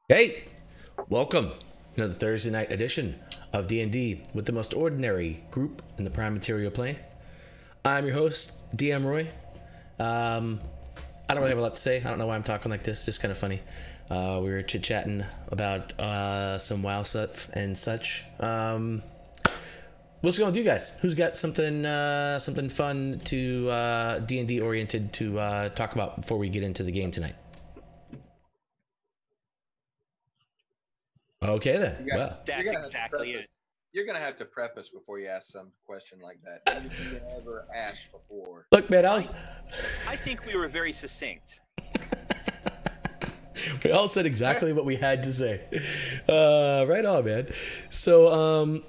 Hey, welcome to the Thursday night edition of D&D with the most ordinary group in the Prime Material plane. I'm your host, DM Roy. I don't really have a lot to say. I don't know why I'm talking like this. Just kind of funny. We were chit-chatting about some WoW stuff and such. What's going on with you guys? Who's got something fun to D&D oriented to talk about before we get into the game tonight? Okay then. Well, that's exactly it. You're gonna have to preface before you ask some question like that. You've never asked before. Look, man, I think we were very succinct. We all said exactly what we had to say. Right on, man. So,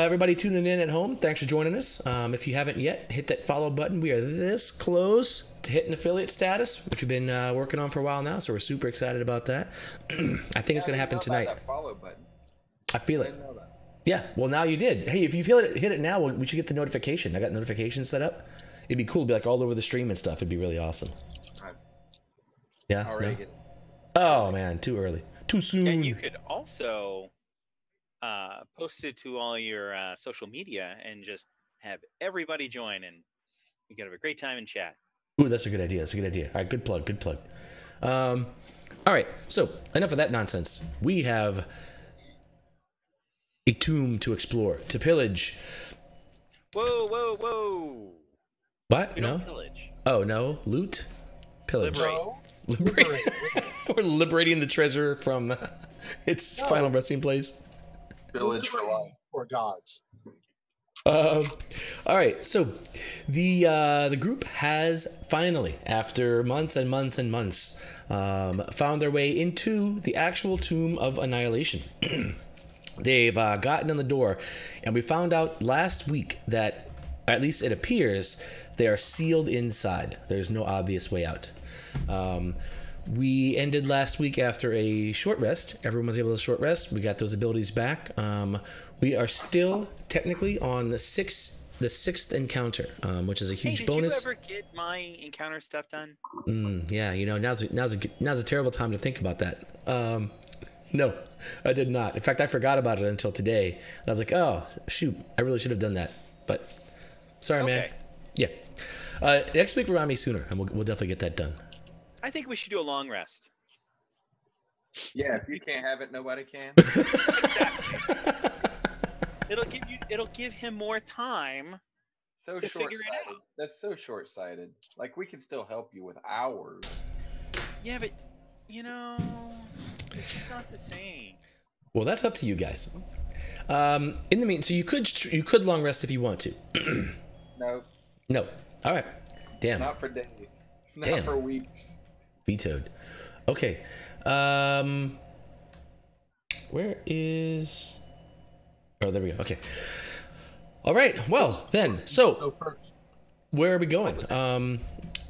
everybody tuning in at home, thanks for joining us. If you haven't yet, hit that follow button. We are this close to hitting affiliate status, which we've been working on for a while now, so we're super excited about that. I think it's going to happen tonight. That follow button. I feel it. Yeah, well, now you did. Hey, if you feel it, hit it now. We should get the notification. I got notifications set up. It'd be cool to be like all over the stream and stuff. It'd be really awesome. Yeah? Already No? Oh, man, too early. Too soon. And you could also post it to all your social media and just have everybody join, and we can have a great time and chat. Ooh, that's a good idea. That's a good idea. All right, good plug, good plug. All right, so enough of that nonsense. We have a tomb to explore, to pillage. Whoa, whoa, whoa. What? We No? don't pillage. Oh, no? Loot? Pillage. Liberate. We're liberating the treasure from its final resting place. Village for life. Or gods. All right, so the group has finally, after months and months and months, found their way into the actual Tomb of Annihilation. They've gotten in the door, and we found out last week that, at least it appears, they are sealed inside. There's no obvious way out. We ended last week after a short rest. Everyone was able to short rest. We got those abilities back. We are still technically on the sixth encounter, which is a huge bonus. Did you ever get my encounter stuff done? Yeah, you know, now's a terrible time to think about that. No, I did not. In fact, I forgot about it until today. And I was like, oh, shoot, I really should have done that. But sorry, man. Yeah. Next week, remind me sooner, and we'll definitely get that done. I think we should do a long rest. Yeah, if you can't have it, nobody can. Exactly. It'll give him more time So to figure it short-sighted. out. That's so short-sighted. Like, we can still help you with hours. Yeah, but it's just not the same. Well, that's up to you guys. In the meantime, so you could long rest if you want to. No, No. All right. Damn. not for days. Not Damn. for weeks. Vetoed. Okay. Where is? Oh, there we go. Okay. All right. Well, then. So, Go first. where are we going?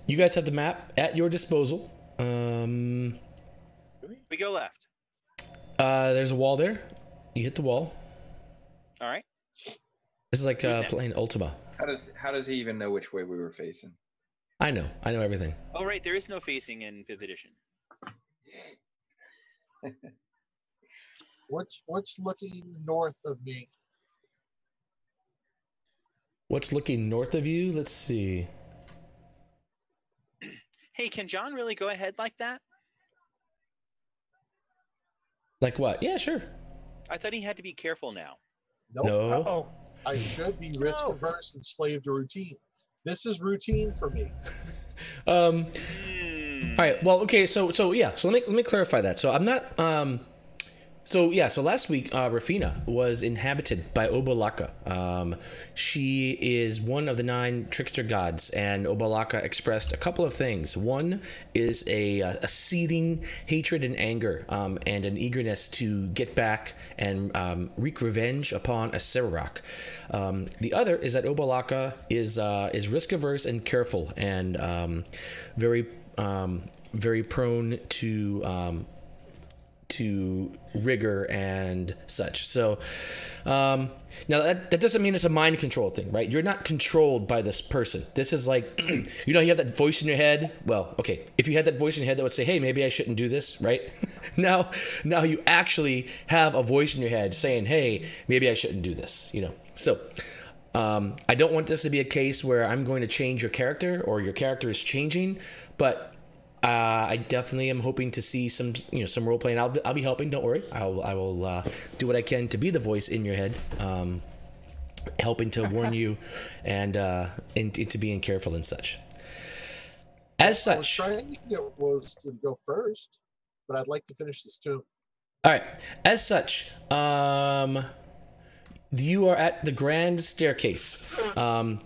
You guys have the map at your disposal. We go left. There's a wall there. You hit the wall. All right. This is like playing Ultima. How does he even know which way we were facing? I know everything. Oh, right. There is no facing in 5th edition. What's looking north of me? What's looking north of you? Let's see. Hey, can John really go ahead like that? Like what? Yeah, sure. I thought he had to be careful now. Nope. No. Oh, I should be risk averse and slave to routine. This is routine for me. All right. Well, okay. So yeah. So let me clarify that. So I'm not. So last week, Rafina was inhabited by Obolaka. She is one of the 9 trickster gods, and Obolaka expressed a couple of things. One is a seething hatred and anger, and an eagerness to get back and wreak revenge upon Aserak. The other is that Obolaka is risk averse and careful, and very prone to rigor and such. So now that doesn't mean it's a mind control thing, right? You're not controlled by this person. This is like, you have that voice in your head. Well, okay, if you had that voice in your head that would say, hey, maybe I shouldn't do this, right? now you actually have a voice in your head saying, hey, maybe I shouldn't do this, So I don't want this to be a case where I'm going to change your character or your character is changing, but I definitely am hoping to see some role playing. I'll be helping. Don't worry. I will do what I can to be the voice in your head, helping to warn you, and into being careful and such. As such, I was trying to get Woes to go first, but I'd like to finish this too. All right. As such, you are at the grand staircase.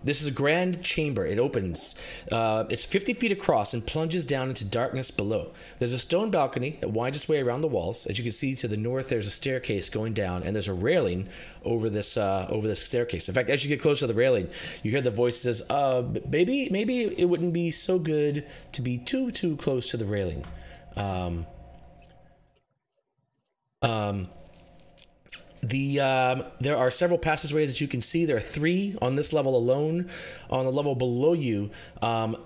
This is a grand chamber. It opens. It's 50 feet across and plunges down into darkness below. There's a stone balcony that winds its way around the walls. As you can see to the north, there's a staircase going down, and there's a railing over this staircase. In fact, as you get close to the railing, you hear the voice that says, maybe it wouldn't be so good to be too close to the railing. There are several passageways that you can see. There are 3 on this level alone. On the level below you,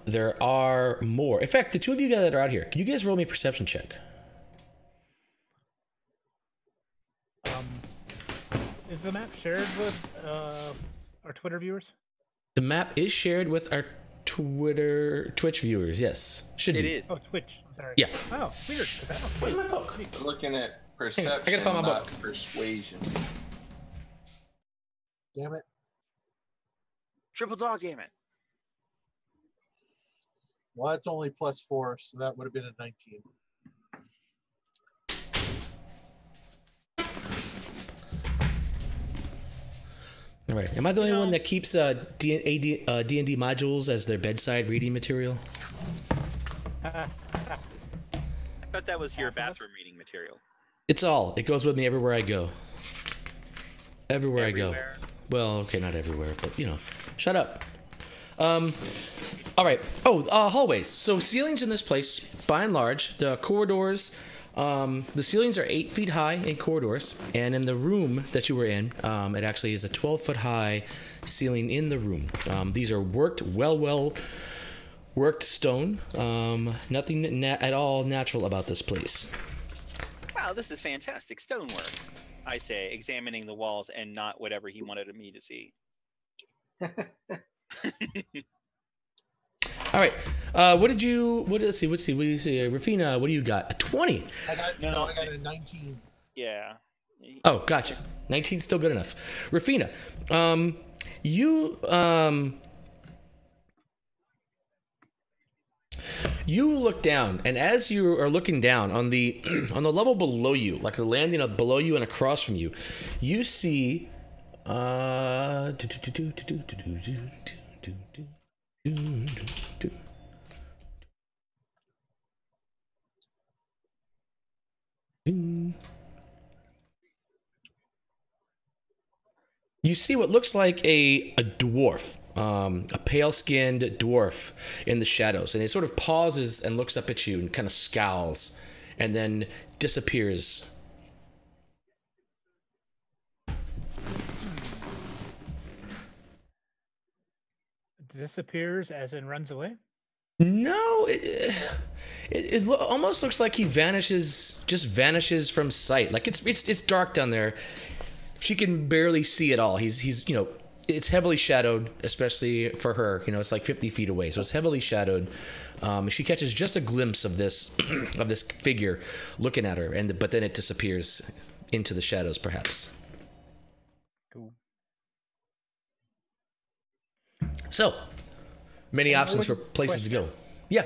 there are more. In fact, the 2 of you guys that are out here, can you guys roll me a perception check? is the map shared with our Twitter viewers? The map is shared with our Twitch viewers. Yes, should be. It is. Oh, Twitch. Sorry. Yeah. Oh, weird. 'Cause I don't Where's my book? I'm looking at perception, I gotta find my not book. persuasion. Damn it. Triple dog gamut. Well, it's only +4, so that would have been a 19. All right. Am I the only one that keeps D&D modules as their bedside reading material? I thought that was your bathroom reading material. It's all. It goes with me everywhere I go. Everywhere I go. Well, okay, not everywhere, but shut up. All right. Oh, hallways. So ceilings in this place, by and large, the corridors. The ceilings are 8 feet high in corridors, and in the room that you were in, it actually is a 12-foot high ceiling in the room. These are worked stone. Nothing at all natural about this place. Wow, this is fantastic stonework. I say, examining the walls and not whatever he wanted me to see. All right. Let's see. What do you see? Rafina, what do you got? A 20. I got a 19. Yeah. Oh, gotcha. 19 still good enough. Rafina, you look down, and as you are looking down on the on the level below you, like the landing below you and across from you, you see you see what looks like a dwarf, a pale-skinned dwarf in the shadows, and he sort of pauses and looks up at you and kind of scowls, and then disappears. Disappears as in runs away? No, it almost looks like he just vanishes from sight. Like it's dark down there. She can barely see it all. He's it's heavily shadowed, especially for her. It's like 50 feet away, so it's heavily shadowed. She catches just a glimpse of this of this figure looking at her, but then it disappears into the shadows, perhaps. Cool. So many options for places to go. Yeah.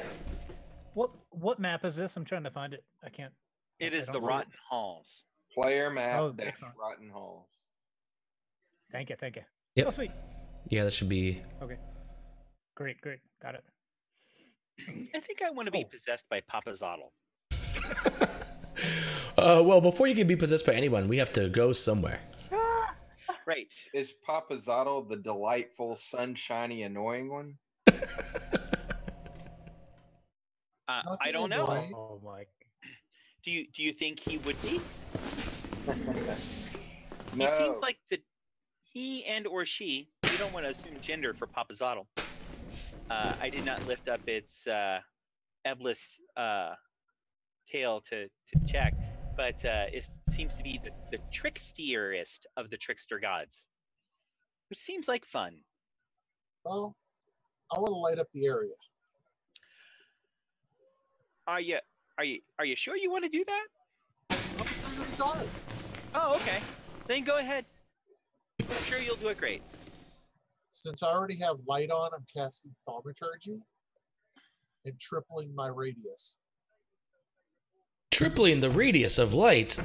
What map is this? I'm trying to find it. I can't. It is I the don't see Rotten Halls. Player map Oh, dash excellent. Rotten Halls. Thank you. Yep. Oh, sweet. Yeah, that should be. Okay. Great. Got it. I think I want to be possessed by Papa Zottle. Well, before you can be possessed by anyone, we have to go somewhere. Right. Is Papa Zottle the delightful, sunshiny, annoying one? I don't know. Right. Oh my. Do you think he would be? No. He seems like he and or she. We don't want to assume gender for Papa Zottle. I did not lift up its ebless tail to check, but it seems to be the tricksterest of the trickster gods, which seems like fun. Well, I want to light up the area. Are you sure you want to do that? I'm pretty dark. Oh, okay. Then go ahead. I'm sure you'll do it great. Since I already have light on, I'm casting thaumaturgy and tripling my radius. Tripling the radius of light.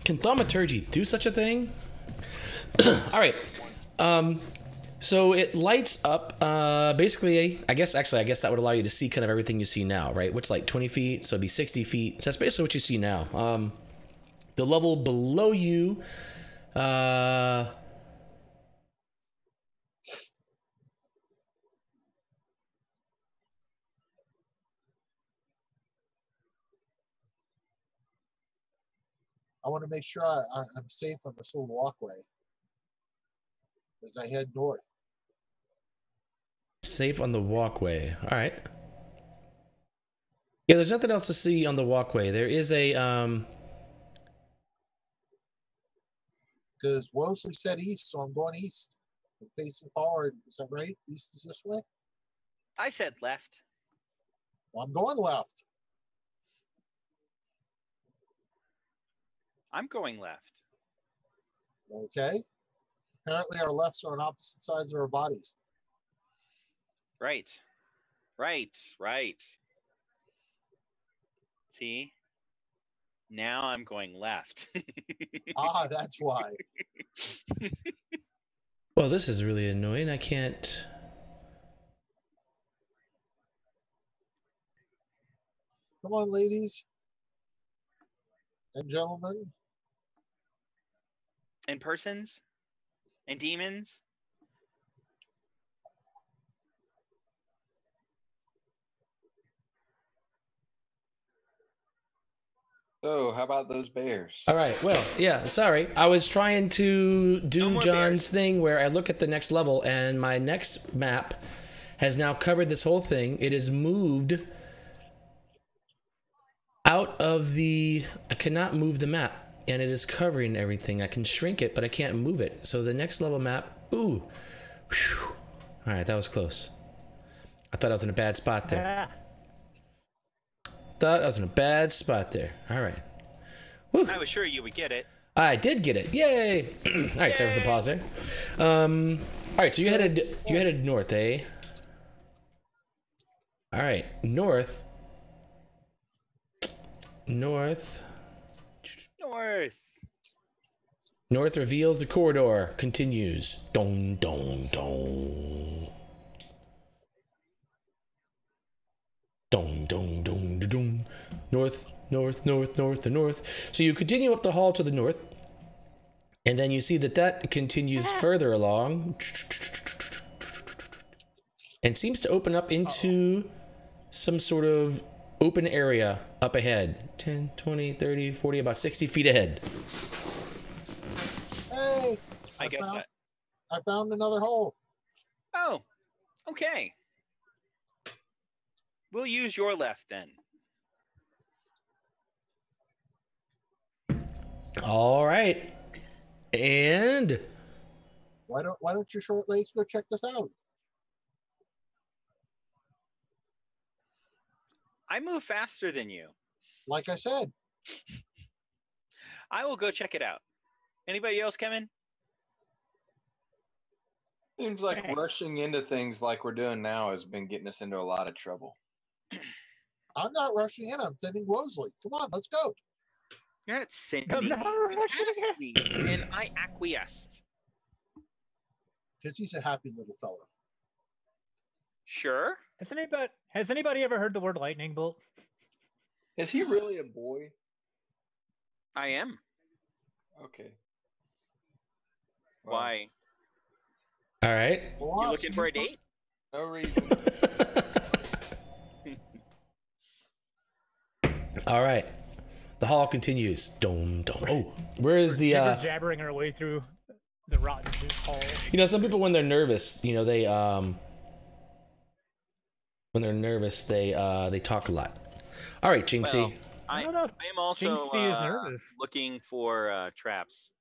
Can thaumaturgy do such a thing? All right. So it lights up. Basically, I guess that would allow you to see kind of everything you see now, right? Which like 20 feet, so it'd be 60 feet. So that's basically what you see now. The level below you. I want to make sure I'm safe on this little walkway as I head north. Safe on the walkway. All right. Yeah, there's nothing else to see on the walkway. There is a Because Wosley said east, so I'm going east. I'm facing forward. Is that right? East is this way? I said left. Well, I'm going left. I'm going left. Okay. Apparently our lefts are on opposite sides of our bodies. Right. See? Now I'm going left. Ah, that's why. Well, this is really annoying. I can't. Come on, ladies and gentlemen. And persons? And demons? So, how about those bears? All right. Well, yeah. Sorry, I was trying to do more John's thing where I look at the next level, and my next map has now covered this whole thing. It is moved out of the. I cannot move the map, and it is covering everything. I can shrink it, but I can't move it. So the next level map. Ooh. Whew. All right, that was close. I thought I was in a bad spot there. Ah, Thought I was in a bad spot there. All right. Whew. I was sure you would get it. I did get it. Yay! All right, sorry for the pause there. All right, so you headed north, eh? All right, north. North reveals the corridor. Continues. Dong, dong, dong. Dong, dong, dong, dong, dong. North, north, north, north, and north. So you continue up the hall to the north. And then you see that continues further along. And seems to open up into some sort of open area up ahead. 10, 20, 30, 40, about 60 feet ahead. Hey, I guess that. I found another hole. Oh, okay. We'll use your left then. All right. And Why don't your short legs go check this out? I move faster than you. Like I said, I will go check it out. Anybody else come in? Seems like rushing into things like we're doing now has been getting us into a lot of trouble. I'm not rushing in. I'm sending Wosley. Come on, let's go. You're not sending I'm me. not You rushing asked me, and I acquiesced. Because he's a happy little fella. Sure. has anybody ever heard the word lightning bolt? Is he really a boy? I am. Okay. Well, Why? all right. You looking for a date? no reason. All right. The hall continues. Dome, dome. Oh, where is the Jibber jabbering our way through the rotten hall. You know, some people when they're nervous, you know, they when they're nervous, they talk a lot. All right, Jinxie. Well, I I don't know if am also Jinxie is nervous. looking for traps.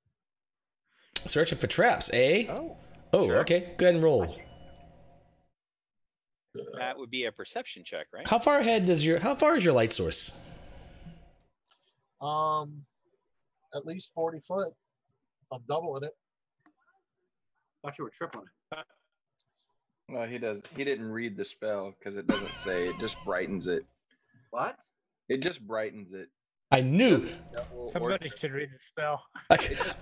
Searching for traps, eh? Oh, Sure. okay. Go ahead and roll. That would be a perception check, right? How far is your light source? At least 40 foot. If I'm doubling it. Thought you were tripling it. No, he does. He didn't read the spell because it doesn't say. It just brightens it. What? It just brightens it. I knew. Somebody should read the spell.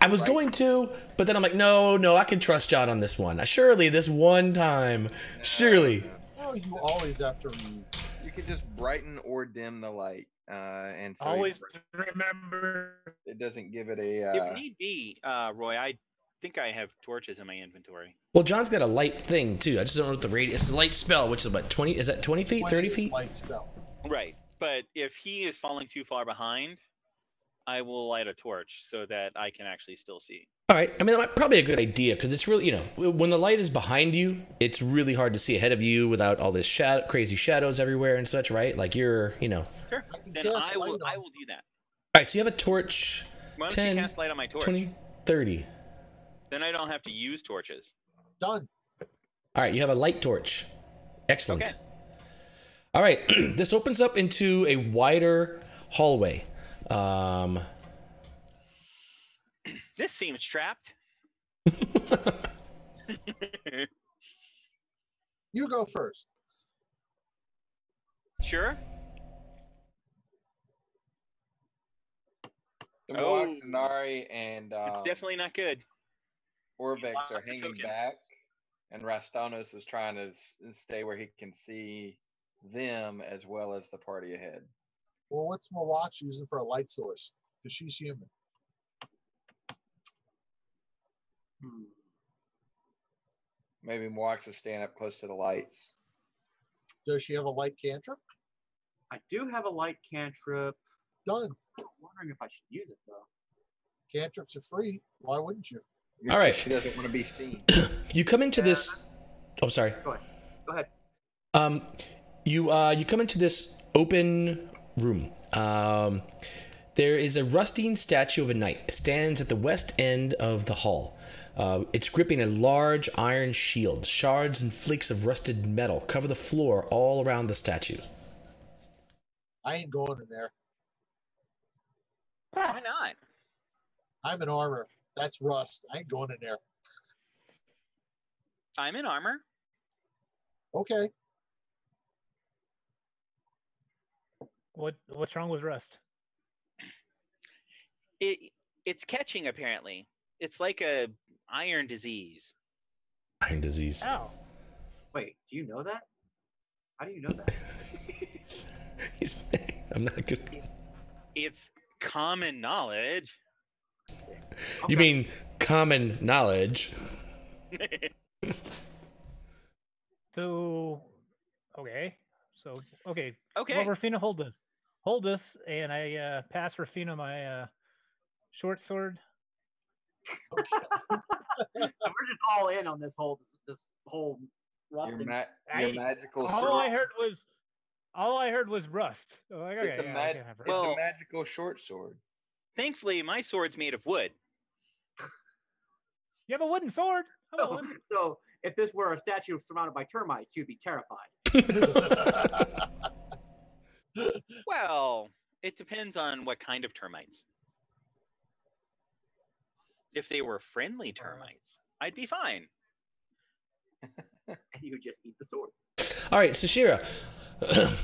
I was going to, but then I'm like, no, I can trust John on this one. Surely this one time. Surely. Oh, you always have to read. You can just brighten or dim the light, and so Always remember. it doesn't give it a. If need be, Roy, I think I have torches in my inventory. Well, John's got a light thing too. I just don't know what the radius. It's a light spell, which is about 20. Is that 20 feet? 30 feet? Light spell. Right. But if he is falling too far behind, I will light a torch so that I can actually still see. All right. I mean, that might probably a good idea because it's really, you know, when the light is behind you, it's really hard to see ahead of you without all this crazy shadows everywhere and such, right? Like you're, you know. Sure. Then I will do that. All right. So you have a torch. Why don't 10, you cast light on my torch? 20, 30. Then I don't have to use torches. Done. All right. You have a light torch. Excellent. Okay. All right. This opens up into a wider hallway. This seems trapped. You go first. Sure. The Oh. Moaxinari and It's definitely not good. Orvex lost are the hanging tokens. back, and Rastanos is trying to stay where he can see them as well as the party ahead. Well, what's my watch using for a light source? Because she's human. Maybe Moax is staying up close to the lights. Does she have a light cantrip? I do have a light cantrip. Done. I'm wondering if I should use it though. Cantrips are free. Why wouldn't you? All right. She doesn't want to be seen. You come into this. Oh, sorry. Go ahead. You You come into this open room. there is a rusting statue of a knight. It stands at the west end of the hall. It's gripping a large iron shield. Shards and flakes of rusted metal cover the floor all around the statue. I ain't going in there. Why not? I'm in armor. That's rust. I ain't going in there. I'm in armor. Okay. What's wrong with rust? It's catching apparently. It's like a iron disease. Iron disease. Oh. Wait, do you know that? How do you know that? he's, I'm not good. It's common knowledge. You mean common knowledge? So, okay. So, okay. Okay. Well, Rafina, hold this. Hold this, and I pass Rafina my short sword. So we're just all in on this whole rusting. Your magical All sword. I heard was rust. Oh, okay, It's a yeah, I mag- can have rust. It's Well- a magical short sword. Thankfully, my sword's made of wood. You have a wooden sword. Come on. So if this were a statue surrounded by termites, you'd be terrified. Well, it depends on what kind of termites. If they were friendly termites, I'd be fine. And you would just eat the sword. All right, so Shira,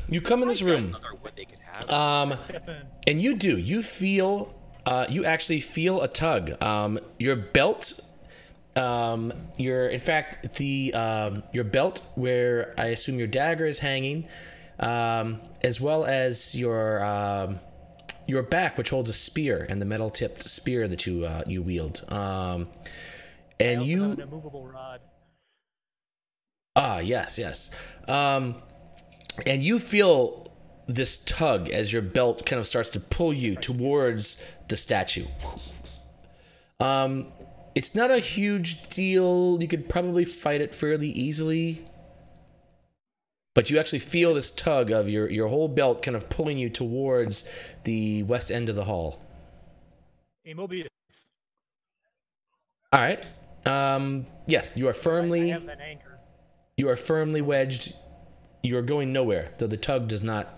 you come in this room, Or what they could have. Step in. and you feel, you actually feel a tug. Your belt, in fact, your belt where I assume your dagger is hanging, as well as your back, which holds a spear and the metal-tipped spear that you wield. And I also you. have an immovable rod. Ah, yes. And you feel this tug as your belt kind of starts to pull you towards the statue. It's not a huge deal. You could probably fight it fairly easily. But you actually feel this tug of your whole belt kind of pulling you towards the west end of the hall. Immobius. All right. Yes, you are I firmly... have an anchor. You are firmly wedged. You are going nowhere, though the tug does not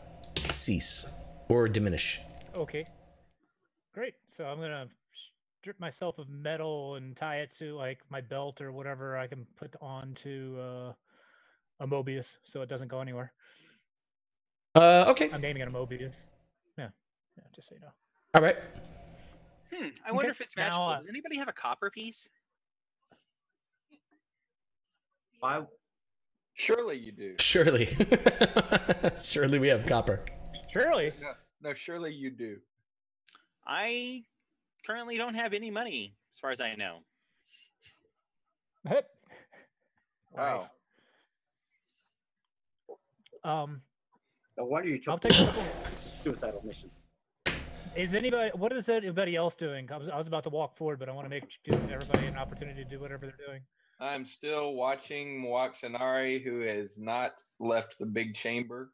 cease or diminish. Okay. Great. So I'm gonna strip myself of metal and tie it to like my belt or whatever I can put onto a Mobius, so it doesn't go anywhere. Okay. I'm naming it a Mobius. Yeah, just so you know. All right. I wonder Okay, if it's magical. now, Does anybody have a copper piece? Why? Surely you do. Surely. Surely we have copper. Surely. No, surely you do. I currently don't have any money, as far as I know. Wow. Nice. No wonder you I'll took take. suicidal mission. Is anybody? What is anybody else doing? I was about to walk forward, but I want to give everybody an opportunity to do whatever they're doing. I'm still watching Moaxanari, who has not left the big chamber,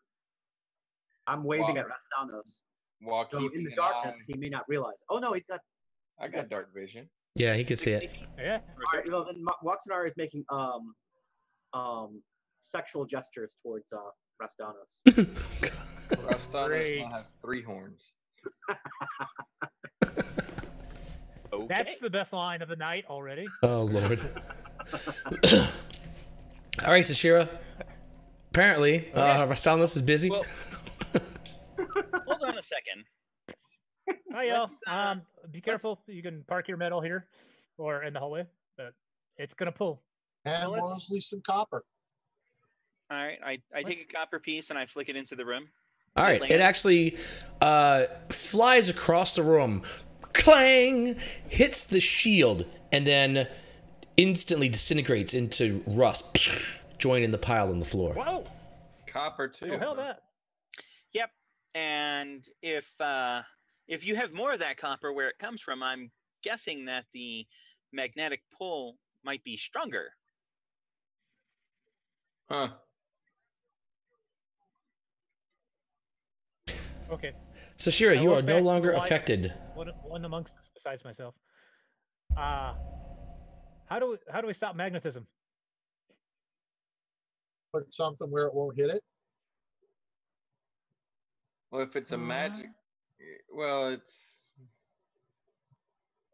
I'm waving Wow. at Rastanos. while So keeping in the an darkness, eye. he may not realize. Oh no, he's got. I got dark vision. Yeah, he could see it. Yeah. All right, well, then Waxanar is making sexual gestures towards Rastanos. Rastanos Great. now has 3 horns. Okay. That's the best line of the night already. Oh, Lord. All right, Sashira. Apparently, Rastalos is busy. Well- Hold on a second. Hi, y'all. Let's, Be careful. You can park your metal here or in the hallway, but it's gonna pull. And Well, let's- mostly some copper. All right, I take a copper piece and I flick it into the room. All right, it actually flies across the room, clang, hits the shield, and then instantly disintegrates into rust, joining the pile on the floor. Whoa! Copper too. Oh, hell that. Yep. And if you have more of that copper where it comes from, I'm guessing that the magnetic pull might be stronger. Huh. Okay. So Shira, I you look are no back to the longer lights, affected. One amongst us besides myself. How do we stop magnetism? Put something where it won't hit it. Well, if it's a magic, well,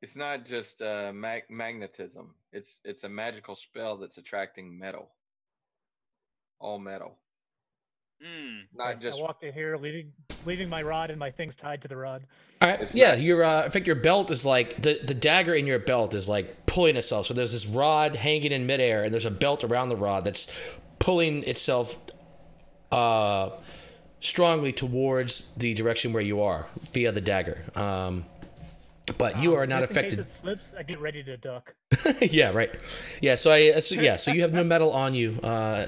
it's not just magnetism. It's a magical spell that's attracting metal. All metal. Not Okay, just. I walked in here, leaving my rod and my things tied to the rod. All right. It's Yeah, not- your in fact your belt is like the dagger in your belt is like pulling itself. So there's this rod hanging in midair, and there's a belt around the rod that's pulling itself strongly towards the direction where you are via the dagger. But you are not Just in affected. case it slips, I get ready to duck. Yeah, right. Yeah, so so you have no metal on you,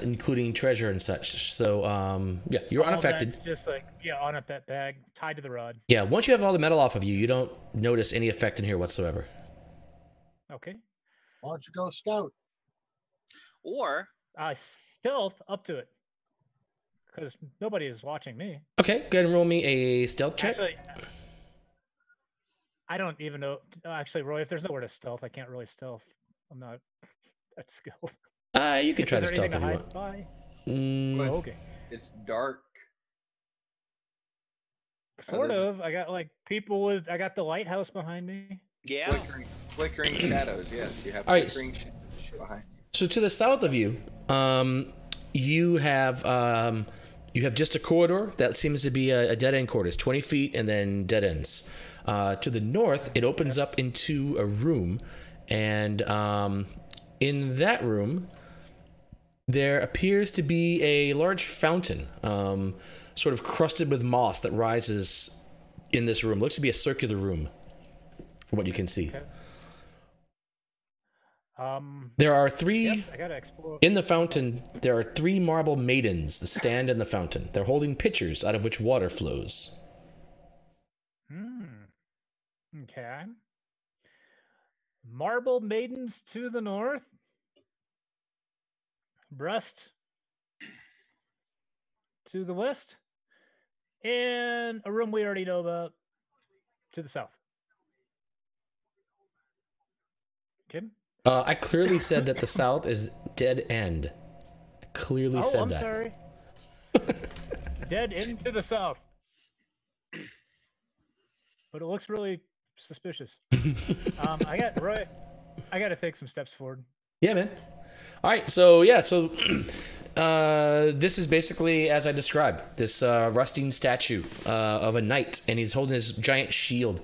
including treasure and such. So yeah, you're All unaffected. that's just like on up that bag, tied to the rod. Yeah, once you have all the metal off of you, you don't notice any effect in here whatsoever. Okay. Why don't you go scout? Or Stealth up to it, because nobody is watching me. Okay, go ahead and roll me a stealth check. Actually, I don't even know. Actually, Roy, if there's nowhere to stealth, I can't really stealth. I'm not that skilled. You can try Is to there stealth anything if to you hide want. by? Mm, Oh, okay. It's dark. Sort of. I got like people with. I got the lighthouse behind me. yeah, Flickering shadows. Yes, you have All right, flickering shadows behind. so to the south of you, you have just a corridor that seems to be a dead end corridor. It's 20 feet and then dead ends. To the north, it opens up into a room, and in that room, there appears to be a large fountain, sort of crusted with moss that rises in this room. Looks to be a circular room, from what you can see. Okay. There are three. Yes, I gotta explore. In the fountain, there are 3 marble maidens that stand in the fountain. They're holding pitchers out of which water flows. Okay. Marble maidens to the north. Breast to the west. And a room we already know about to the south. Okay. I clearly said that the south is dead end. I clearly said I'm that. sorry. Dead end to the south. But it looks really suspicious. I got to take some steps forward. Yeah, man. All right, so yeah, so this is basically as I described, this rusting statue of a knight, and he's holding his giant shield.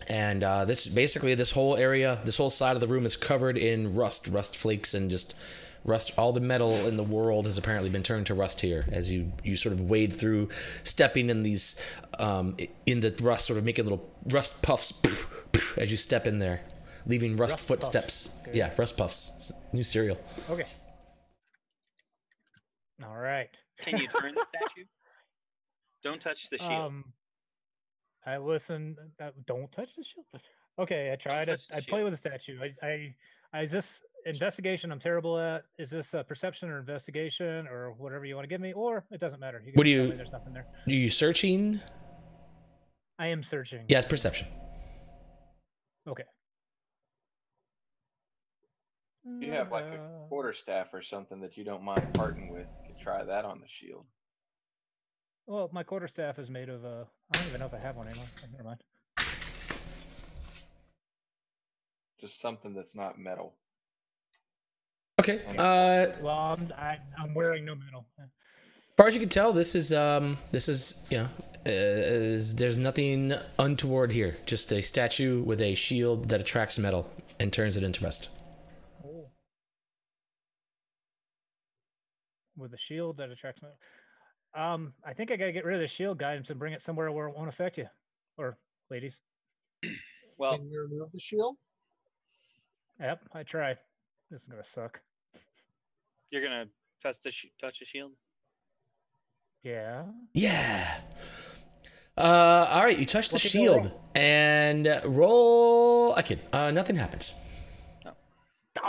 And this whole area, this whole side of the room is covered in rust flakes, and just rust. All the metal in the world has apparently been turned to rust here as you sort of wade through, stepping in these in the rust, sort of making little rust puffs as you step in there, leaving rust footsteps. Okay. Yeah, rust puffs. It's new cereal. Okay. All right. can you turn the statue? Don't touch the shield. I listen. Don't touch the shield. Okay, I tried it. touch the I play with the statue. Is this investigation? I'm terrible at. Is this perception or investigation or whatever you want to give me? Or it doesn't matter. What do just tell you- me there's nothing there. Are you searching? I am searching. Yeah, it's perception. Okay. You have like a quarterstaff or something that you don't mind parting with. You could try that on the shield. Well, my quarterstaff is made of I don't even know if I have one anymore. Never mind. Just something that's not metal. Okay. Well, I'm wearing no metal. As far as you can tell, this is there's nothing untoward here. Just a statue with a shield that attracts metal and turns it into rust. Oh. With a shield that attracts metal. I think I gotta get rid of the shield guidance and bring it somewhere where it won't affect you, or ladies. Well, Can you remove the shield? Yep, I tried. This is gonna suck. you're gonna touch the shield. Yeah. Yeah. All right, you touch the What could go shield wrong? and roll. I kid. Nothing happens. Oh,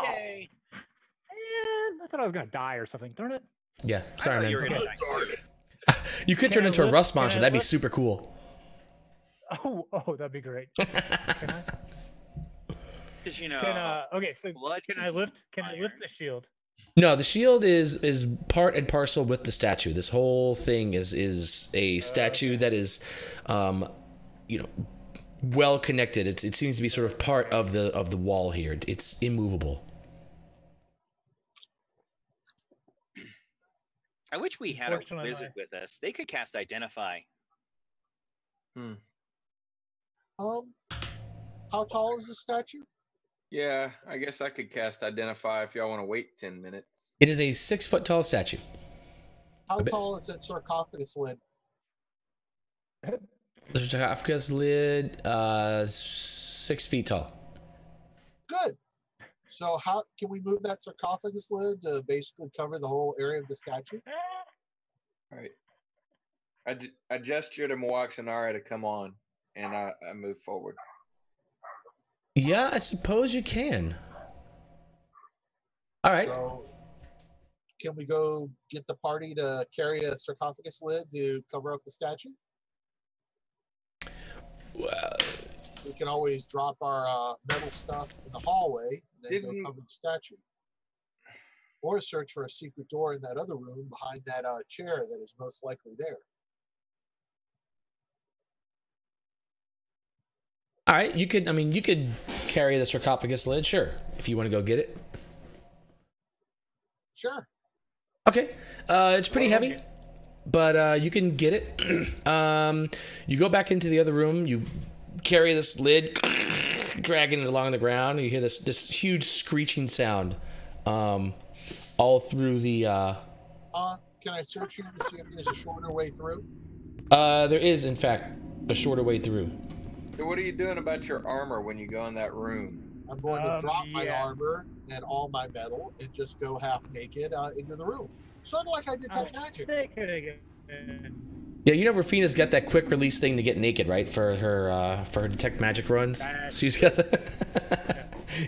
Yay! man, I thought I was gonna die or something. Darn it. Yeah, I sorry, thought man. you were gonna die. You could turn into a rust monster. That'd be super cool. Oh, that'd be great. Can I? Because you know. Okay, so can I lift? Can I lift the shield? No, the shield is part and parcel with the statue. This whole thing is a statue that is, you know, well connected. It seems to be sort of part of the wall here. It's immovable. I wish we had a wizard with us. They could cast Identify. How tall is the statue? Yeah, I guess I could cast Identify if y'all want to wait 10 minutes. It is a 6 foot tall statue. How tall is that sarcophagus lid? The sarcophagus lid, 6 feet tall. Good. So how can we move that sarcophagus lid to basically cover the whole area of the statue? All right. I gesture to Mwaxanara to come on, and I move forward. Yeah, I suppose you can. All right. So can we go get the party to carry a sarcophagus lid to cover up the statue? Well, we can always drop our metal stuff in the hallway and then go cover the statue. Or search for a secret door in that other room behind that chair that is most likely there. All right, you could carry the sarcophagus lid, sure, if you want to go get it. Sure. Okay, it's pretty heavy, but you can get it. You go back into the other room, you carry this lid, dragging it along the ground, and you hear this huge screeching sound all through the... Can I search you to see if there's a shorter way through? There is, in fact, a shorter way through. So what are you doing about your armor when you go in that room? I'm going to drop my armor and all my metal and just go half naked into the room. Sort of like I detect magic. Yeah, you know Rafina's got that quick release thing to get naked, right? For her detect magic runs. She's got the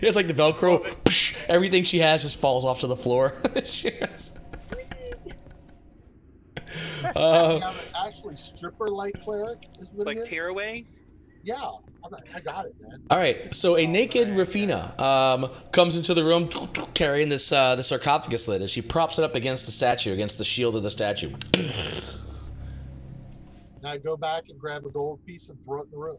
it's like the Velcro. Psh, everything she has just falls off to the floor. She has... actually stripper-like cleric is what like it is. tearaway? Yeah, I got it, man. All right, so a naked Rafina comes into the room carrying this the sarcophagus lid, and she props it up against the statue, against the shield of the statue. Now I go back and grab a gold piece and throw it in the room.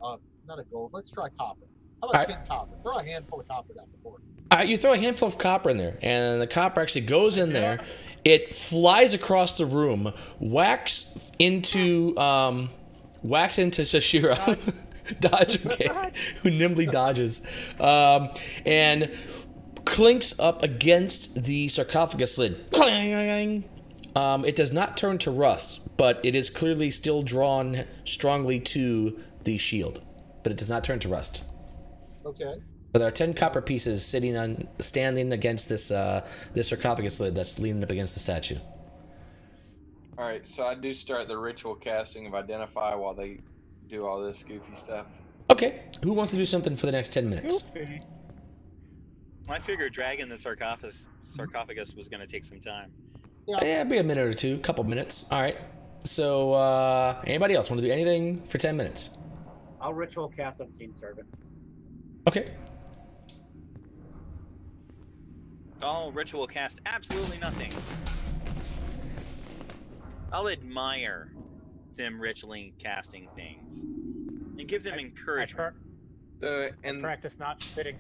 Not a gold. Let's try copper. How about 10 copper? Throw a handful of copper down the corner. You throw a handful of copper in there, and the copper actually goes in there. It flies across the room, whacks into Sashira. Dodge, okay. Who nimbly dodges, and clinks up against the sarcophagus lid. Clang! It does not turn to rust, but it is clearly still drawn strongly to the shield. But it does not turn to rust. Okay. But there are 10 copper pieces standing against this sarcophagus lid that's leaning up against the statue. All right, so I do start the ritual casting of Identify while they do all this goofy stuff. Okay, who wants to do something for the next 10 minutes? I figured dragging the sarcophagus was going to take some time. Yeah, be a minute or two, couple minutes. All right. So, anybody else want to do anything for 10 minutes? I'll ritual cast Unseen Servant. Okay. I'll ritual cast absolutely nothing. I'll admire them ritually casting things and give them encouragement. And practice not spitting.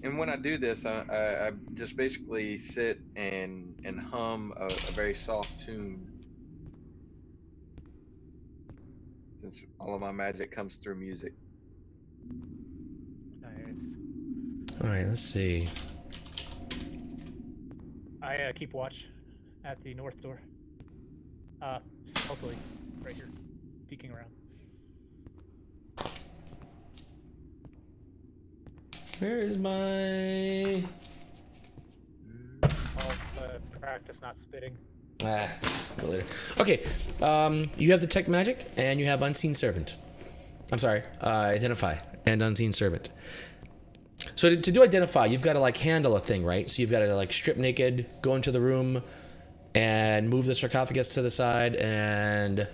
And when I do this, I just basically sit and hum a very soft tune. Since all of my magic comes through music. Nice. All right, let's see. I keep watch at the north door. Stealthily, right here, peeking around. Where is my... Practice not spitting. Go later. Okay, you have Detect Magic, and you have Unseen Servant. I'm sorry, Identify and Unseen Servant. So to do Identify, you've got to, like, handle a thing, right? So you've got to, like, strip naked, go into the room, and move the sarcophagus to the side and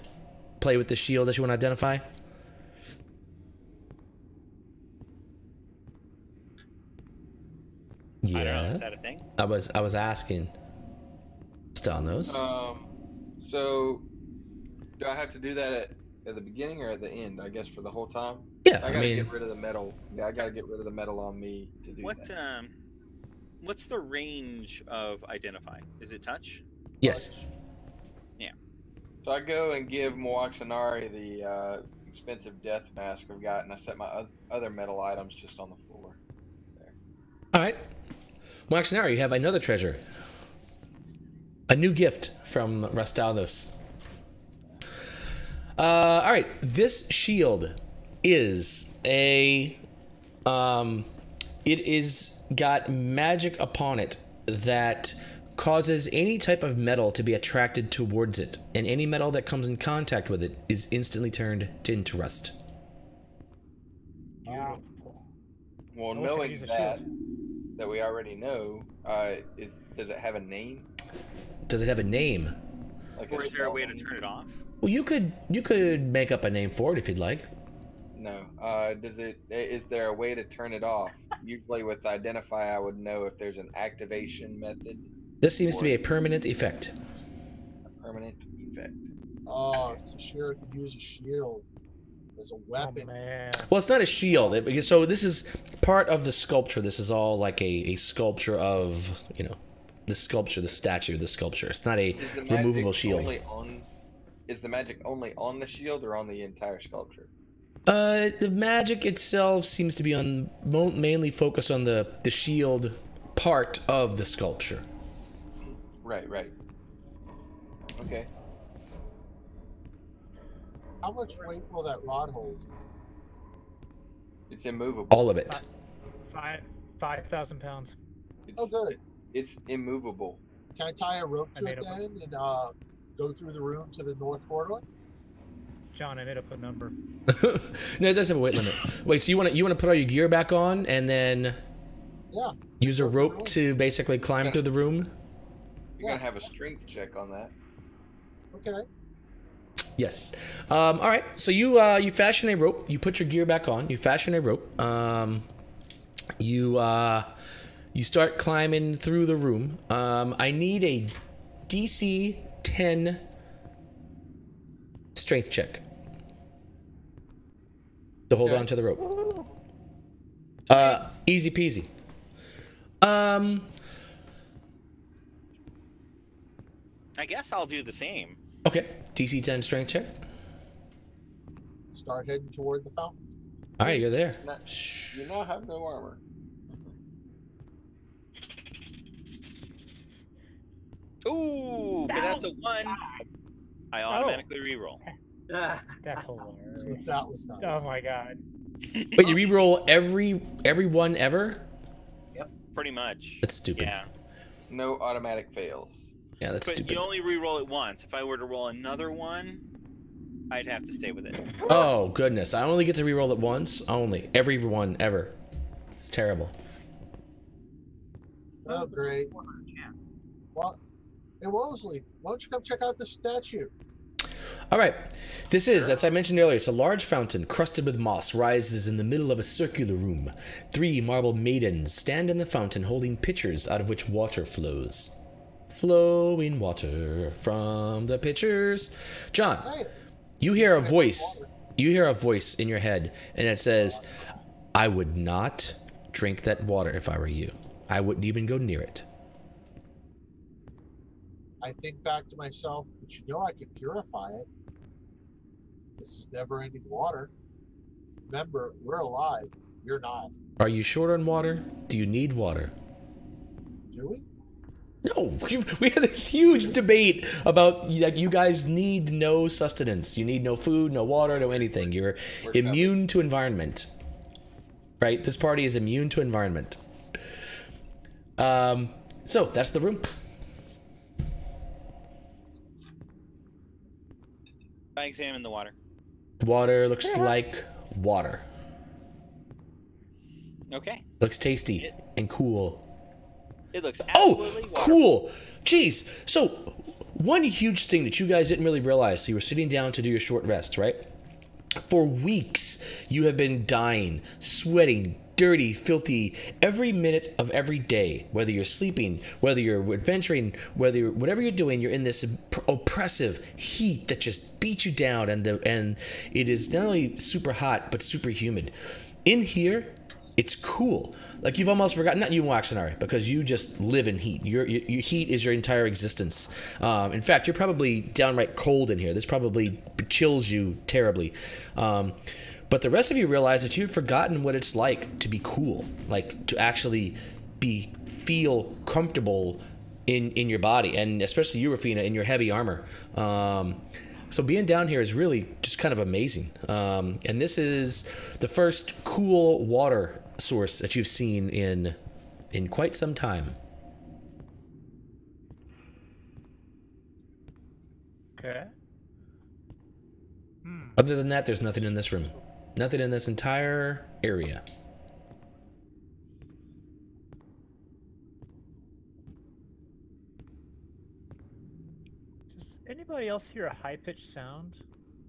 play with the shield that you want to identify? Yeah. I don't know, is that a thing? I was asking. Still on those. So do I have to do that at the beginning or at the end? I guess for the whole time. Yeah, I gotta get rid of the metal. Yeah, I gotta get rid of the metal on me to do that. What's the range of identify? Is it touch? Yes. Yeah. So I go and give Moaxanari the expensive death mask I've got, and I set my other metal items just on the floor. There. All right. Moaxanari, you have another treasure. A new gift from Rastaldos. All right. This shield is a it is got magic upon it that causes any type of metal to be attracted towards it, and any metal that comes in contact with it is instantly turned into rust. Beautiful. Well, knowing that we already know, does it have a name? Does it have a name? Like or is there a way to turn it off? Well, you could make up a name for it if you'd like. No. Is there a way to turn it off? Usually with identify, I would know if there's an activation method. This seems to be a permanent effect. A permanent effect. Oh, so sure could use a shield as a weapon. Oh, man. Well, it's not a shield. So this is part of the sculpture. This is all like a sculpture of, the sculpture, the statue, the sculpture. It's not a removable shield. Is the magic only on the shield or on the entire sculpture? The magic itself seems to be mainly focused on the shield part of the sculpture. Right. Okay. How much weight will that rod hold? It's immovable. All of it. 5,000 pounds. Oh, good. It's immovable. Can I tie a rope to it then and go through the room to the north corridor? John, I made up a number. No, it does have a weight limit. Wait, so you want to put all your gear back on and then use a rope to basically climb through the room? You're gonna have a strength check on that. Okay. Yes. All right. So you fashion a rope. You put your gear back on. You fashion a rope. You start climbing through the room. I need a DC 10 strength check to hold on to the rope. Easy peasy. I guess I'll do the same. Okay. DC 10 strength check. Start heading toward the fountain. All right, you're there. You now have no armor. Ooh, but that's a 1. I automatically reroll. That's hilarious. That was nice. Oh my god. But you reroll every one ever? Yep, pretty much. That's stupid. Yeah. No automatic fails. Yeah, that's stupid. But you only reroll it once. If I were to roll another one, I'd have to stay with it. Oh, goodness. I only get to reroll it once? Only. Every one ever. It's terrible. Oh, great. Well, hey, Wolseley, why don't you come check out this statue? All right. This is, as I mentioned earlier, it's a large fountain crusted with moss rises in the middle of a circular room. 3 marble maidens stand in the fountain holding pitchers out of which water flows. Flowing water from the pitchers. John, you hear a voice. You hear a voice in your head, and it says, I would not drink that water if I were you. I wouldn't even go near it. I think back to myself, but I can purify it. This is never-ending water. Remember, we're alive. You're not. Are you short on water? Do you need water? Do we? No, we had this huge debate about that you guys need no sustenance. You need no food, no water, no anything. You're immune to environment. Right? This party is immune to environment. So, that's the room. I examine the water. Water looks like water. Okay. Looks tasty and cool. It looks Oh, absolutely cool. Jeez. So, one huge thing that you guys didn't really realize, so you were sitting down to do your short rest, right? For weeks, you have been dying, sweating, dirty, filthy, every minute of every day. Whether you're sleeping, whether you're adventuring, whatever you're doing, you're in this oppressive heat that just beats you down, and it is not only super hot but super humid. In here, it's cool. Like you've almost forgotten, not you, Waxenari, because you just live in heat. Your heat is your entire existence. In fact, you're probably downright cold in here. This probably chills you terribly. But the rest of you realize that you've forgotten what it's like to be cool, like to actually feel comfortable in your body, and especially you, Rafina, in your heavy armor. So being down here is really just kind of amazing. And this is the first cool water source that you've seen in quite some time. Okay. Other than that, there's nothing in this room. Nothing in this entire area. Does anybody else hear a high-pitched sound?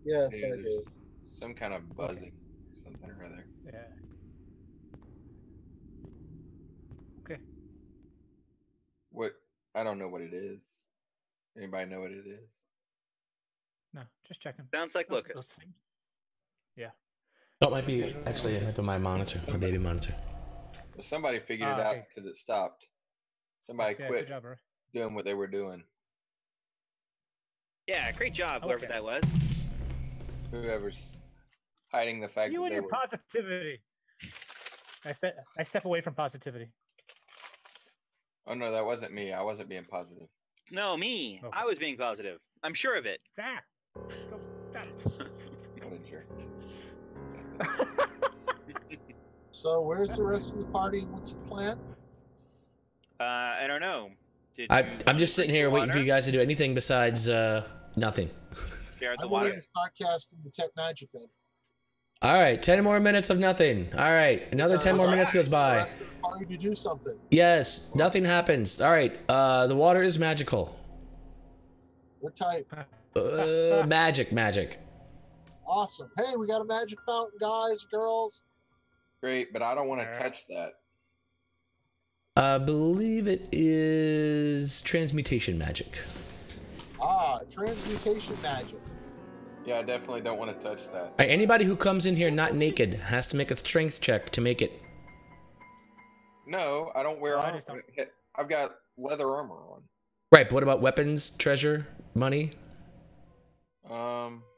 Yes, Yeah, I do. some kind of buzzing, something or other. Yeah. Okay. What? I don't know what it is. Anybody know what it is? No, just checking. Sounds like locusts. Those things. Yeah. Oh, it might be, actually, it might be my monitor, my baby monitor. Well, somebody figured it out Okay. because it stopped. Somebody Yeah, quit good job, bro. doing what they were doing. Yeah, great job, whoever Okay. that was. Whoever's hiding the fact You that and they your were. positivity. I step away from positivity. Oh no, that wasn't me. I wasn't being positive. No, me. Okay. I was being positive. I'm sure of it. Ah! Go, What a jerk. So where's the rest of the party? What's the plan? I don't know. I'm just sitting here waiting for you guys. guys to do anything besides nothing. Share the I'm water. waiting podcasting the Tech Magic then. All right, 10 more minutes of nothing. All right, another 10 more minutes goes The by. rest of the party to do something. Yes, nothing happens. All right, the water is magical. What type? Magic. Awesome. Hey, we got a magic fountain, guys, girls. Great, but I don't want to touch that. I believe it is transmutation magic. Transmutation magic. Yeah, I definitely don't want to touch that. All right, anybody who comes in here not naked has to make a strength check to make it. No, I don't wear Oh, I armor. just don't- I've got leather armor on. Right, but what about weapons, treasure, money,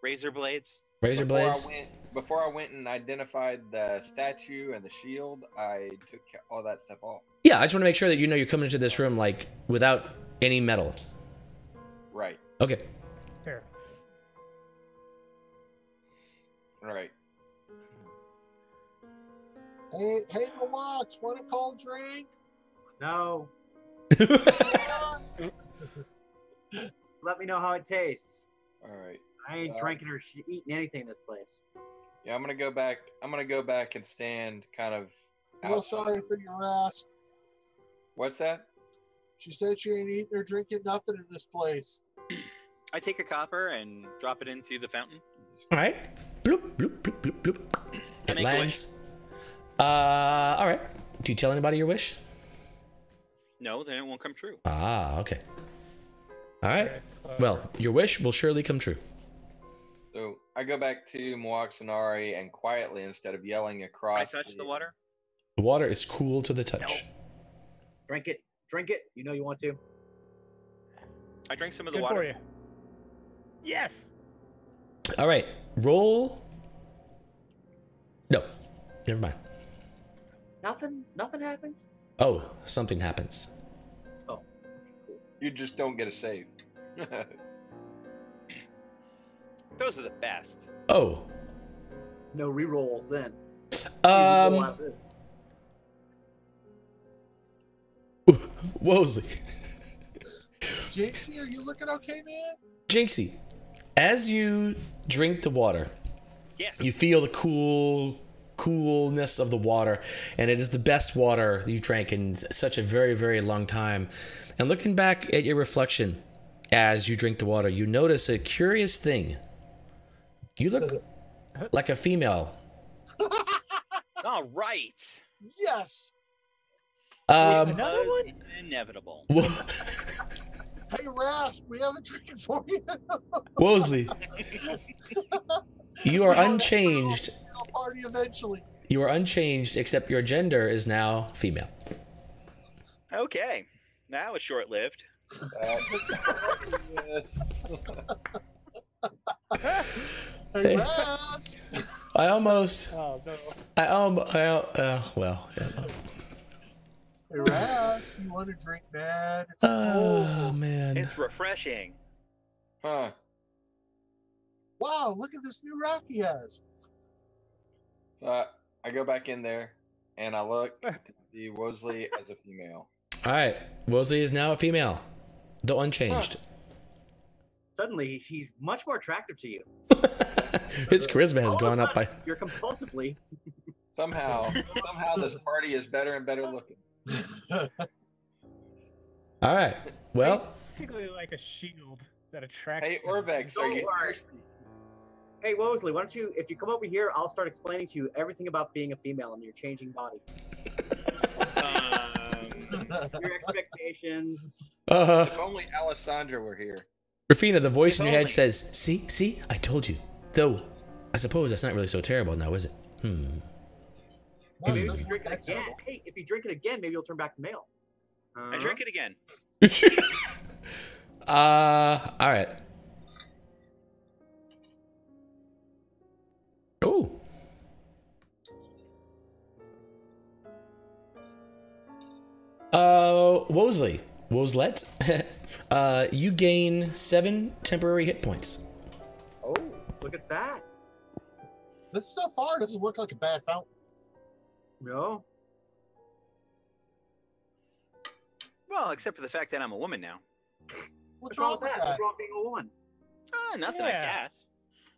Razor blades. razor blades? Before I went and identified the statue and the shield, I took all that stuff off. Yeah, I just want to make sure that you know you're coming into this room like without any metal. Right. Okay. Fair. Right. Hey, Watts, want a cold drink? No. Let me know how it tastes. All right. I ain't drinking or eating anything in this place. Yeah, I'm gonna go back. I'm gonna go back and stand kind of. Feel outside. sorry for your ass. What's that? She said she ain't eating or drinking nothing in this place. I take a copper and drop it into the fountain. All right. Bloop, bloop, bloop, bloop, bloop. It make a lands. All right. Do you tell anybody your wish? No, then it won't come true. Ah, okay. All right. Well, your wish will surely come true. So I go back to Moaxanari and quietly, instead of yelling Can I across. touch the water? The water is cool to the touch. Drink it. Drink it. You know you want to. I drank some of Good the water. for you. Yes. All right. Roll. No. Never mind. Nothing happens. Oh, something happens. You just don't get a save. Those are the best. Oh. No rerolls then. Roll Um. out this. Wosley. Jinxie, are you looking okay, man? Jinxie, as you drink the water, Yes. you feel the cool coolness of the water, and it is the best water you drank in such a very, very long time. And looking back at your reflection as you drink the water, you notice a curious thing. You look like a female. All right. Yes. Another one? Inevitable. Hey, Rask, we have a drink for you. Wosley, you are unchanged. I'll party eventually. You are unchanged, except your gender is now female. Okay. That was short-lived. Hey, Rask. I almost. Oh no. Well. Yeah. Hey, Rask, you want to drink, man? It's Oh cold. man. It's refreshing. Huh. Wow, look at this new rack he has. So I go back in there and I look at the Wosley as a female. All right, Wosley is now a female, though unchanged. Suddenly, he's much more attractive to you. His charisma has All of a gone up by. sudden, You're compulsively. Somehow this party is better and better looking. All right. Well, Basically like a shield that attracts. Hey, them. Orvex, are Don't you worry. thirsty? Hey, Wosley, why don't you, if you come over here, I'll start explaining to you everything about being a female and your changing body, your expectations. If only Alessandra were here. Rafina, the voice in If your head only. says, "See, I told you." Though, I suppose that's not really so terrible now, is it? Maybe if you drink it again. Hey, if you drink it again, maybe you'll turn back to male. I drink it again. All right. Oh. Woslet, you gain 7 temporary hit points. Oh, look at that. This so far doesn't look like a bad fountain. No. Well, except for the fact that I'm a woman now. What's wrong with What's that? wrong with being a woman? Oh, nothing, Yeah. I guess.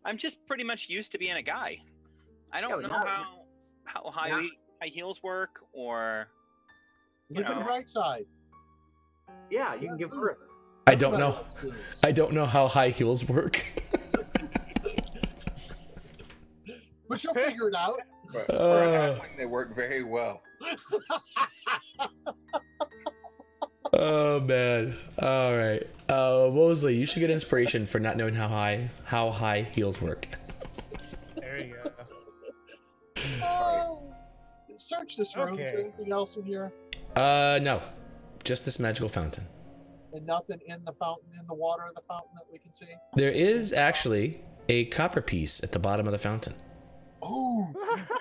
I'm just pretty much used to being a guy. I don't Yeah, know yeah. how high Yeah. high heels work, or Look at the know. bright side. Yeah, you can give birth. I don't know. Everybody likes boobs. I don't know how high heels work. But you'll figure it out. But for a halfling, they work very well. Oh man. All right. Wosley, you should get inspiration for not knowing how high heels work. There you go. Oh. Search this room. Is there Okay. anything else in here? No. Just this magical fountain. And nothing in the fountain, in the water of the fountain that we can see? There is actually a copper piece at the bottom of the fountain. Oh,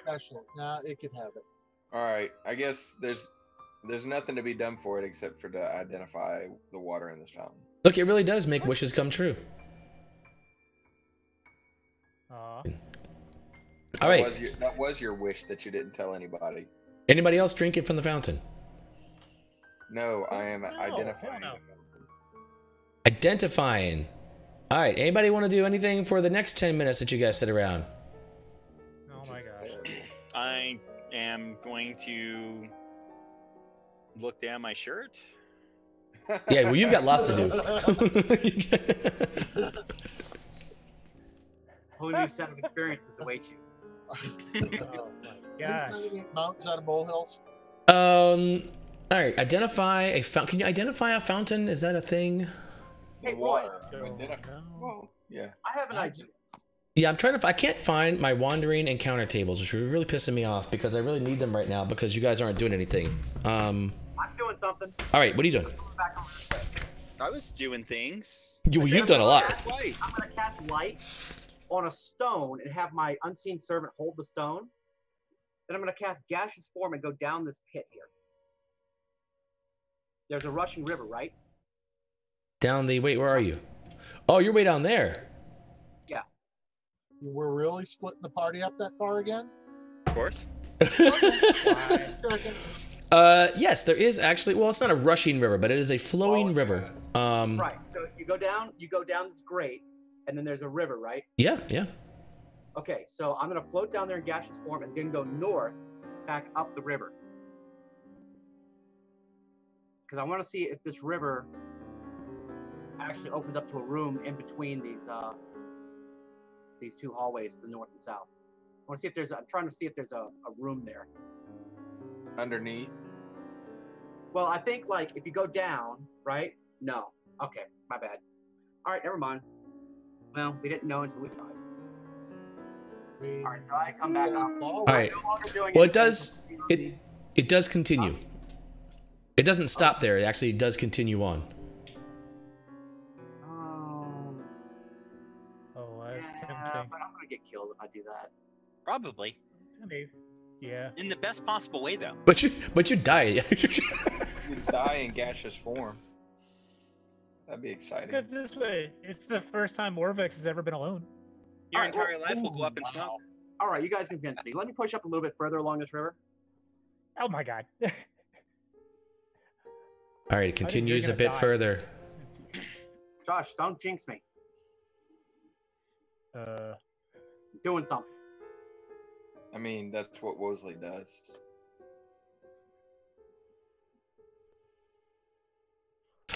special. Nah, it can have it. All right, I guess there's nothing to be done for it except for to identify the water in this fountain. Look, it really does make wishes come true. Aw. All right. That was your wish that you didn't tell anybody. Anybody else drinking from the fountain? No, I am No, identifying. hell no. Identifying. All right. Anybody want to do anything for the next 10 minutes that you guys sit around? Oh my gosh. I am going to look down my shirt. Yeah, well, you've got lots to do. Whole new set of experiences await you. Oh my gosh. Mountains out of molehills. All right. Identify a fountain. Can you identify a fountain? Is that a thing? Hey, water. So, Identify. no. Well, yeah. I have an idea. Yeah, I'm trying to. I can't find my wandering encounter tables, which are really pissing me off because I really need them right now because you guys aren't doing anything. I'm doing something. All right. What are you doing? Back over this way. I was doing things. You've done a lot. Twice. I'm going to cast light on a stone and have my unseen servant hold the stone. Then I'm going to cast gaseous form and go down this pit here. There's a rushing river, right? Down the. Wait, where are you? Oh, you're way down there. We're really splitting the party up that far again? Of course. Second. Yes, there is actually. Well, it's not a rushing river, but it is a flowing river. Right. So you go down this grate, and then there's a river, right? Yeah, yeah. Okay, so I'm gonna float down there in gaseous form and then go north, back up the river. Because I want to see if this river actually opens up to a room in between these two hallways, the north and south. I want to see if there's. I'm trying to see if there's a room there. Underneath. Well, I think like if you go down, right? No. Okay, my bad. All right, never mind. Well, we didn't know until we tried. All right, so I come back up. All right. Well, it does. It does continue. It doesn't stop there. It actually does continue on. Oh, that's Yeah, tempting. but I'm gonna get killed if I do that. Probably. Maybe. Yeah. In the best possible way, though. But you die. You die in gaseous form. That'd be exciting. Look at this way. It's the first time Orvex has ever been alone. Your All right, entire life will go up in smoke. All right, you guys convinced me. Let me push up a little bit further along this river. Oh my god. All right, it continues a gonna bit die. further. Josh, don't jinx me. Uh, Doing something. I mean, that's what Wosley does.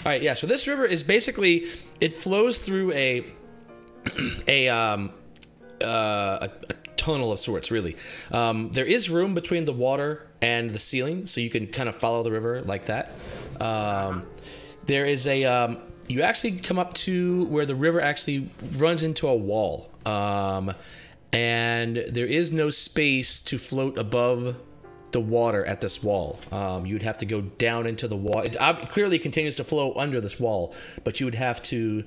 All right, yeah. So this river is basically it flows through a tunnel of sorts, really. There is room between the water and the ceiling, so you can kind of follow the river like that. There is a you actually come up to where the river actually runs into a wall, and there is no space to float above the water at this wall. You'd have to go down into the water. It clearly continues to flow under this wall, but you would have to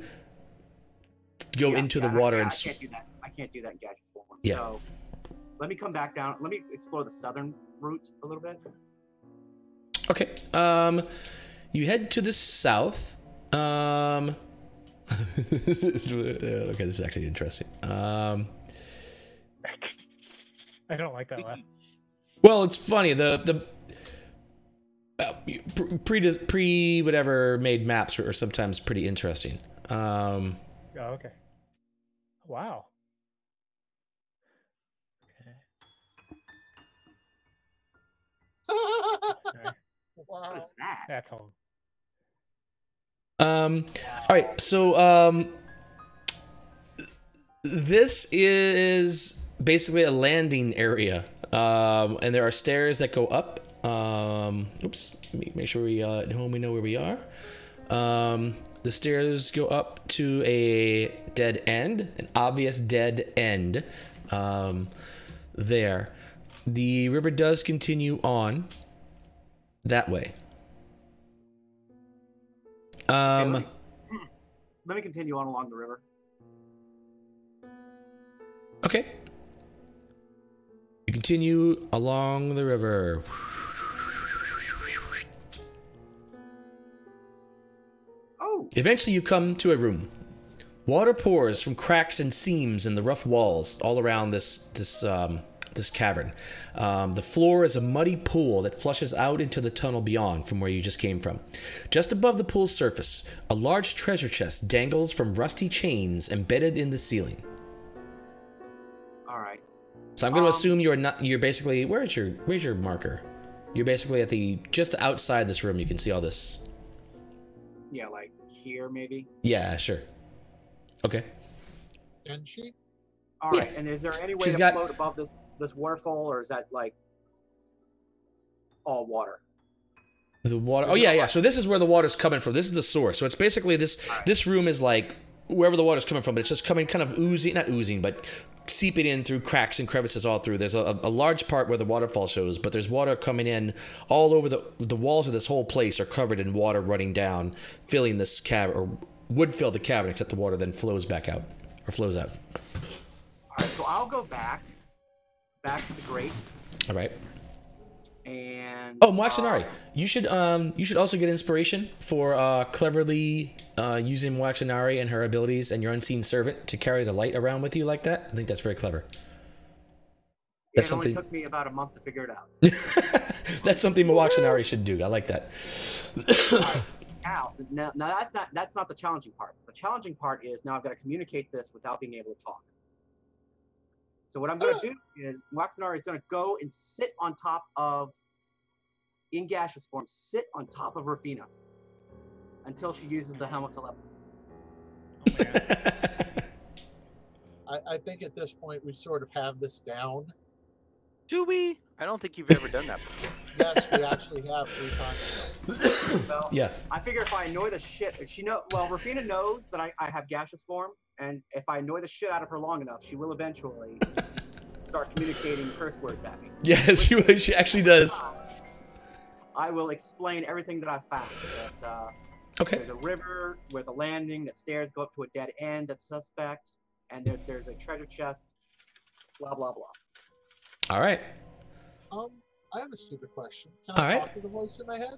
go into the water and. I can't do that. I can't do that in gaseous form. Yeah. So let me come back down. Let me explore the southern route a little bit. Okay. You head to the south. Okay, this is actually interesting. I don't like that laugh. Well, it's funny. The pre whatever made maps are sometimes pretty interesting. Oh, okay. Wow. Okay. What is that? That's home. All right. So this is basically a landing area, and there are stairs that go up. Oops. Let me make sure we at home we know where we are. The stairs go up to a dead end, an obvious dead end. There. The river does continue on that way. Let me continue on along the river. Okay. You continue along the river. Oh. Eventually you come to a room. Water pours from cracks and seams in the rough walls all around this cavern. The floor is a muddy pool that flushes out into the tunnel beyond from where you just came from. Just above the pool's surface, a large treasure chest dangles from rusty chains embedded in the ceiling. All right. So I'm going to assume you're basically, where's your marker? You're basically at just outside this room. You can see all this. Yeah, like here maybe. Yeah, sure. Okay. Can she? All right. And is there any way She's to got- float above this waterfall, or is that like all water? The water. Oh yeah. So this is where the water's coming from. This is the source. So it's basically this room is like wherever the water's coming from, but it's just coming kind of not oozing, but seeping in through cracks and crevices all through. There's a large part where the waterfall shows, but there's water coming in all over the walls of this whole place are covered in water running down, filling this cavern, or would fill the cavern, except the water then flows back out, or flows out. All right. So I'll go back to the grate. All right. And Moaxinari, you should also get inspiration for cleverly using Moaxinari and her abilities and your unseen servant to carry the light around with you like that. I think that's very clever. That's it only something. took me about a month to figure it out. That's something Moaxinari should do. I like that. Now that's not the challenging part. The challenging part is now I've got to communicate this without being able to talk. So what I'm going to do is Waxanar is going to go and sit on top of, in gaseous form, sit on top of Rafina until she uses the helmet telepathy. I think at this point we sort of have this down. Do we? I don't think you've ever done that before. Yes, we actually have 3 times. Well, Yeah. I figure if I annoy the shit, if she Rafina knows that I have gaseous form, and if I annoy the shit out of her long enough, she will eventually start communicating curse words at me. Yes, she actually does. I will explain everything that I've found. That, Okay. There's a river with a landing, that stairs go up to a dead end that's suspect, and there's a treasure chest, blah, blah, blah. All right. I have a stupid question. Can All I right. talk to the voice in my head?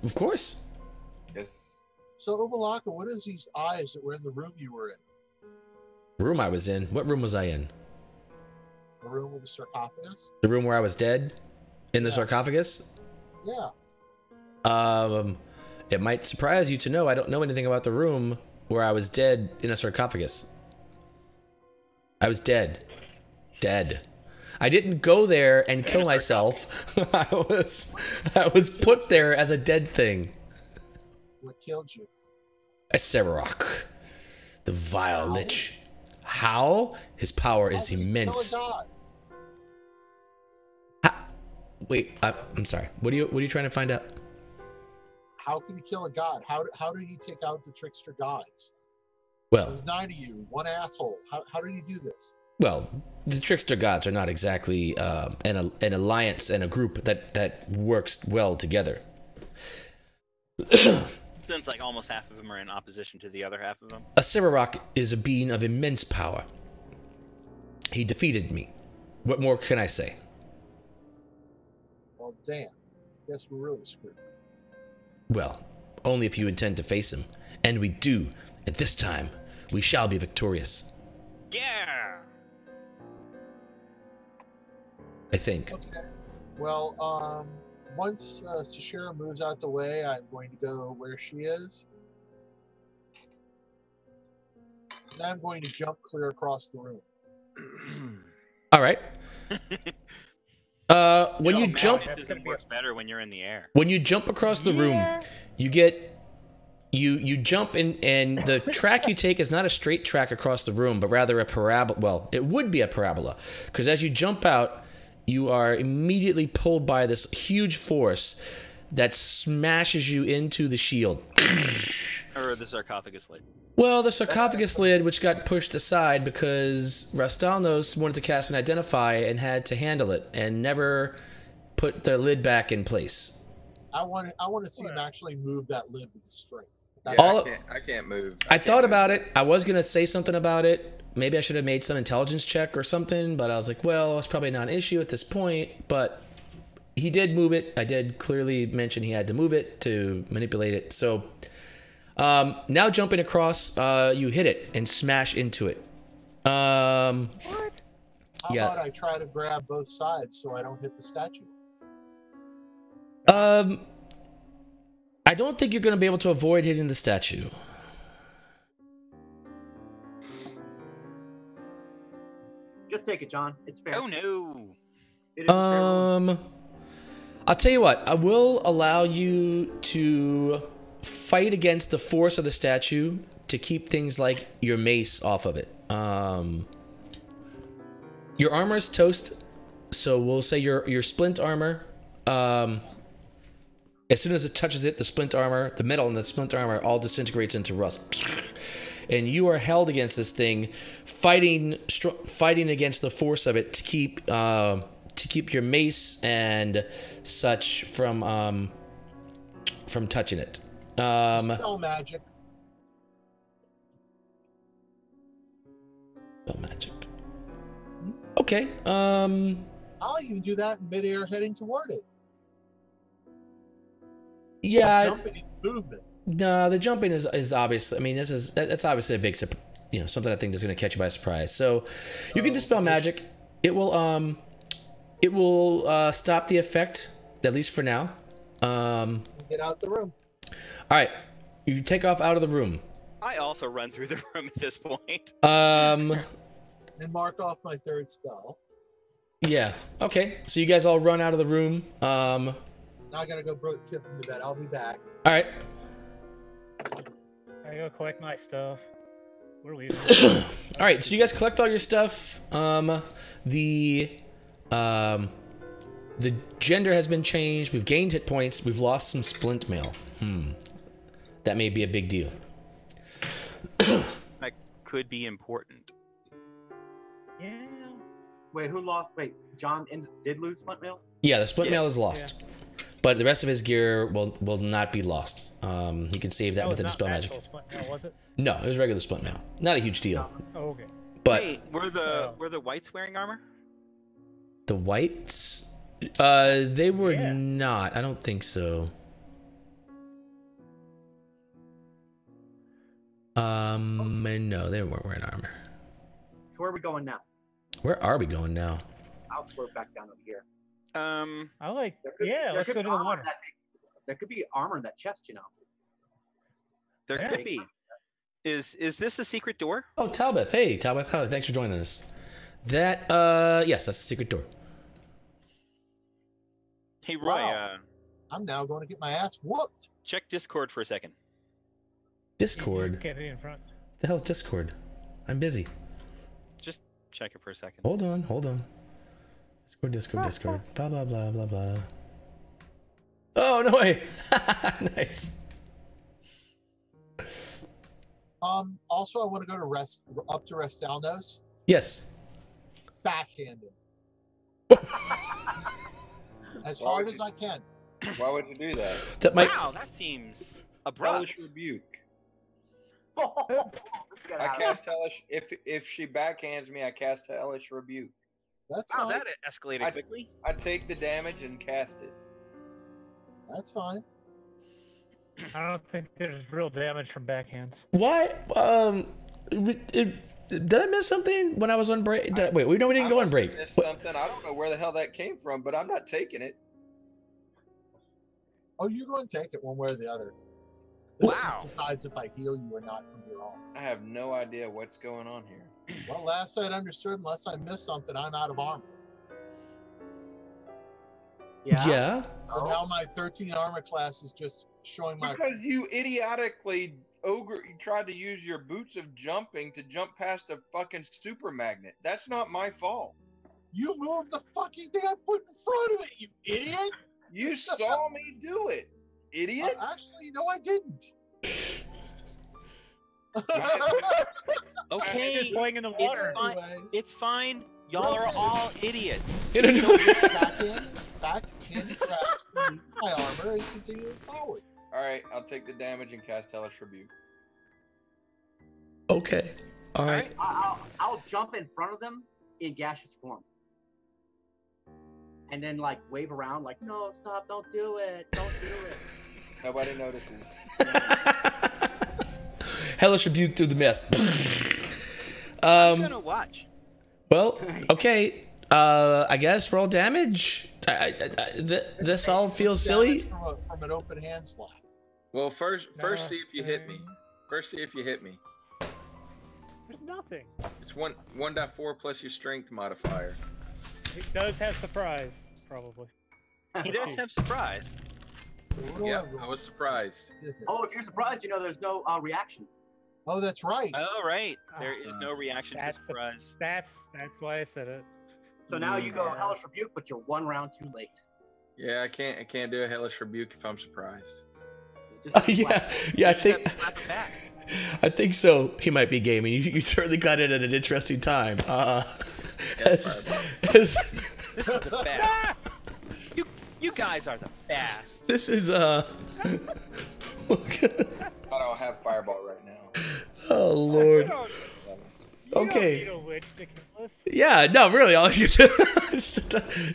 Of course. Yes. So, Ubalaka, what is these eyes that were in the room you were in? Room I was in. What room was I in? The room with the sarcophagus? The room where I was dead? In the Yeah. sarcophagus? Yeah. It might surprise you to know I don't know anything about the room where I was dead in a sarcophagus. I was dead. Dead. I didn't go there and kill myself. I was put there as a dead thing. What killed you? A Sevarok. The vile lich. How? His power is How can you immense. kill a god? Wait, I'm sorry. What are you trying to find out? How can you kill a god? How did you take out the trickster gods? Well, There's 9 of you, one asshole. How did you do this? Well, the trickster gods are not exactly an alliance and a group that works well together. Seems like almost half of them are in opposition to the other half of them. A Sevarok is a being of immense power. He defeated me. What more can I say? Well, damn. Guess we're really screwed. Well, only if you intend to face him. And we do. And this time, we shall be victorious. Yeah. I think. Okay. Well, once Sashira moves out the way, I'm going to go where she is. And I'm going to jump clear across the room. All right. When you jump, It works better when you're in the air. when you jump across the room, you get you jump in, and the track you take is not a straight track across the room, but rather a parabola. Well, it would be a parabola, because as you jump out, you are immediately pulled by this huge force that smashes you into the shield. Or the sarcophagus lid. Well, the sarcophagus lid, which got pushed aside because Rastalnos wanted to cast an Identify and had to handle it and never put the lid back in place. I want to see him actually move that lid with strength. Yeah, I can't move. I thought about it. I was going to say something about it. Maybe I should have made some intelligence check or something, but I was like, well, it's probably not an issue at this point. But he did move it. I did clearly mention he had to move it to manipulate it. So now jumping across, you hit it and smash into it. What? How about I try to grab both sides so I don't hit the statue? I don't think you're going to be able to avoid hitting the statue. Just take it, John. It's fair. Oh no. It is a fair rule. I'll tell you what. I will allow you to fight against the force of the statue to keep things like your mace off of it. Your armor is toast, so we'll say your splint armor. As soon as it touches it, the splint armor, the metal in the splint armor, all disintegrates into rust. And you are held against this thing, fighting against the force of it to keep your mace and such from touching it. Spell magic. Spell magic. Okay. I'll even do that in midair, heading toward it. Yeah. Jumping in movement. No, the jumping is obviously. I mean, that's obviously a big, something I think that's going to catch you by surprise. So, you can dispel magic. It will stop the effect, at least for now. Get out the room. All right, you take off out of the room. I also run through the room at this point. Now and mark off my third spell. Yeah. Okay. So you guys all run out of the room. Now I gotta go put Tiffin to bed. I'll be back. All right. I go collect my stuff. We're leaving. All right. So you guys collect all your stuff. The gender has been changed. We've gained hit points. We've lost some splint mail. That may be a big deal. That could be important. Yeah. Wait, who lost? Wait, John did lose splint mail? Yeah, the splint mail is lost. But the rest of his gear will not be lost. He can save that with dispel magic. Splint mail, was it? No, it was regular splint mail. Not a huge deal. Oh, okay. But Hey, were the whites wearing armor? the whites, they were Yeah. not. I don't think so. No, they weren't wearing armor. So where are we going now? Where are we going now? I'll float back down over here. I like. There Let's could go be to the armor water. in that- There could be armor in that chest, you know. There Yeah. could be. Is this a secret door? Oh, Talbot. Hey, Talbot. Hi, thanks for joining us. That, yes, that's the secret door. Hey, Roy. Wow. I'm now going to get my ass whooped. Check Discord for a second. Discord. Can't be in front. The hell is Discord? I'm busy. Just check it for a second. Hold on. Discord. Blah, blah, blah, blah, blah. Oh, no way. Nice. Also, I want to go to up to Restalnos. Yes. Backhand him. As hard as I can. Why would you do that? That might. Wow, that seems abrupt. Hellish rebuke. Let's get I out of cast hellish. If she backhands me, I cast hellish rebuke. That's Wow, fine. that escalated quickly. I take the damage and cast it. That's fine. I don't think there's real damage from backhands. Why? Did I miss something when I was on break? Wait, we didn't go on break. Missed something. I don't know where the hell that came from, but I'm not taking it. Oh, you go and take it one way or the other. This Wow. just decides if I heal you or not from your own. I have no idea what's going on here. Well, last I'd understood, unless I missed something, I'm out of armor. Yeah. So now my 13 armor class is just showing my. Because you idiotically you tried to use your boots of jumping to jump past a fucking super magnet. That's not my fault. You moved the fucking thing I put in front of it, you idiot! You saw me do it, idiot. Actually, no, I didn't. Okay, Just playing in the water. fine. Anyway, It's fine. Y'all are all idiots. back in, tracks, remove my armor, and continue forward. All right, I'll take the damage and cast hellish rebuke. Okay. All right. I'll jump in front of them in gaseous form. And then like wave around like, no, stop, don't do it. Don't do it. Nobody notices. Hellish rebuke through the mist. I'm gonna watch. Well, okay. I guess roll damage. This all feels silly. Damage from an open hand slap. Well, first see if you hit me. First, see if you hit me. There's nothing. It's 1.4 plus your strength modifier. He does have surprise, probably. He does have surprise. Yeah, I was surprised. Oh, if you're surprised, you know there's no reaction. Oh, that's right. Oh, right. There is no reaction to That's surprise. That's why I said it. So now you go hellish rebuke, but you're one round too late. Yeah, I can't do a hellish rebuke if I'm surprised. Just Yeah, I You just think. have to slap it back. I think so. He might be gaming. You certainly got it at an interesting time. This is the best. You guys are the best. This is I don't have fireball right now. Oh Lord. Okay. You don't need a witch, Nicholas. Yeah, no, really. All you do is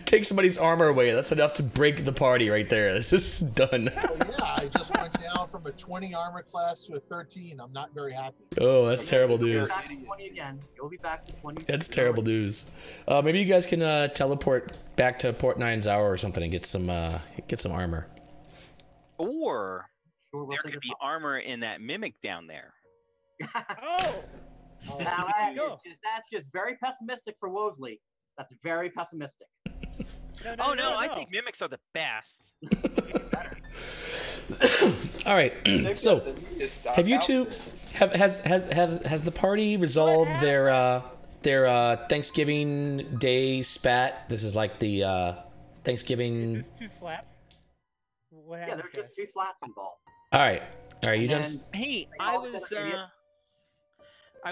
take somebody's armor away. That's enough to break the party right there. This is done. Well, yeah, I just went down from a 20 armor class to a 13. I'm not very happy. Oh, that's terrible You'll be news. back to 20 again. You'll be back to 20. That's terrible news. Maybe you guys can teleport back to Port 9's hour or something and get some armor. Or Sure, we'll there take could us be off. armor in that mimic down there. Oh, Now that's just very pessimistic for Wosley. That's very pessimistic. No, I think mimics are the best. All right. So, have you two has the party resolved their Thanksgiving Day spat? This is like the Thanksgiving. Just 2 slaps. What Yeah, there's just 2 slaps involved. All right. You done? Hey, I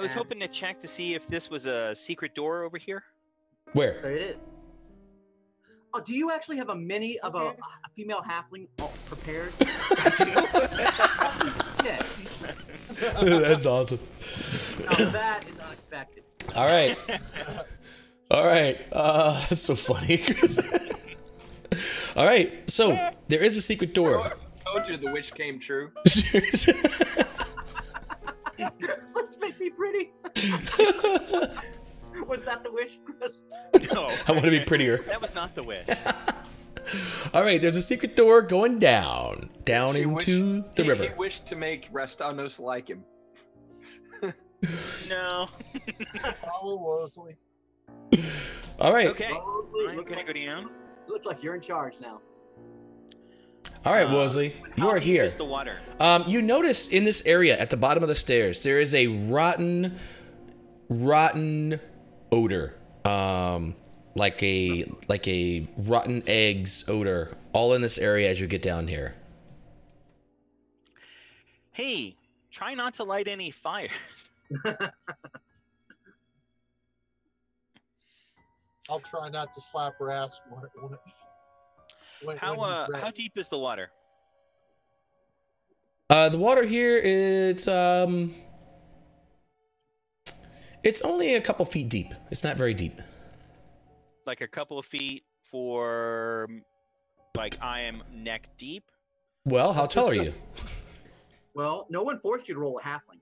was hoping to check to see if this was a secret door over here. Where? There it is. Oh, do you actually have a mini of a female halfling prepared? That's awesome. Now that is unexpected. All right. All right. That's so funny. All right. So there is a secret door. I told you the wish came true. Let's make me pretty. Was that the wish, Chris? No. I want to be prettier. That was not the wish. All right, there's a secret door going down into the river. He wished to make Rastanos like him. No. Follow Wosley. All right. Okay. I'm gonna go down. Looks like you're in charge now. All right, Wosley, you are here. The water? You notice in this area at the bottom of the stairs there is a rotten odor. Like a rotten eggs odor all in this area as you get down here. Hey, try not to light any fires. I'll try not to slap her ass when How deep is the water? The water here is it's only a couple feet deep. It's not very deep. Like a couple of feet for, like, I am neck deep? Well, how tall are you? Well, no one forced you to roll a halfling.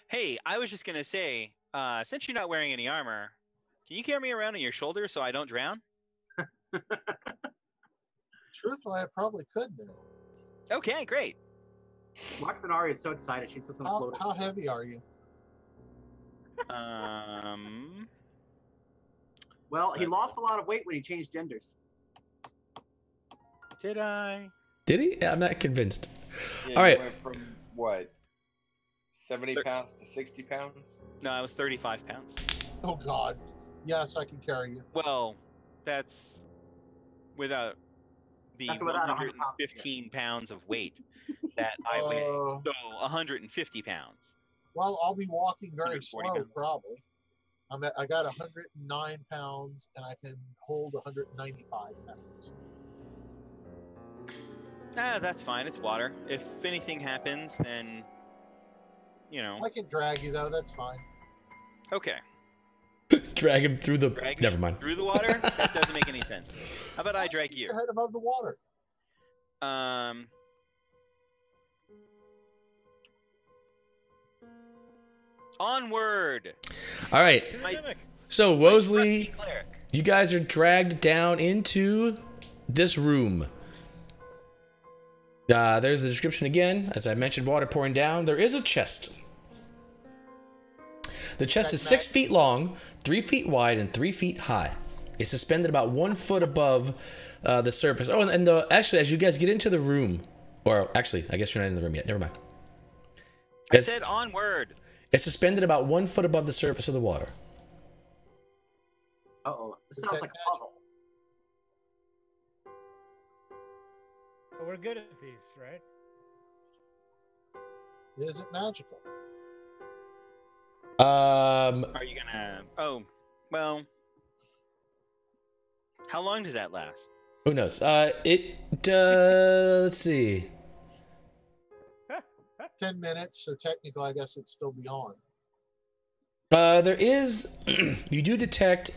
Hey, I was just going to say, since you're not wearing any armor, can you carry me around on your shoulder so I don't drown? Truthfully, I probably could now. Okay, great. Roxanari is so excited. She's just going to float. How heavy are you? Well, he lost a lot of weight when he changed genders. Did I? Did he? I'm not convinced. Yeah, all right. You went from what? 70 pounds to 60 pounds? No, I was 35 pounds. Oh God. Yes, I can carry you. Well, that's without the 115 pounds of weight that I weigh. So 150 pounds. Well, I'll be walking very slow, pounds. probably. I got 109 pounds, and I can hold 195 pounds. That's fine. It's water. If anything happens, then, you know. I can drag you, though. That's fine. Okay. Drag him through the... Never mind. Through the water? That doesn't make any sense. How about I drag you? Your head above the water. Onward. All right. So, Wosley, you guys are dragged down into this room. There's the description again. As I mentioned, water pouring down. There is a chest. The chest is 6 feet long, 3 feet wide, and 3 feet high. It's suspended about 1 foot above the surface. Oh, and actually, as you guys get into the room, or actually, I guess you're not in the room yet. Never mind. I said onward. It's suspended about 1 foot above the surface of the water. Uh-oh. This sounds like a puzzle. But we're good at these, right? Is it magical? Are you gonna... Oh, well... How long does that last? Who knows? Let's see. 10 minutes, so technically I guess it'd still be on. There is... you do detect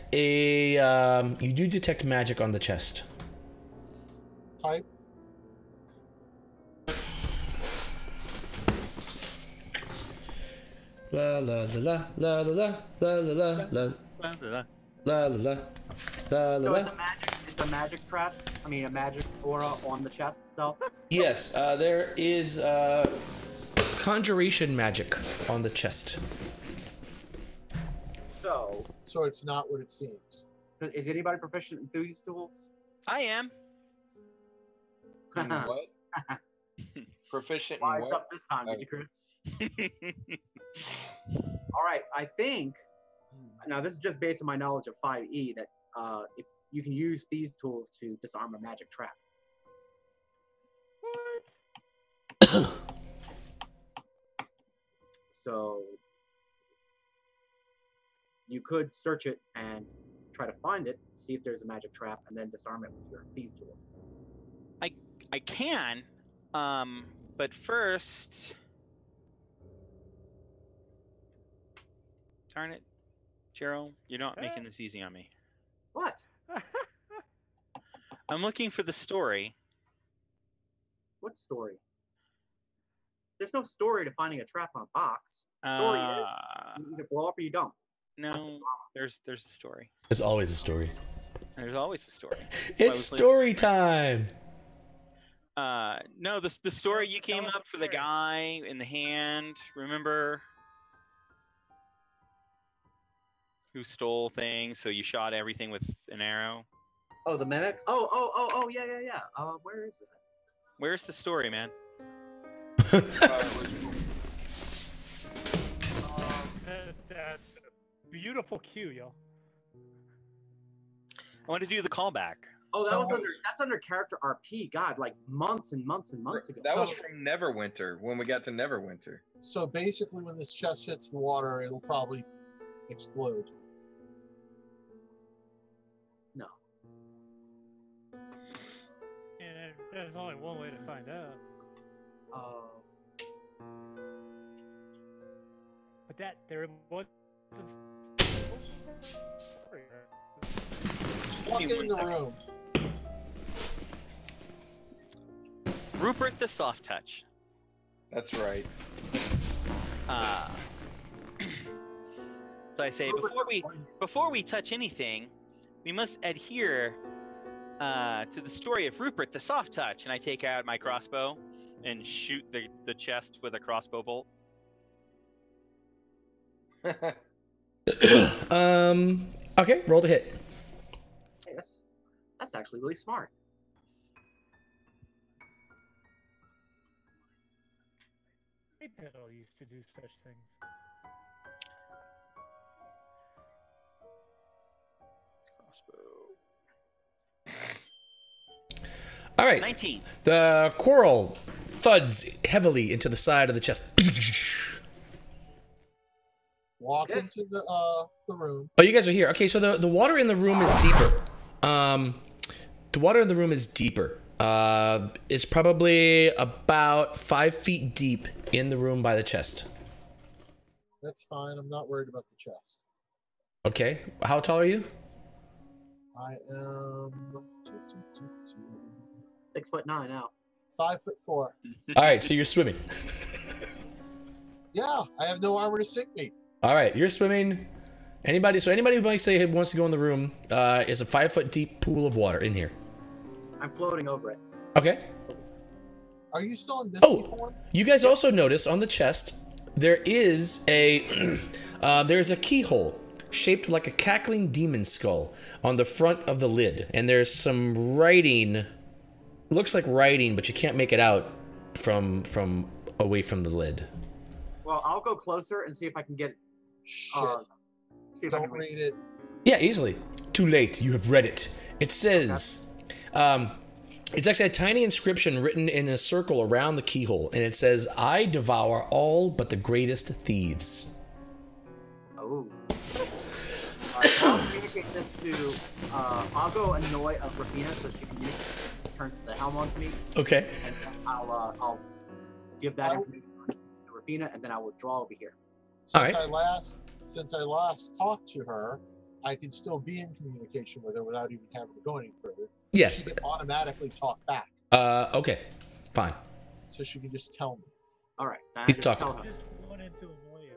magic on the chest. Type. La la la la la la la la la la la la la la. It's a magic trap. I mean, a magic aura on the chest itself. Yes, there is conjuration magic on the chest. so it's not what it seems. Is anybody proficient in these tools? I am. In what? Proficient in Wised what? up this time, did you, Chris? All right, I think. Now this is just based on my knowledge of 5e that if you can use these tools to disarm a magic trap. So you could search it and try to find it, see if there's a magic trap, and then disarm it with your thieves tools. I can, but first, darn it, Gerald, you're not making this easy on me. What? I'm looking for the story. What story? There's no story to finding a trap on a box. The story is you either blow up or you don't. No, there's a story. There's always a story. There's always a story. It's story time. No, the story you came up for the guy in the hand. Remember? Who stole things? So you shot everything with an arrow. Oh, the mimic. Oh, yeah. Where is it? Where's the story, man? That's a beautiful cue, yo. I want to do the callback. Oh, that's under character RP. God, like months and months and months ago. That was from Neverwinter, when we got to Neverwinter. So basically, when this chest hits the water, it'll probably explode. No. And there's only one way to find out. But there was. Walk in the room. Rupert the Soft Touch. That's right. So I say before we touch anything, we must adhere to the story of Rupert the Soft Touch, and I take out my crossbow and shoot the chest with a crossbow bolt. Okay, roll to hit. Hey, that's actually really smart. Pedal used to do such things. Crossbow. All right. 19. The quarrel thuds heavily into the side of the chest. Walk into the room. Oh, you guys are here. Okay, so the water in the room is deeper. The water in the room is deeper. It's probably about 5 feet deep in the room by the chest. That's fine. I'm not worried about the chest. Okay. How tall are you? I am 6'9" now. 5'4". All right, so you're swimming. Yeah, I have no armor to sink me. All right, you're swimming. Anybody who might say wants to go in the room is a 5 foot deep pool of water in here. I'm floating over it. Okay. Are you still in misty form? You guys also notice on the chest there is a there's a keyhole shaped like a cackling demon skull on the front of the lid, and there's some writing. Looks like writing, but you can't make it out from away from the lid. Well, I'll go closer and see if I can get. Shit. See if Don't I can read it. Yeah, easily. Too late. You have read it. It says, it's actually a tiny inscription written in a circle around the keyhole, and it says, "I devour all but the greatest thieves." Oh. Alright, I'll communicate this to. I'll go annoy Rafina so she can turn the helm on to me. Okay. And then I'll give that information to Rafina, and then I will draw over here. Since I last talked to her, I can still be in communication with her without even having to go any further. Yes. She can automatically talk back. Okay. Fine. So she can just tell me. All right. So He's talking. Just wanted to annoy you.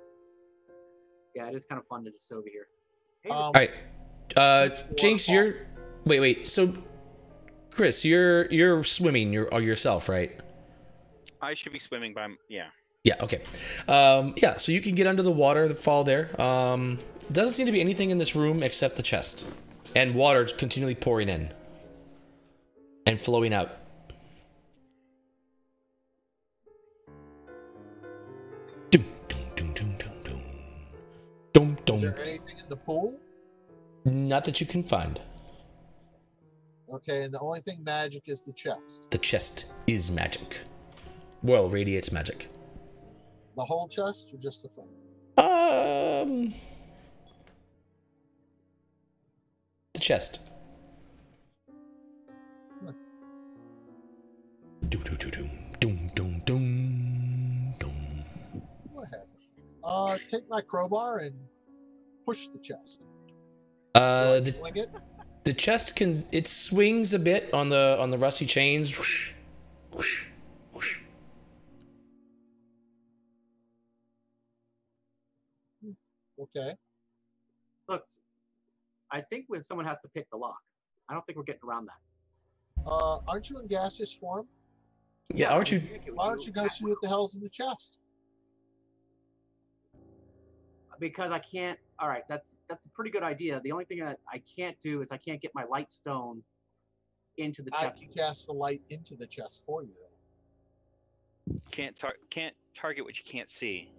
Yeah, it is kind of fun to just sit over here. Hey, All right. Jinx, you're. Wait. So, Chris, you're swimming yourself, right? I should be swimming by. Yeah. Yeah. Okay. Yeah. So you can get under the water, fall there. Doesn't seem to be anything in this room except the chest. And water continually pouring in. And flowing out. Doom, doom, doom, doom, doom, doom. Doom, doom. Is there anything in the pool? Not that you can find. Okay, and the only thing magic is the chest. The chest is magic. Well, radiates magic. The whole chest or just the front? The chest. Doom, doom, doom, doom, doom, doom, doom. Go ahead. Take my crowbar and push the chest. Swing it. The chest it swings a bit on the rusty chains. Whoosh, whoosh, whoosh. Okay. Look, I think when someone has to pick the lock. I don't think we're getting around that. Aren't you in gaseous form? Yeah, aren't you? Why don't you go see what the hell's in the chest? Because I can't. All right, that's a pretty good idea. The only thing that I can't do is I can't get my light stone into the chest. I can cast the light into the chest for you, though. Can't target what you can't see.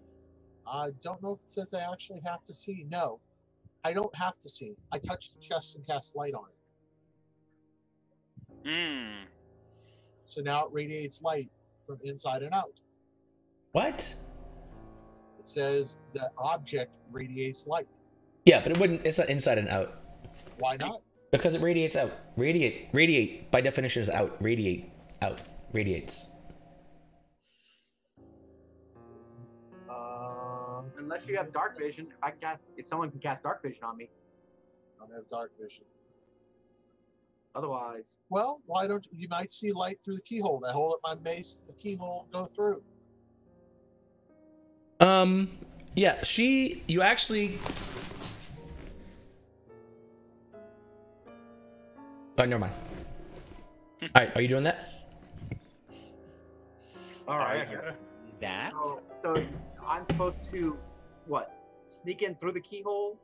I don't know if it says I actually have to see. No, I don't have to see. I touch the chest and cast light on it. Hmm. So now it radiates light from inside and out. What? It says the object radiates light. Yeah, but it wouldn't. It's not inside and out. Why not? Because it radiates out. Radiate by definition is out. Radiate out. Radiates. Unless you have dark vision, if someone can cast dark vision on me. I don't have dark vision. Otherwise. Well, why don't you might see light through the keyhole? I hold up my mace, the keyhole will go through. Yeah, you actually. Oh, never mind. All right, are you doing that? All right. That. So I'm supposed to what? Sneak in through the keyhole?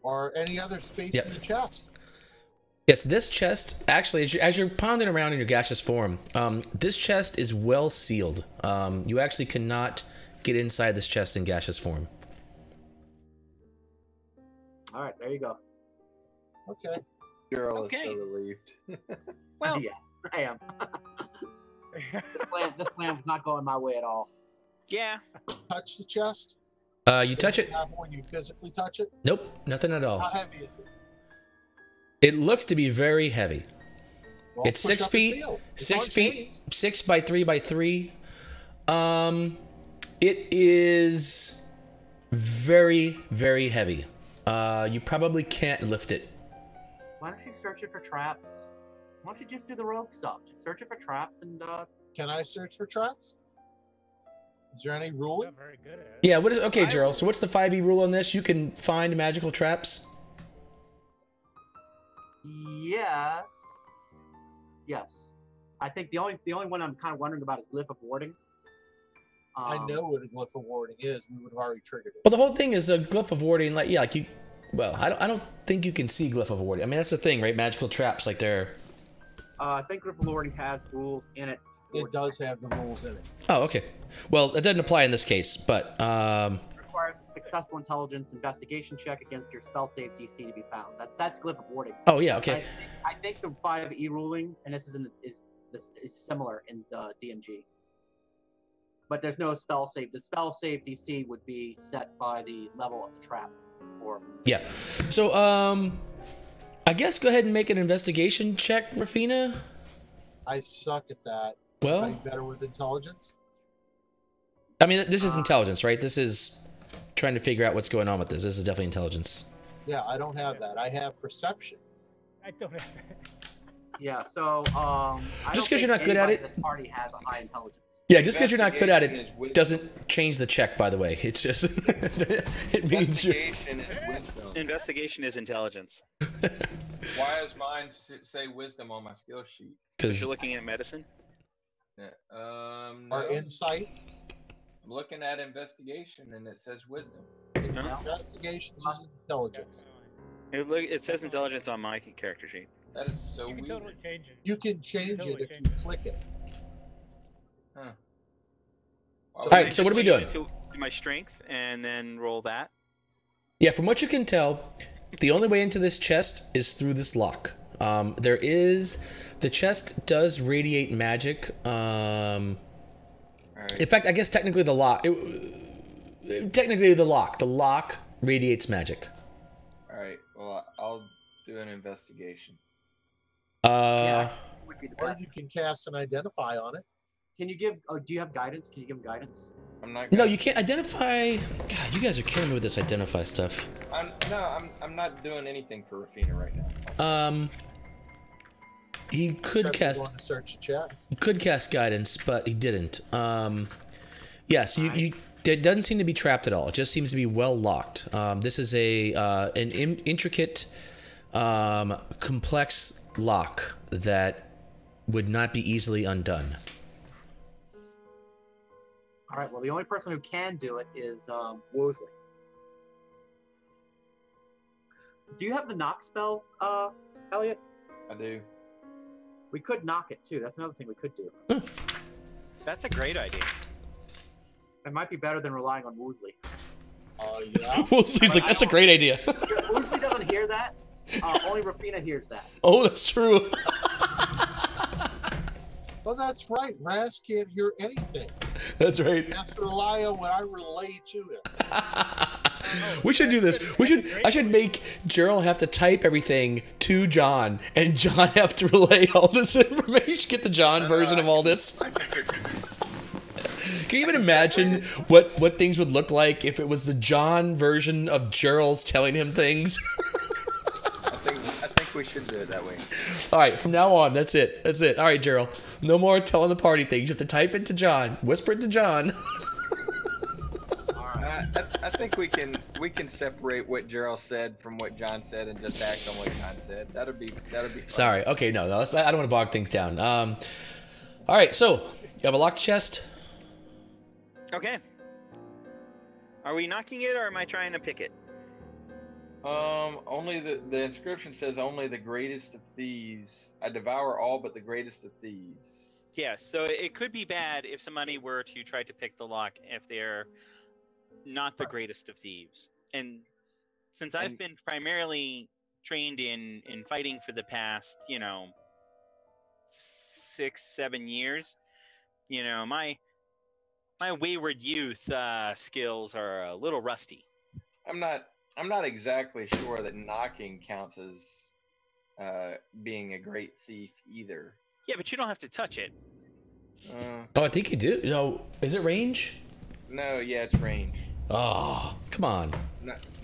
Or any other space Yep. in the chest. Yes, this chest, actually, as you're pounding around in your gaseous form, this chest is well sealed. You actually cannot get inside this chest in gaseous form. All right, there you go. Okay. Girl Okay. is so relieved. Well, Yeah, I am. This plan was not going my way at all. yeah. Touch the chest. You touch it. When you physically touch it. Nope, nothing at all. How heavy is it? It looks to be very heavy. Well, It's push 6 up and feet. feel. It's 6 on feet. chains. 6 by 3 by 3. It is very, very heavy. You probably can't lift it. Why don't you search it for traps? Why don't you just do the rogue stuff? Just search it for traps and Can I search for traps? Is there any ruling? Not very good at it. Yeah. What is okay, Gerald? So what's the 5e rule on this? You can find magical traps. yes. Yes. I think the only one I'm kind of wondering about is glyph of warding. I know what a glyph of warding is. We would have already triggered it. Well, the whole thing is a glyph of warding. Like, yeah, like you. Well, I don't think you can see glyph of warding. I mean, that's the thing, right? Magical traps, like they're. I think glyph of warding has rules in it. It does have the rules in it. Oh, okay. Well, it doesn't apply in this case, but Requires a successful intelligence investigation check against your spell save DC to be found. That's glyph of warding. oh yeah, okay. I think the 5e ruling, and this is similar in the DMG. But there's no spell save. The spell save DC would be set by the level of the trap. Or Yeah. So I guess go ahead and make an investigation check, Rafina. I suck at that. Well, Are you better with intelligence? I mean, this is intelligence, right? This is trying to figure out what's going on with this. This is definitely intelligence. Yeah, I don't have that. I have perception. I don't have yeah, so Just 'cause you're not good at it- This party has a high intelligence. Yeah, just because you're not good at Investigation is it wisdom. doesn't change the check, by the way. It's just it means you're... Investigation is wisdom. Investigation is intelligence. Why does mine say wisdom on my skill sheet? Because Because you're looking at medicine. Yeah. Or No. insight. I'm looking at investigation, and it says wisdom. Investigation is intelligence. It says intelligence on my character sheet. That is so You can weird. totally change it. You can change totally it if change you click it. Huh. All right, so what are we doing? To my strength, and then roll that. Yeah, from what you can tell, the only way into this chest is through this lock. The chest does radiate magic. Right. In fact, I guess technically the lock radiates magic. All right. Well, I'll do an investigation. Would be the Or best. you can cast an identify on it. Can you give? Oh, do you have guidance? Can you give him guidance? I'm not. No, you can't identify. God, you guys are killing me with this identify stuff. I'm not doing anything for Rafina right now. He could Except cast. you want to search the chat. He could cast guidance, but he didn't. Yeah, so it doesn't seem to be trapped at all. It just seems to be well locked. This is an intricate, complex lock that would not be easily undone. All right. Well, the only person who can do it is Woosley. Do you have the knock spell, Elliot? I do. We could knock it too. That's another thing we could do. That's a great idea. It might be better than relying on Woosley. Yeah. He's like, that's a great idea. Woosley doesn't hear that. Only Rafina hears that. Oh, that's true. Well, that's right. Raz can't hear anything. That's right. He has to rely on what I relay to him. We should do this. I should make Gerald have to type everything to John, and John have to relay all this information. Get the John version of all this. Can you even imagine what things would look like if it was the John version of Gerald's telling him things? I think we should do it that way. All right, from now on, that's it. That's it. All right, Gerald. No more telling the party things. You have to type it to John. Whisper it to John. I think we can separate what Gerald said from what John said and just act on what John said. That'd be fun. Sorry. Okay, no, I don't want to bog things down. All right, so you have a locked chest. Okay. Are we knocking it, or am I trying to pick it? Only the inscription says only the greatest of thieves. I devour all but the greatest of thieves. Yeah, so it could be bad if somebody were to try to pick the lock if they're not the greatest of thieves. And since I've been primarily trained in fighting for the past, 6-7 years, my wayward youth skills are a little rusty. I'm not exactly sure that knocking counts as being a great thief either. Yeah, but you don't have to touch it. Oh, I think you do. Is it range? No, yeah, it's range. Oh, come on.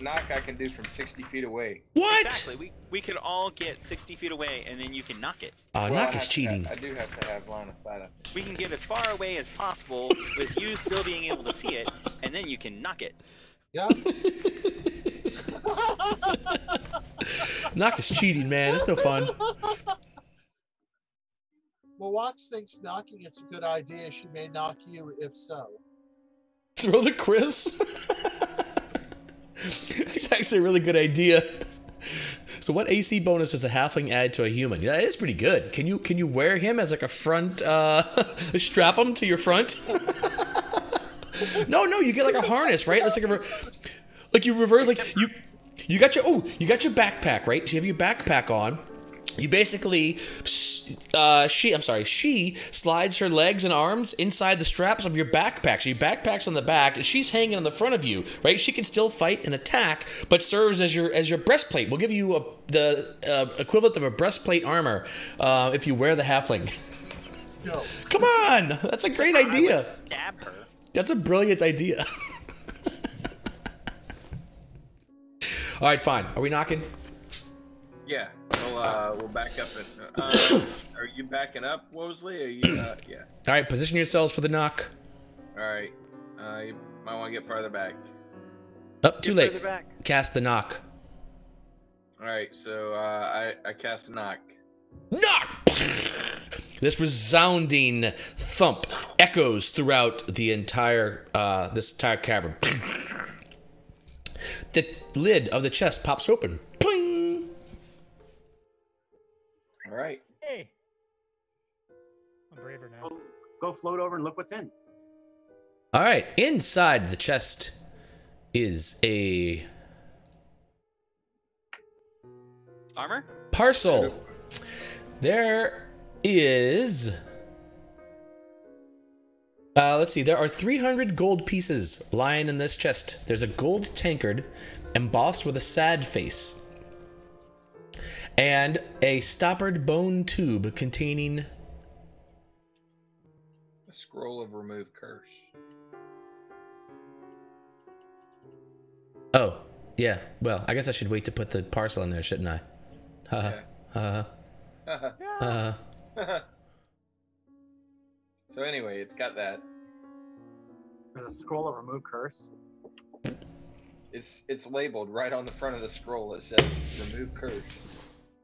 Knock I can do from 60 feet away. What? Exactly. We could all get 60 feet away, and then you can knock it. Knock is cheating. I do have to have line of sight. We can get as far away as possible with you still being able to see it, and then you can knock it. Yeah. Knock is cheating, man. It's no fun. Well, Watch thinks knocking it's a good idea. She may knock you if so. Throw the Chris. It's actually a really good idea. So what AC bonus does a halfling add to a human? Yeah, it is pretty good. Can you wear him as like a front, strap him to your front? No, you get like a harness, right? That's like you reverse, like you got your backpack, right? So you have your backpack on. You basically, she slides her legs and arms inside the straps of your backpack. So your backpack's on the back, and she's hanging on the front of you, right? She can still fight and attack, but serves as your breastplate. We'll give you the equivalent of a breastplate armor if you wear the halfling. No. Come on, that's a great idea. I would stab her. That's a brilliant idea. All right, fine. Are we knocking? Yeah. We'll back up. Are you backing up, Wosley? Or you? Yeah. All right, position yourselves for the knock. All right. You might want to get farther back. Too late. Cast the knock. All right. So I cast a knock. Knock! This resounding thump echoes throughout the entire this entire cavern. The lid of the chest pops open. Boing! All right. Hey. I'm braver now. Go float over and look what's in. All right, inside the chest is a Armor? parcel. There is let's see, there are 300 gold pieces lying in this chest. There's a gold tankard embossed with a sad face and a stoppered bone tube containing A scroll of remove curse. Oh, yeah. Well, I guess I should wait to put the parcel in there, shouldn't I? So anyway, it's got that. There's a scroll of remove curse. It's labeled right on the front of the scroll. It says remove curse.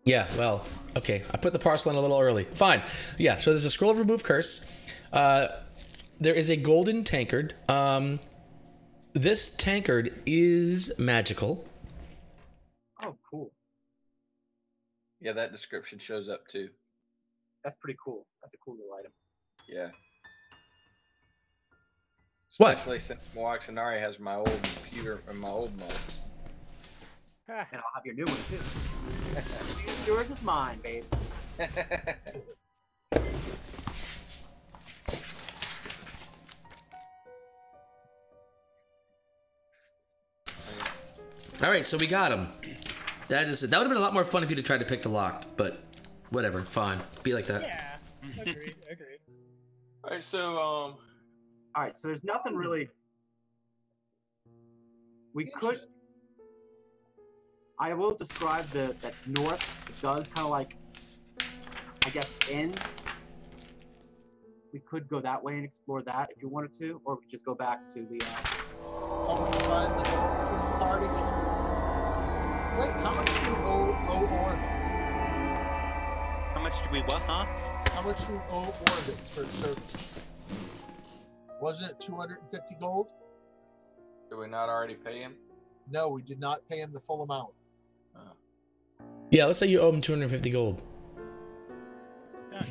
Yeah, well, okay. I put the parcel in a little early. Fine. Yeah, so there's a scroll of remove curse. There is a golden tankard. This tankard is magical. Oh, cool. Yeah, that description shows up too. That's pretty cool. That's a cool little item. Yeah. What? Especially since Moaxanari has my old computer and my old mode. And I'll have your new one too. Yours is mine, babe. All right, so we got him. That would have been a lot more fun if you'd have tried to pick the lock, but whatever, fine. Be like that. Yeah, agreed. All right, so All right, so there's nothing really. We could. I will describe that north. It does kind of like, I guess, end. We could go that way and explore that if you wanted to, or we could just go back to the. Party. Wait, how much do we owe Orbits? How much do we what, huh? How much do we owe Orbits for services? Wasn't it 250 gold? did we not already pay him? No, we did not pay him the full amount. Yeah, let's say you owe him 250 gold. Is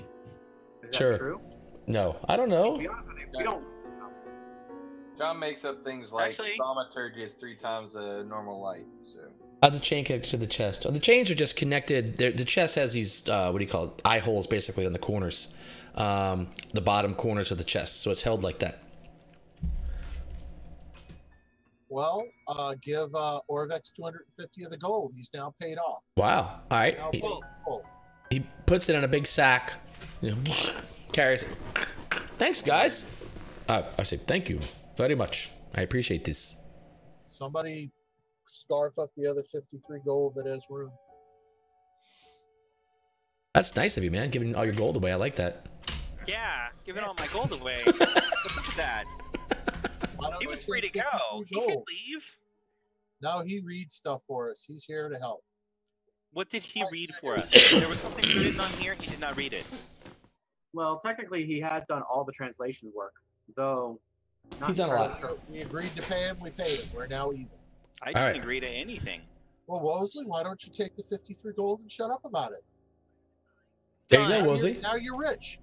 that Sure. true? No, I don't know. To be honest with you, we don't. John makes up things like Actually- thaumaturgy is 3 times the normal light. So How's the chain connected to the chest? Oh, the chains are just connected. The chest has these, what do you call it? Eye holes, basically, on the corners. The bottom corners of the chest. So it's held like that. Well, give Orvex 250 of the gold. He's now paid off. Wow. All right. Now paid full. He puts it in a big sack. You know, carries it. Thanks, guys. I say thank you very much. I appreciate this. Somebody scarf up the other 53 gold that has room. That's nice of you, man. Giving all your gold away. I like that. Yeah, giving all my gold away. Look at that. Why don't He you was free to take go. 53 He could gold? leave. No, he reads stuff for us. He's here to help. What did he read for us? There was something written on here. He did not read it. Well, technically, he has done all the translation work, though. Not He's done a entirely lot. sure. We agreed to pay him. We paid him. We're now even. I didn't right. agree to anything. Well, Wosley, why don't you take the 53 gold and shut up about it? There you go, Done. Wosley. Now you're rich.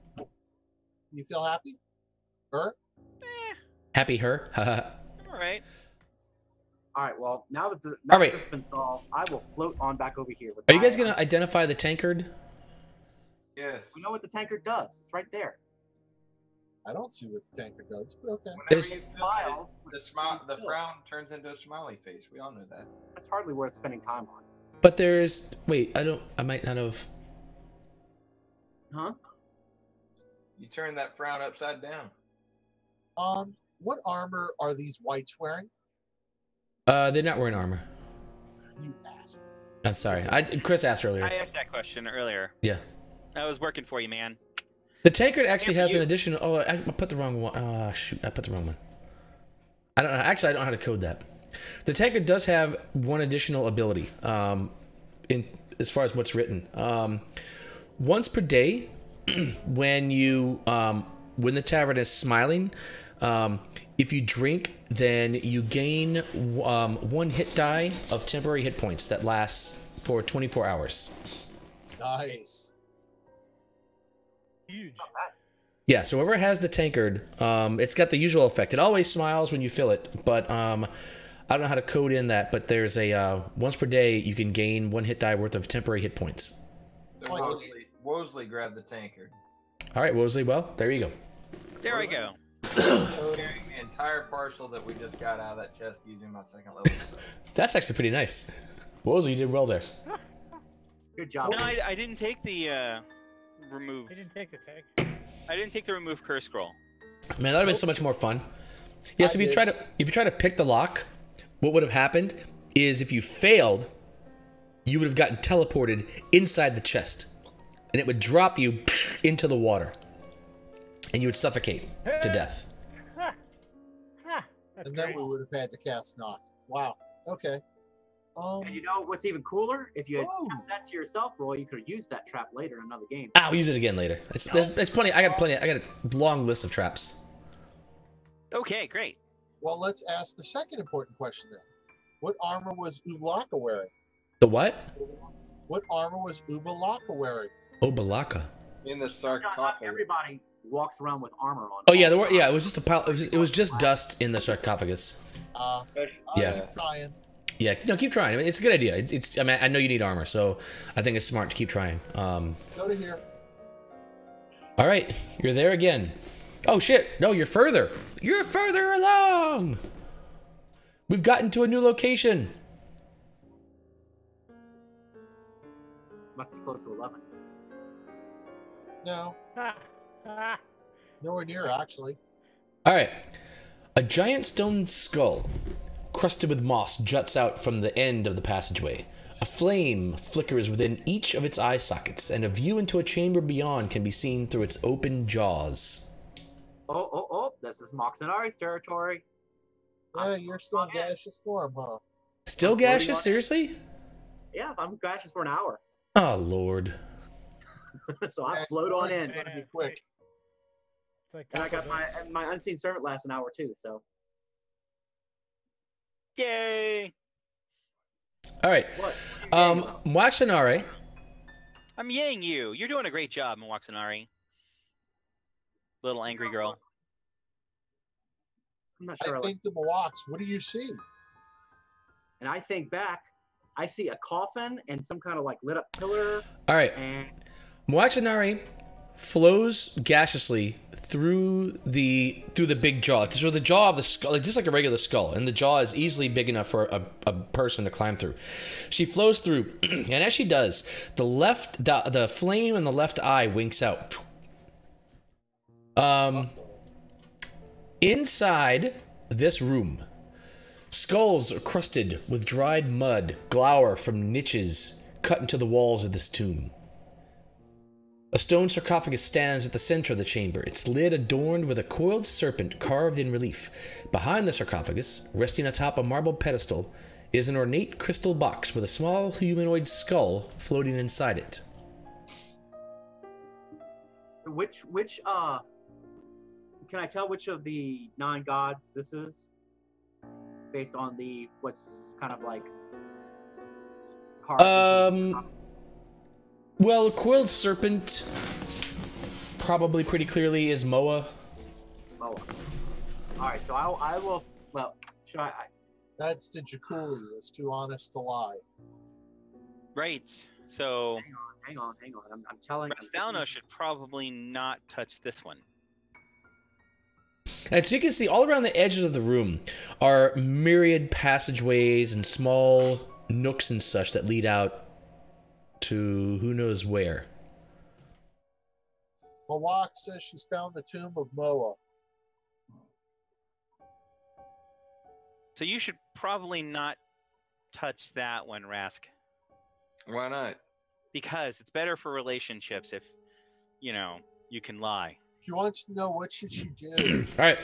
You feel happy? Or Happy her. All right. All right. Well, now that All right. this has been solved, I will float on back over here. With Are you guys my- going to identify the tankard? yes. We know what the tankard does. It's right there. I don't see what the tanker does, but okay. Whenever There's- you Smiles. the frown turns into a smiley face. We all know that. That's hardly worth spending time on. But there's... Wait, I might not have... Huh? You turn that frown upside down. What armor are these whites wearing? They're not wearing armor. You ass. I'm sorry. Chris asked earlier. I asked that question earlier. Yeah. I was working for you, man. The tankard actually Yeah, has but an you- additional... Oh, I put the wrong one. Oh, shoot. I put the wrong one. I don't know. Actually, I don't know how to code that. The tankard does have one additional ability, in as far as what's written. Once per day, when when the tavern is smiling, if you drink, then you gain 1 hit die of temporary hit points that lasts for 24 hours. Nice. Huge. Yeah, so whoever has the tankard, it's got the usual effect. It always smiles when you fill it, but I don't know how to code in that, but there's a once per day you can gain 1 hit die worth of temporary hit points. So Wosley grabbed the tankard. All right, Wosley, well, there you go. There I go. Carrying the entire parcel that we just got out of that chest using my 2nd level spell. That's actually pretty nice. Wosley, you did well there. Good job. No, I didn't take the remove. I didn't take the tag. I didn't take the remove curse scroll. Man, that would have been so much more fun. Yes, if you try to pick the lock, what would have happened is if you failed, you would have gotten teleported inside the chest, and it would drop you into the water, and you would suffocate to death. And then we would have had to cast knock. Wow. Okay. And you know what's even cooler? If you had kept that to yourself, Roy, you could have used that trap later in another game. I'll use it again later. It's plenty. I got a long list of traps. Okay, great. Well, let's ask the second important question then. What armor was Ubalaka wearing? The what? What armor was Ubalaka wearing? Obalaka. In the Not sarcophagus. everybody walks around with armor on. Oh yeah, it was just a pile. It was just dust in the sarcophagus. Yeah. Keep trying. Yeah, no, keep trying. I mean, it's a good idea. It's. I mean, I know you need armor, so I think it's smart to keep trying. Go to here. All right, you're there again. Oh shit! No, you're further. You're further along. We've gotten to a new location. Must be close to 11. No. Nowhere near, actually. All right, a giant stone skull, crusted with moss, juts out from the end of the passageway. A flame flickers within each of its eye sockets, and a view into a chamber beyond can be seen through its open jaws. Oh, this is Moxonari's territory. Yeah, you're still in gaseous form, huh? Still gaseous? Seriously? Yeah, I'm gaseous for an hour. Oh, Lord. So I float on in. It's gonna be quick. It's like And I got my unseen servant lasts an hour too, so. Yay! All right. What? Waxanare. I'm yaying you. You're doing a great job, Mwaxanari. Little angry girl. I'm not sure. I think the Mawaks, what do you see? And I think back, I see a coffin and some kind of like lit up pillar. All right. And Waxanare flows gaseously through the big jaw. So the jaw of the skull, it's just like a regular skull, and the jaw is easily big enough for a person to climb through. She flows through, and as she does, the flame in the left eye winks out. Inside this room, skulls crusted with dried mud glower from niches cut into the walls of this tomb. A stone sarcophagus stands at the center of the chamber, its lid adorned with a coiled serpent carved in relief. Behind the sarcophagus, resting atop a marble pedestal, is an ornate crystal box with a small humanoid skull floating inside it. which can I tell which of the 9 gods this is? Based on the what's kind of like carved. Well, coiled serpent probably pretty clearly is Moa. Moa. All right, so I will. Well, should I? That's the Jakuli. It's too honest to lie. Right. So Hang on. I'm telling. Rastalno should probably not touch this one. And so you can see all around the edges of the room are myriad passageways and small nooks and such that lead out to who knows where. Mawak says she's found the tomb of Moa. So you should probably not touch that one, Rask. Why not? Because it's better for relationships if, you can lie. She wants to know what should she do. All right.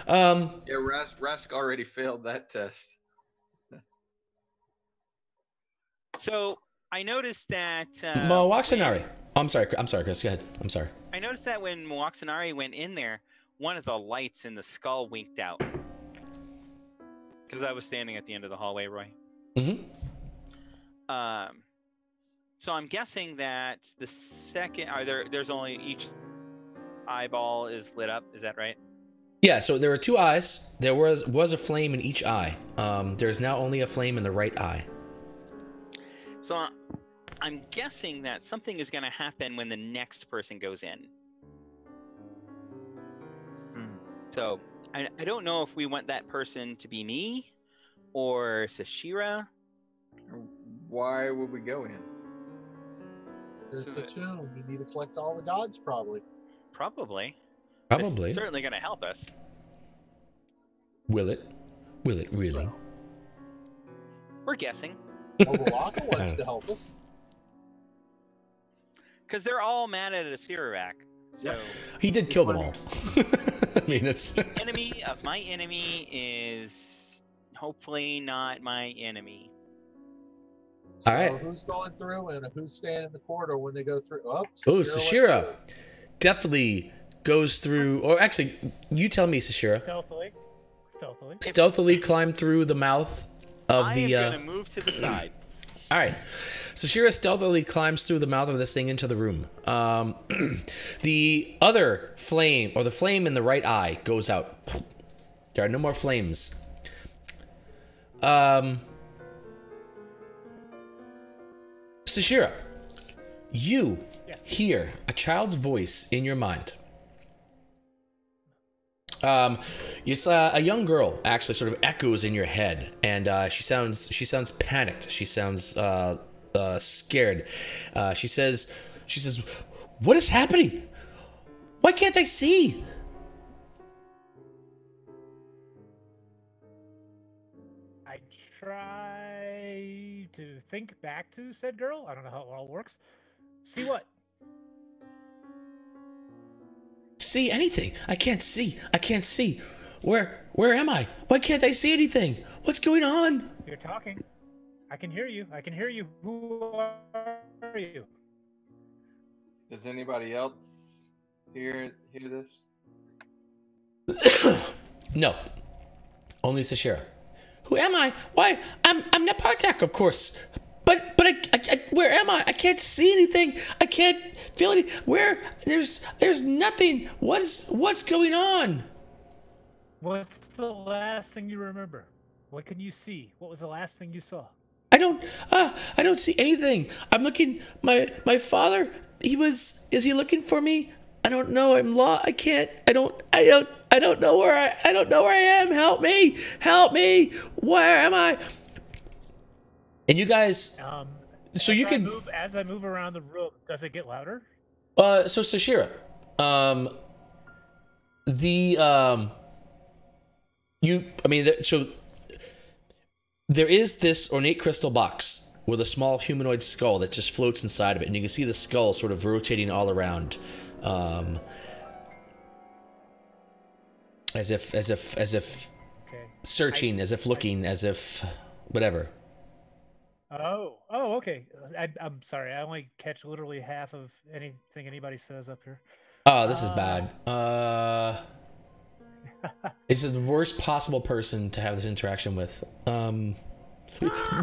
Yeah, Rask already failed that test. So I noticed that. Mowaxanari. Oh, I'm sorry, Chris. Go ahead. I'm sorry. I noticed that when Mowaxanari went in there, one of the lights in the skull winked out. Because I was standing at the end of the hallway, Roy. Mm-hmm. So I'm guessing that the second, there's only each eyeball is lit up. Is that right? Yeah. So there were 2 eyes. There was a flame in each eye. There's now only a flame in the right eye. So I'm guessing that something is going to happen when the next person goes in. So I don't know if we want that person to be me or Sashira. Why would we go in? It's a tomb. You need to collect all the gods, probably. Probably. Probably. It's certainly going to help us. Will it? Will it really? We're guessing. Waka wants to help us. Because they're all mad at Asirak. So he did kill them all. I mean, it's enemy of my enemy is hopefully not my enemy. So all right. Who's going through and who's staying in the corridor when they go through? Oh, Sashira definitely goes through. Or actually, you tell me, Sashira. Stealthily climb through the mouth of the. I'm gonna move to the side. All right. Sashira stealthily climbs through the mouth of this thing into the room. The other flame, or the flame in the right eye, goes out. There are no more flames. Sashira, you hear a child's voice in your mind. It's a young girl, actually, sort of echoes in your head, and she sounds panicked. She sounds scared. She says, "What is happening? Why can't I see?" I try to think back to said girl. I don't know how it all works. See what? See anything? I can't see. I can't see. Where am I? Why can't I see anything? What's going on? You're talking. I can hear you. I can hear you. Who are you? Does anybody else hear this? No. Only Sashira. Who am I? Why? I'm Napartak, of course. But I where am I? I can't see anything. I can't feel anything. Where? There's nothing. What's going on? What's the last thing you remember? What can you see? What was the last thing you saw? I don't see anything. I'm looking. My father. Is he looking for me? I don't know. I'm lost. I can't. I don't know where I am. Help me! Help me! Where am I? And you guys. So you can. As I move around the room, does it get louder? So Sashira, so there is this ornate crystal box with a small humanoid skull that just floats inside of it, and you can see the skull sort of rotating all around, as if okay. searching, as if looking, as if whatever. Oh, okay. I'm sorry. I only catch literally half of anything anybody says up here. Oh, this is bad. It's the worst possible person to have this interaction with.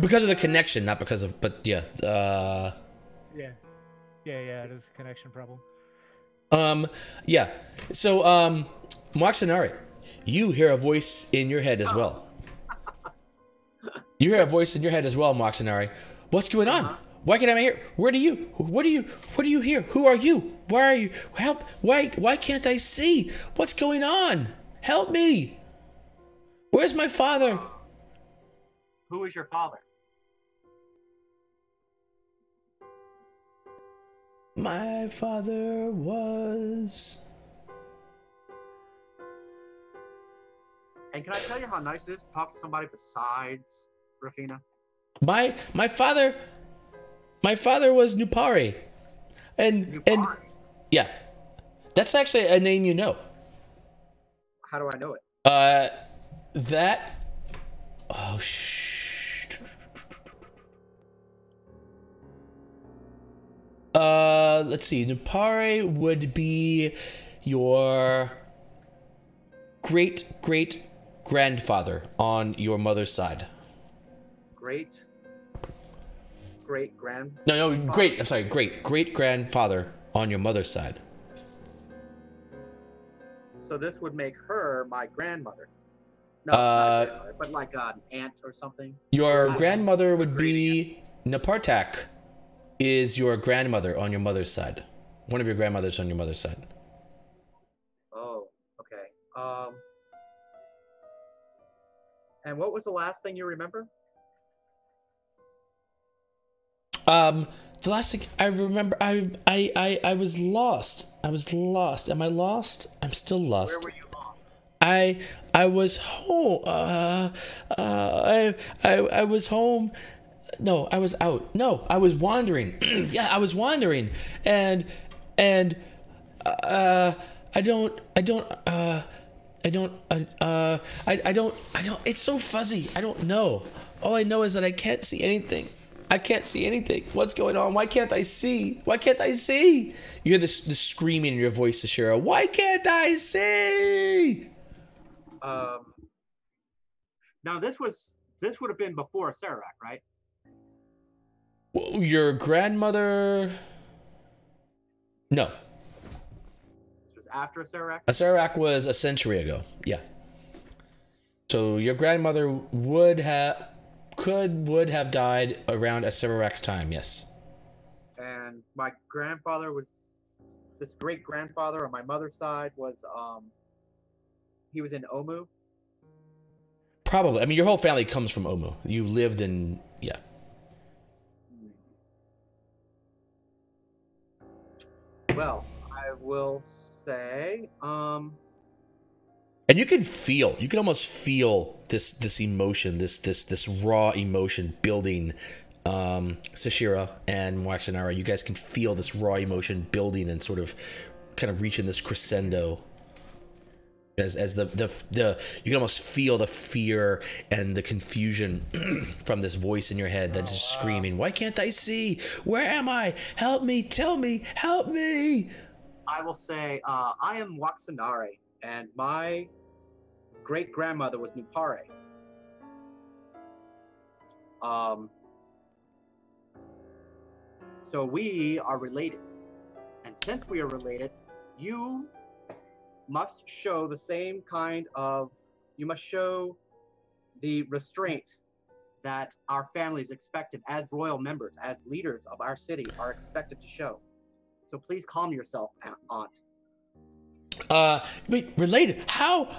Because of the connection, not because of, but yeah. Yeah, it is a connection problem. Yeah. So, Moxanari, you hear a voice in your head as well. You hear a voice in your head as well, Moxanari. What's going on? Why can't I hear? What do you hear? Who are you? Where are you? Help! Why can't I see? What's going on? Help me! Where's my father? Who is your father? My father was... And can I tell you how nice it is to talk to somebody besides Rafina? My father was Nupari. And yeah. That's actually a name you know. How do I know it? Let's see. Nupare would be your great grandfather on your mother's side. Great grand. No, great. I'm sorry, great grandfather on your mother's side. So this would make her my grandmother. No, not a grandmother, but like an aunt or something. Your grandmother would be Napartak. Is your grandmother on your mother's side? One of your grandmothers on your mother's side. Oh, okay. And what was the last thing you remember? The last thing I remember, I was lost. I was lost. Am I lost? I'm still lost. Where were you lost? I was home. I was home. No, I was out. No, I was wandering. Yeah, I was wandering, and I don't. It's so fuzzy. I don't know. All I know is that I can't see anything. I can't see anything. What's going on? Why can't I see? Why can't I see? You hear this screaming in your voice, Ashira. Why can't I see? Now this would have been before Sararak, right? Your grandmother? No. This was after Sararak? Sararak was a century ago. Yeah. So your grandmother would have died around Sararak's time. Yes. And my grandfather was this great grandfather on my mother's side was he was in Omu. Probably. I mean, your whole family comes from Omu. You lived in yeah. Well, I will say, and you can almost feel this emotion, this raw emotion building. Sashira and Waxanara, you guys can feel this raw emotion building and sort of kind of reaching this crescendo. As the you can almost feel the fear and the confusion from this voice in your head that's just screaming, "Why can't I see? Where am I? Help me! Tell me! Help me!" I will say, I am Waxanare, and my great grandmother was Nupare. So we are related, and since we are related, you must show the same kind of, you must show the restraint that our families expected as royal members, as leaders of our city are expected to show. So please calm yourself, aunt. Wait, related? How,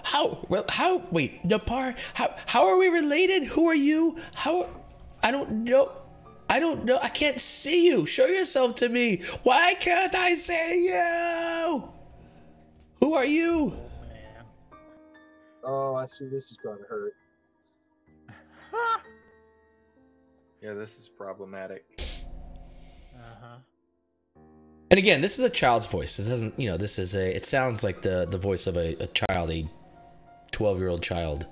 wait, Napar, how are we related? Who are you? I don't know. I can't see you. Show yourself to me. Why can't I see you? Who are you? Oh, I see. This is going to hurt. Yeah, this is problematic. And again, this is a child's voice. This doesn't, this is it sounds like the voice of a child, a 12-year-old child.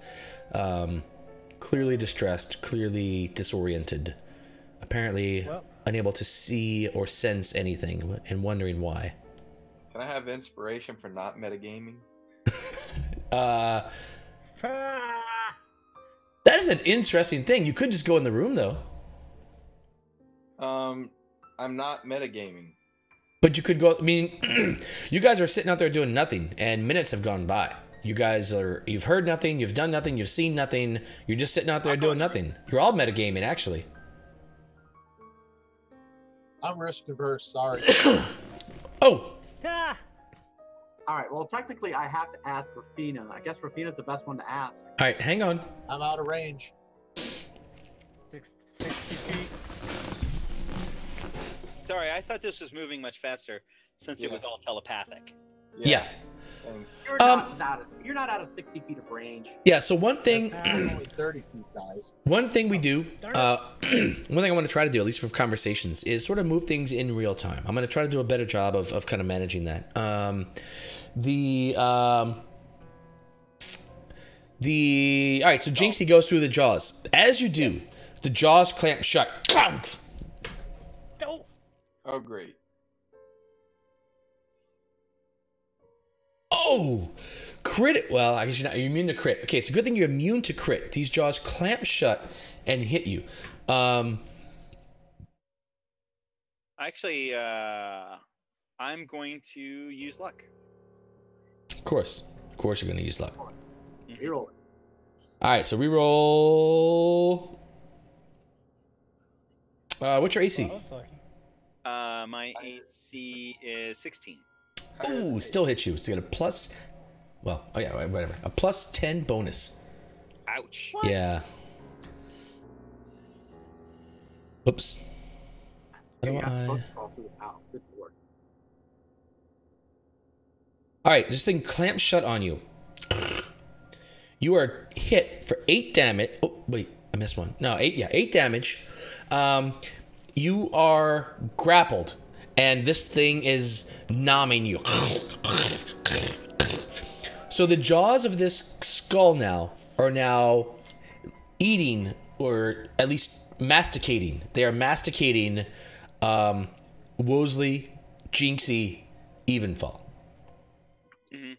Clearly distressed, clearly disoriented, apparently unable to see or sense anything and wondering why. Can I have inspiration for not metagaming? That is an interesting thing. You could just go in the room, though. I'm not metagaming. But you could go. I mean, you guys are sitting out there doing nothing, and minutes have gone by. You've heard nothing, you've done nothing, you've seen nothing. You're just sitting out there doing nothing. You're all metagaming, actually. I'm risk averse. Sorry. Oh. All right. Well, technically, I have to ask Rafina. I guess Rafina's the best one to ask. All right, hang on. I'm out of range. 60 feet. Sorry, I thought this was moving much faster since it was all telepathic. Yeah. You're not out of 60 feet of range. Yeah. So one thing. Only 30 feet, guys. One thing we do. One thing I want to try to do, at least for conversations, is sort of move things in real time. I'm going to try to do a better job of kind of managing that. All right. So Jinxie goes through the jaws. As you do, the jaws clamp shut. Oh, great. Oh, crit. Well, I guess you're immune to crit. Okay, it's a good thing you're immune to crit. These jaws clamp shut and hit you. Actually, I'm going to use luck. Of course you're going to use luck. Reroll. All right, so reroll. What's your AC? My AC is 16. Ooh, still hits you. So you got a plus. Well, oh yeah, whatever. A plus 10 bonus. Ouch. What? Yeah. Oops. How do You're not I? supposed to fall through the pal. Good work. All right, this thing clamps shut on you. You are hit for 8 damage. Oh, wait, I missed one. No, 8. Yeah, 8 damage. You are grappled, and this thing is nomming you. So the jaws of this skull are now eating, or at least masticating. They are masticating Wosley, Jinxie, Evenfall. Mm-hmm.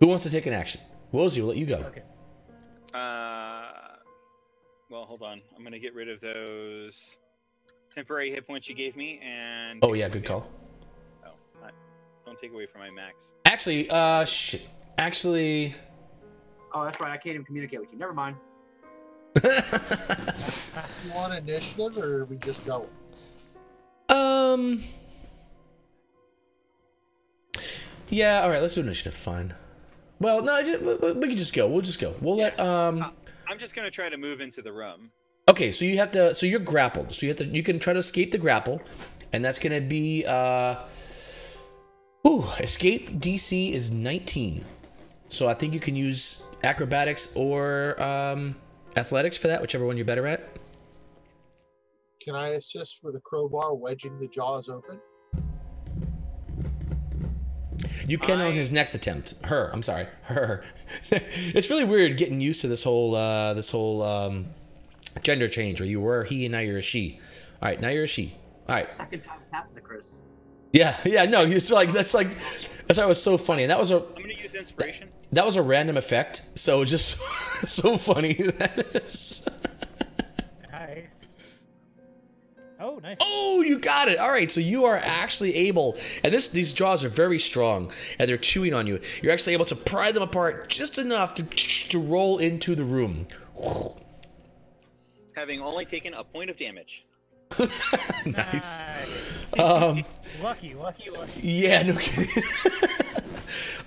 Who wants to take an action? Wosley, we'll let you go. Okay. Well, hold on. I'm gonna get rid of those temporary hit points you gave me, and Oh yeah, good call. Oh, don't take away from my max. Actually, shit. Actually. Oh, that's right. I can't even communicate with you. Never mind. You want initiative, or are we just going? Yeah. All right. Let's do initiative. Fine. Well, no, we can just go. We'll just go. We'll let. I'm just gonna try to move into the room. Okay, so you have to. So you're grappled. So you can try to escape the grapple, and that's gonna be. Escape DC is 19. So I think you can use acrobatics or athletics for that, whichever one you're better at. Can I assist with a crowbar wedging the jaws open? You can on his next attempt. I'm sorry. Her. It's really weird getting used to this whole gender change where you were he and now you're a she. All right, now you're a she. All right. Second time it's happened to Chris. Yeah. No, that's why it was so funny. And that was I'm gonna use inspiration. That was a random effect, so it's just so funny. Nice. Oh, nice. Oh, you got it. All right, so you are actually able, and these jaws are very strong, and they're chewing on you. You're actually able to pry them apart just enough to roll into the room. Having only taken a point of damage. Nice. Lucky. Yeah, no kidding.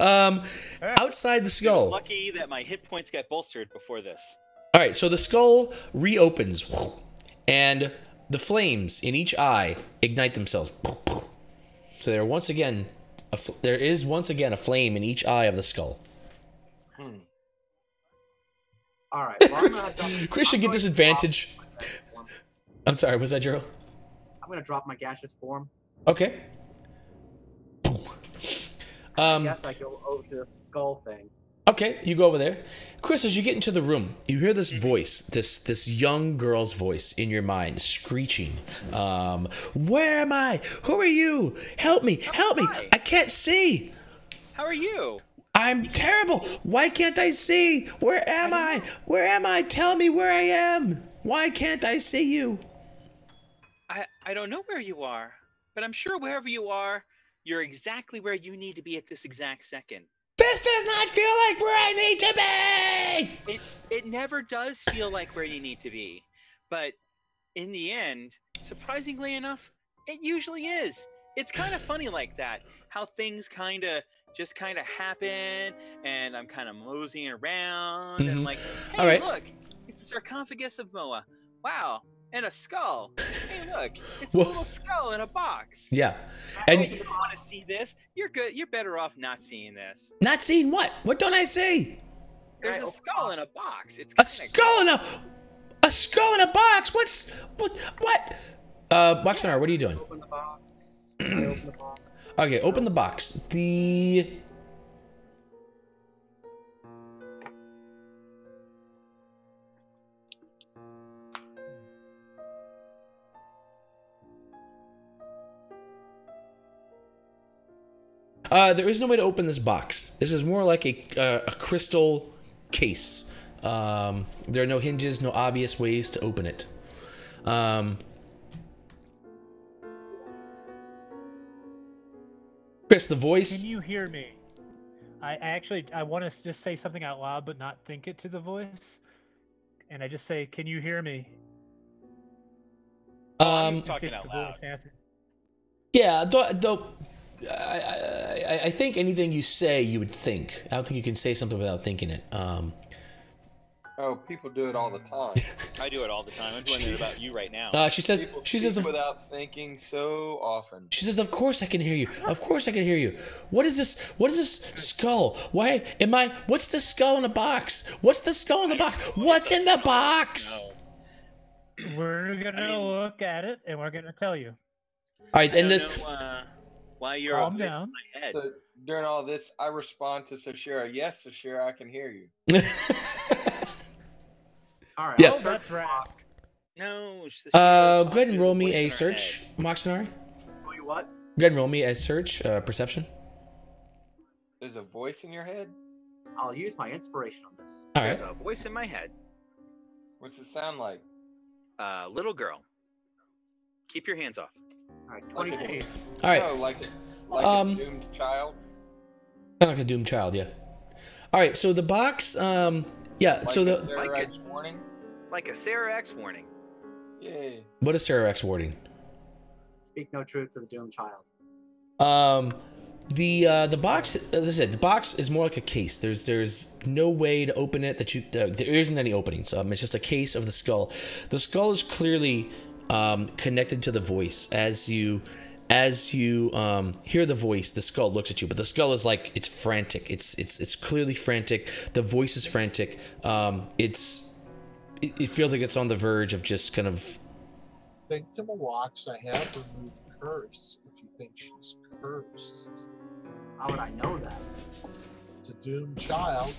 Outside the skull. Lucky that my hit points got bolstered before this. All right, so the skull reopens, and the flames in each eye ignite themselves. So there is once again a flame in each eye of the skull. All right. Well, Chris should get disadvantage. I'm sorry, was that Gerald? I'm gonna drop my gaseous form. Okay. I guess I go over to the skull thing. Okay, you go over there. Chris, as you get into the room, you hear this voice, this young girl's voice in your mind, screeching. Where am I? Who are you? Help me! Help me! I can't see! How are you? I'm terrible! Why can't I see? Where am I? Where am I? Tell me where I am! Why can't I see you? I don't know where you are, but I'm sure wherever you are, you're exactly where you need to be at this exact second. This does not feel like where I need to be! It never does feel like where you need to be. But in the end, surprisingly enough, it usually is. It's kind of funny like that. How things kind of happen, and I'm kind of moseying around, and I'm like, hey, all right. Look, it's the sarcophagus of Moa. Wow, and a skull. Hey, look, it's Well, a little skull in a box. Yeah. And And you don't want to see this? You're good. You're better off not seeing this. not seeing what? What don't I see? There's a skull in a box. It's A kinda skull in a box? What? Boxnar, what are you doing? Open the box. I open the box. Okay, open the box. There is no way to open this box. This is more like a crystal case. There are no hinges, no obvious ways to open it. Chris, the voice. Can you hear me? I want to just say something out loud, but not think it to the voice. And I just say, "Can you hear me?" Talking out loud. Yeah, I think anything you say, you would think. I don't think you can say something without thinking it. Oh, people do it all the time. I do it all the time. I'm doing it about you right now. She says, People without thinking so often. She says, "Of course I can hear you. Of course I can hear you. What is this? What is this skull? Why am I? What's the skull in the box? What's the skull in the box? What's in the box?" No. We're gonna look at it and we're gonna tell you. All right, and this. Why you're Calm up down. in my head? So during all this, I respond to Sashira, "Yes, Sashira, I can hear you." All right. Yeah. I'll That's search the right. box. No. Go ahead and roll me a search, Moxonari. Tell you what? Go ahead and roll me a search, perception. There's a voice in your head? I'll use my inspiration on this. All right. There's a voice in my head. What's it sound like? Little girl. Keep your hands off. All right, Like 20 a- days. All right. No, like a doomed child? Kind of like a doomed child, yeah. All right, so the box, yeah. Like So a the Sarah like X warning? Like a Sarah X warning. Yay. what is Sarah X warding? Speak no truth to the doomed child. The box, as I said, the box is more like a case. There's no way to open it that you. There isn't any openings. It's just a case of the skull. The skull is clearly connected to the voice. As you hear the voice, the skull looks at you, but the skull is like it's frantic. It's clearly frantic. The voice is frantic. It feels like it's on the verge of just kind of. Think to Mawax, I have removed curse. If you think she's cursed, How would I know that? it's a doomed child.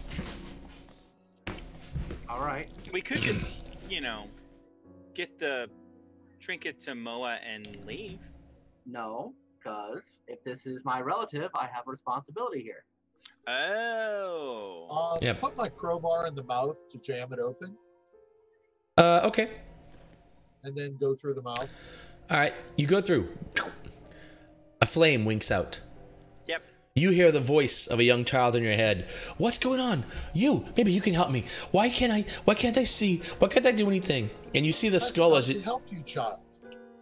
All right. We could just, get the trinket to Moa and leave. No, because if this is my relative, I have a responsibility here. Oh. Yeah. Put my crowbar in the mouth to jam it open, Okay. and then go through the mouth. All right. You go through. A flame winks out. Yep. You hear the voice of a young child in your head. What's going on? Maybe you can help me. Why can't I see? Why can't I do anything? And you see the skull as to it. help you, child.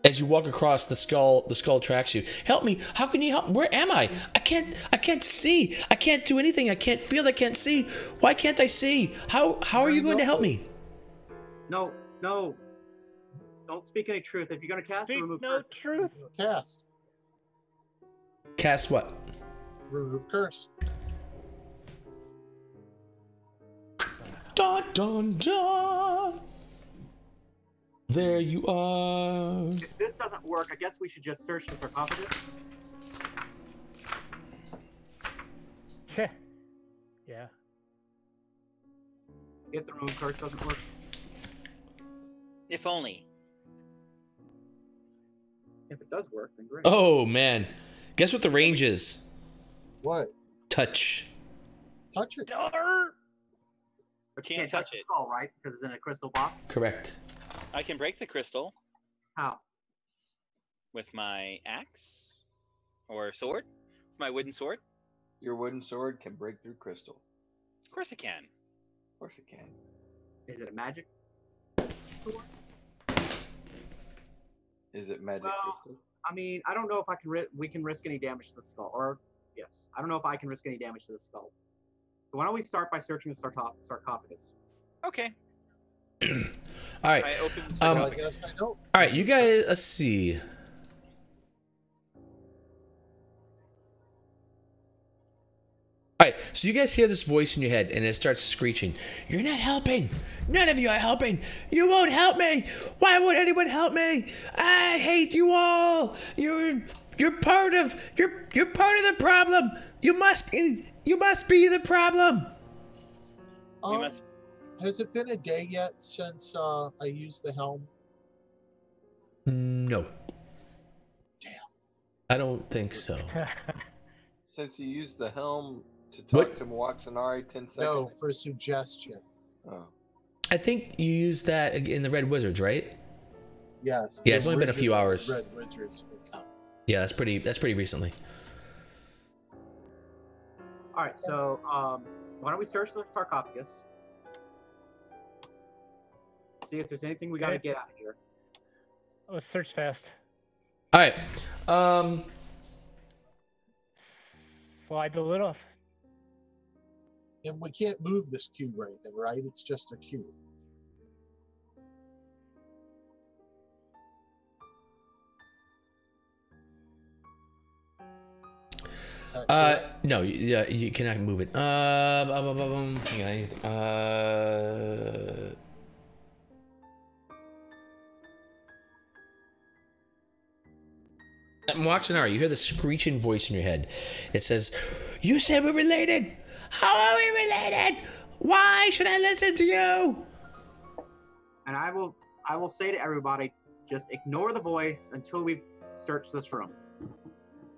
As you walk across the skull tracks you. Help me! How can you help? Where am I? I can't see. I can't do anything. I can't feel. I can't see. Why can't I see? How are you going to help me? No. Don't speak any truth. If you're gonna cast Speak remove no curse, truth. Cast. Cast what? Remove curse. Dun dun dun. There you are. if this doesn't work, I guess we should just search the sarcophagus. Yeah. If the remove curse doesn't work. If only. If it does work, then great. Oh man. Guess what the range is? What? Touch. Touch it. But you Can't can't touch touch the it. skull, right? Because it's in a crystal box. Correct. I can break the crystal How? with my axe or sword. With my wooden sword. Your wooden sword can break through crystal. Of course it can. Of course it can. Is it a magic? Is it magic Well, crystal? I mean, I don't know if we can risk any damage to the skull. Or yes, I don't know if I can risk any damage to the skull. So why don't we start by searching the sarcophagus? Okay. All right. I open the Well, I sarcophagus. guess I don't. All right. You guys. Let's see. All right, so you guys hear this voice in your head, and it starts screeching. You're not helping. None of you are helping. You won't help me. Why won't anyone help me? I hate you all. You're part of the problem. You must be the problem. We must. Has it been a day yet since I used the helm? No. Damn. I don't think so. since you used the helm to talk What? to Mowaxanari 10 seconds? No, for suggestion. Oh. I think you used that in the Red Wizards, right? Yes. Yeah, it's only been a few hours. Red Wizards. Yeah, that's pretty recently. All right, so why don't we search the sarcophagus? See if there's anything we got to get out of here. Let's search fast. All right. Slide the lid off. And we can't move this cube or anything, right? It's just a cube. No, yeah, you cannot move it. Mowaxanari, you hear the screeching voice in your head. It says, "You said we're related. How are we related? Why should I listen to you?" And I will say to everybody, just ignore the voice until we've searched this room.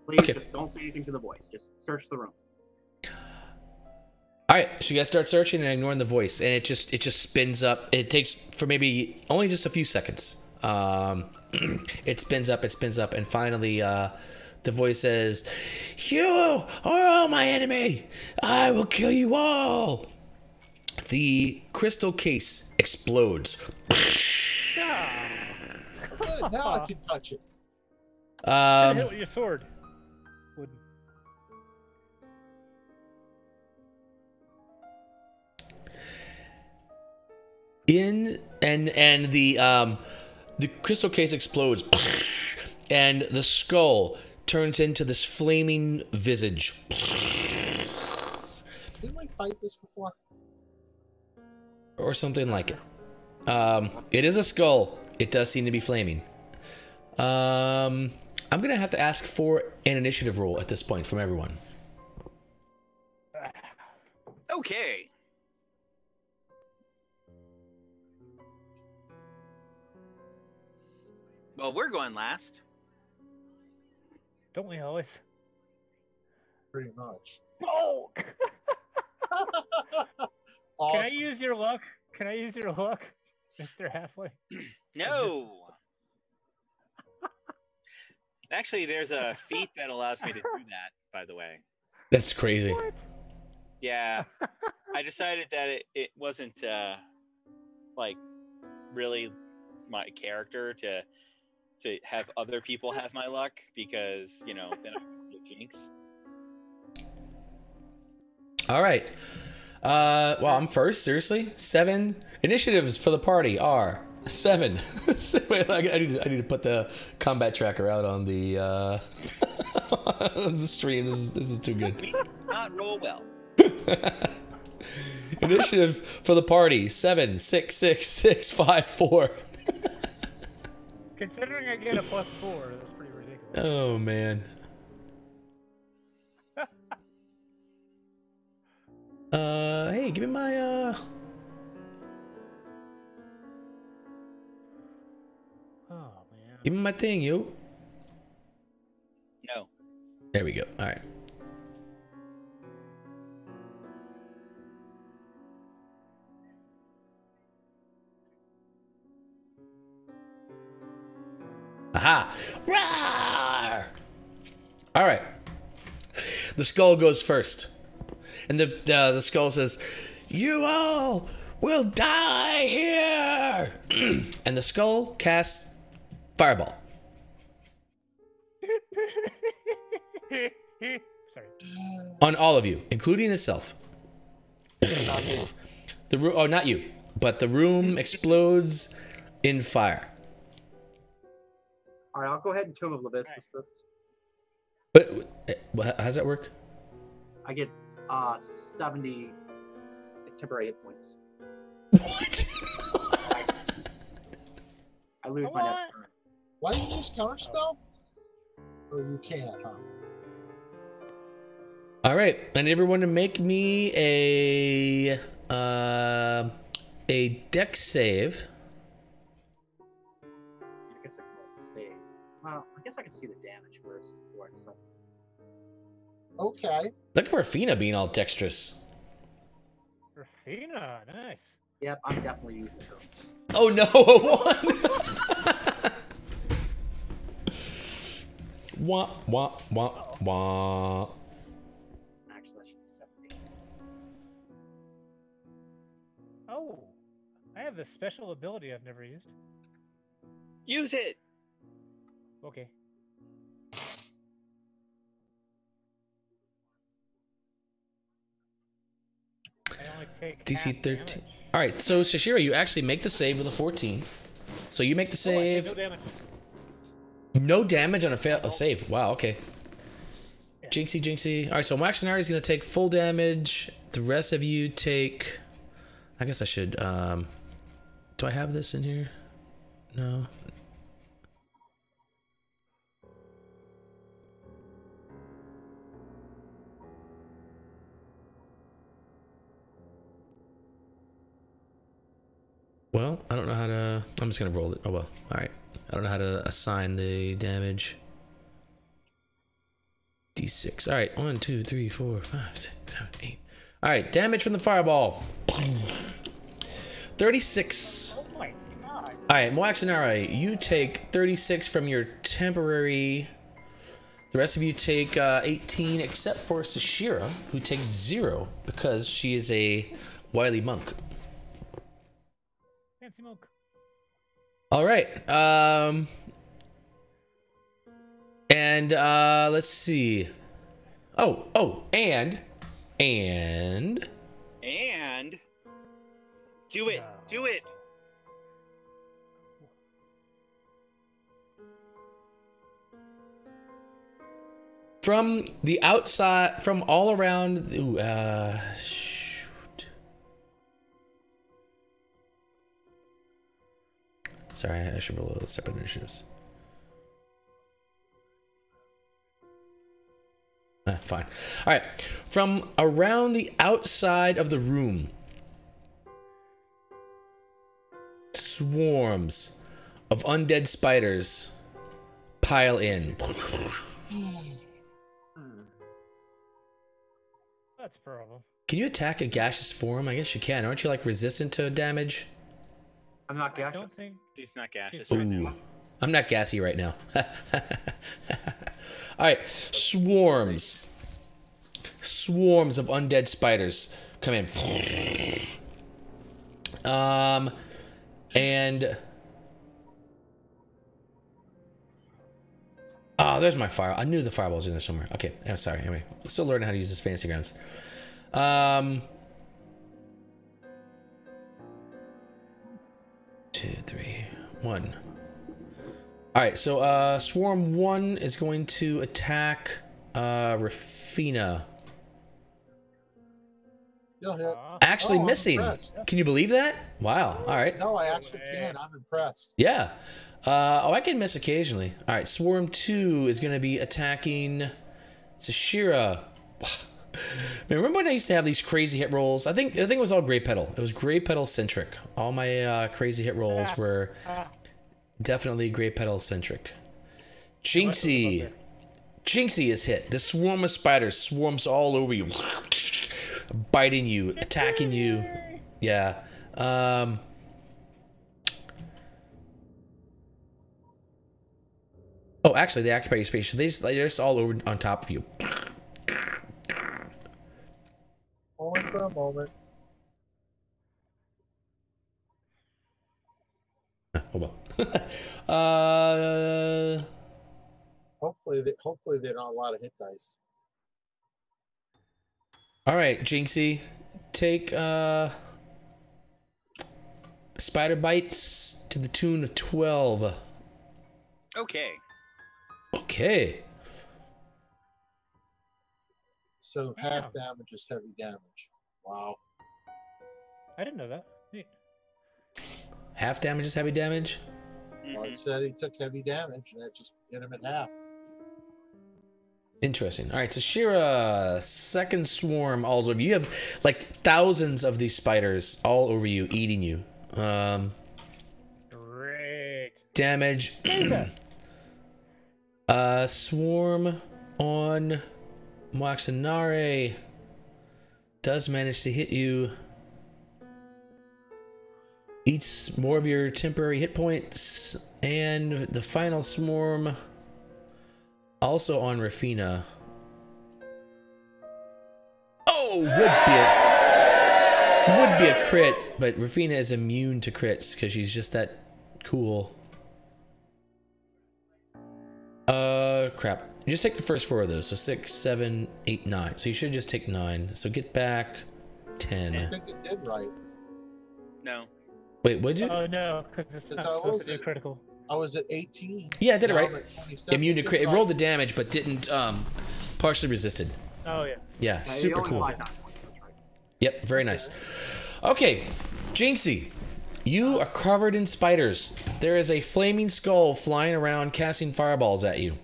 Please, just don't say anything to the voice. Just search the room. All right, so you guys start searching and ignoring the voice, and it just spins up. It takes for maybe only just a few seconds. It spins up, and finally, the voice says, "You are all my enemy. I will kill you all." The crystal case explodes. Good, now I can touch it. Hit with your sword. Wouldn't. And the crystal case explodes, and the skull turns into this flaming visage. Didn't we fight this before? Or something like it. It is a skull. It does seem to be flaming. I'm gonna have to ask for an initiative roll at this point from everyone. Okay. Well, we're going last. Don't we always? Pretty much. Oh! Awesome. Can I use your luck? Mr. Halfway? No. Actually, there's a feat that allows me to do that, by the way. That's crazy. What? Yeah. I decided that it wasn't like really my character to have other people have my luck, because, you know, then I can get jinx. All right. Well, I'm first. Seriously, 7 initiatives for the party are 7. Wait, I need to put the combat tracker out on the on the stream. This is too good. We not roll well. Initiative for the party: 7, 6, 6, 6, 5, 4. Considering I get a +4, that's pretty ridiculous. Oh man. Hey, give me my Oh man. give me my thing, yo. No. There we go. All right. Aha! Roar! All right. The skull goes first, and the skull says, "You all will die here." And the skull casts fireball Sorry. on all of you, including itself. The room, oh, not you, but the room explodes in fire. All right, I'll go ahead and Tomb of Leviticus this. But how does that work? I get 70 temporary hit points. What? I lose my next turn. Why do you use counterspell? Or you can't, huh? All right, I need everyone to make me a dex save. I guess I can save. Well, I guess I can see the damage first before I decide. Okay. Look at Rafina being all dexterous. Rafina, nice. Yep, I'm definitely using her. Oh no, a 1. Wah, wah, wah, wah. Actually, that should be 17. Oh, I have this special ability I've never used. Use it. Okay. I only take DC half 13. damage. All right, so Shashira, you actually make the save with a 14. So you make the Oh, I take save. no damage. No damage on a save. Wow, okay. Yeah. Jinxie, Jinxie. All right, so Waxinari is going to take full damage. The rest of you take... I guess I should... do I have this in here? No. Well, I don't know how to... I'm just going to roll it. Oh, well. All right. I don't know how to assign the damage. D6. All right. 1, 2, 3, 4, 5, 6, 7, 8. All right. Damage from the fireball. 36. Oh my god. All right. Moaxinari, you take 36 from your temporary... The rest of you take 18, except for Sashira, who takes 0 because she is a wily monk. Fancy monk. All right. And let's see. And Do it. No. Do it. from the outside, from all around. Ooh, shoot. Sorry, I should roll separate initiatives. Fine. All right. From around the outside of the room, swarms of undead spiders pile in. That's a problem. Can you attack a gaseous form? I guess you can. Aren't you like resistant to damage? I'm not I gaseous. don't think. She's not gaseous She's- right Ooh. now. I'm not gassy right now. All right, swarms of undead spiders come in. And there's my fire. I knew the fireball was in there somewhere. Okay, I'm sorry. Anyway, still learning how to use this fancy grounds. 2, 3, 1. All right, so swarm 1 is going to attack Rafina. You'll hit. Actually I'm missing. impressed. Can you believe that? Wow. All right. No, I actually can. I'm impressed. Yeah. I can miss occasionally. All right, swarm 2 is going to be attacking Sashira. Man, remember when I used to have these crazy hit rolls? I think it was all Grey Petal. It was Grey Petal centric. All my crazy hit rolls were definitely Grey Petal centric. Jinxie is hit. The swarm of spiders swarms all over you, biting you, attacking you. Yeah. Oh, actually, they occupy your space. So they're just all over on top of you. Only for a moment. Oh well. Hopefully they're not a lot of hit dice. All right, Jinxie, take spider bites to the tune of 12. Okay. Okay. So half damage is heavy damage. Wow. I didn't know that. Neat. Half damage is heavy damage. Well, it said he took heavy damage, and it just hit him in half. Interesting. All right, so Shira, second swarm all over you. You have like thousands of these spiders all over you, eating you. Great. Damage. Swarm on Moaxinare does manage to hit you. Eats more of your temporary hit points. And the final swarm, also on Rafina. Oh, would be a crit, but Rafina is immune to crits because she's just that cool. Crap. You just take the first 4 of those. So 6, 7, 8, 9. So you should just take 9. So get back 10. I think it did right. No. Wait, what'd you? Oh no, because it's not supposed to be critical. I was at 18. Yeah, I did it Now right. I'm at 27. Immune to crit. It rolled the damage, but didn't partially resisted. Oh yeah. Yeah, super cool. That's right. Yep, very nice. Okay, Jinxie, you are covered in spiders. There is a flaming skull flying around casting fireballs at you.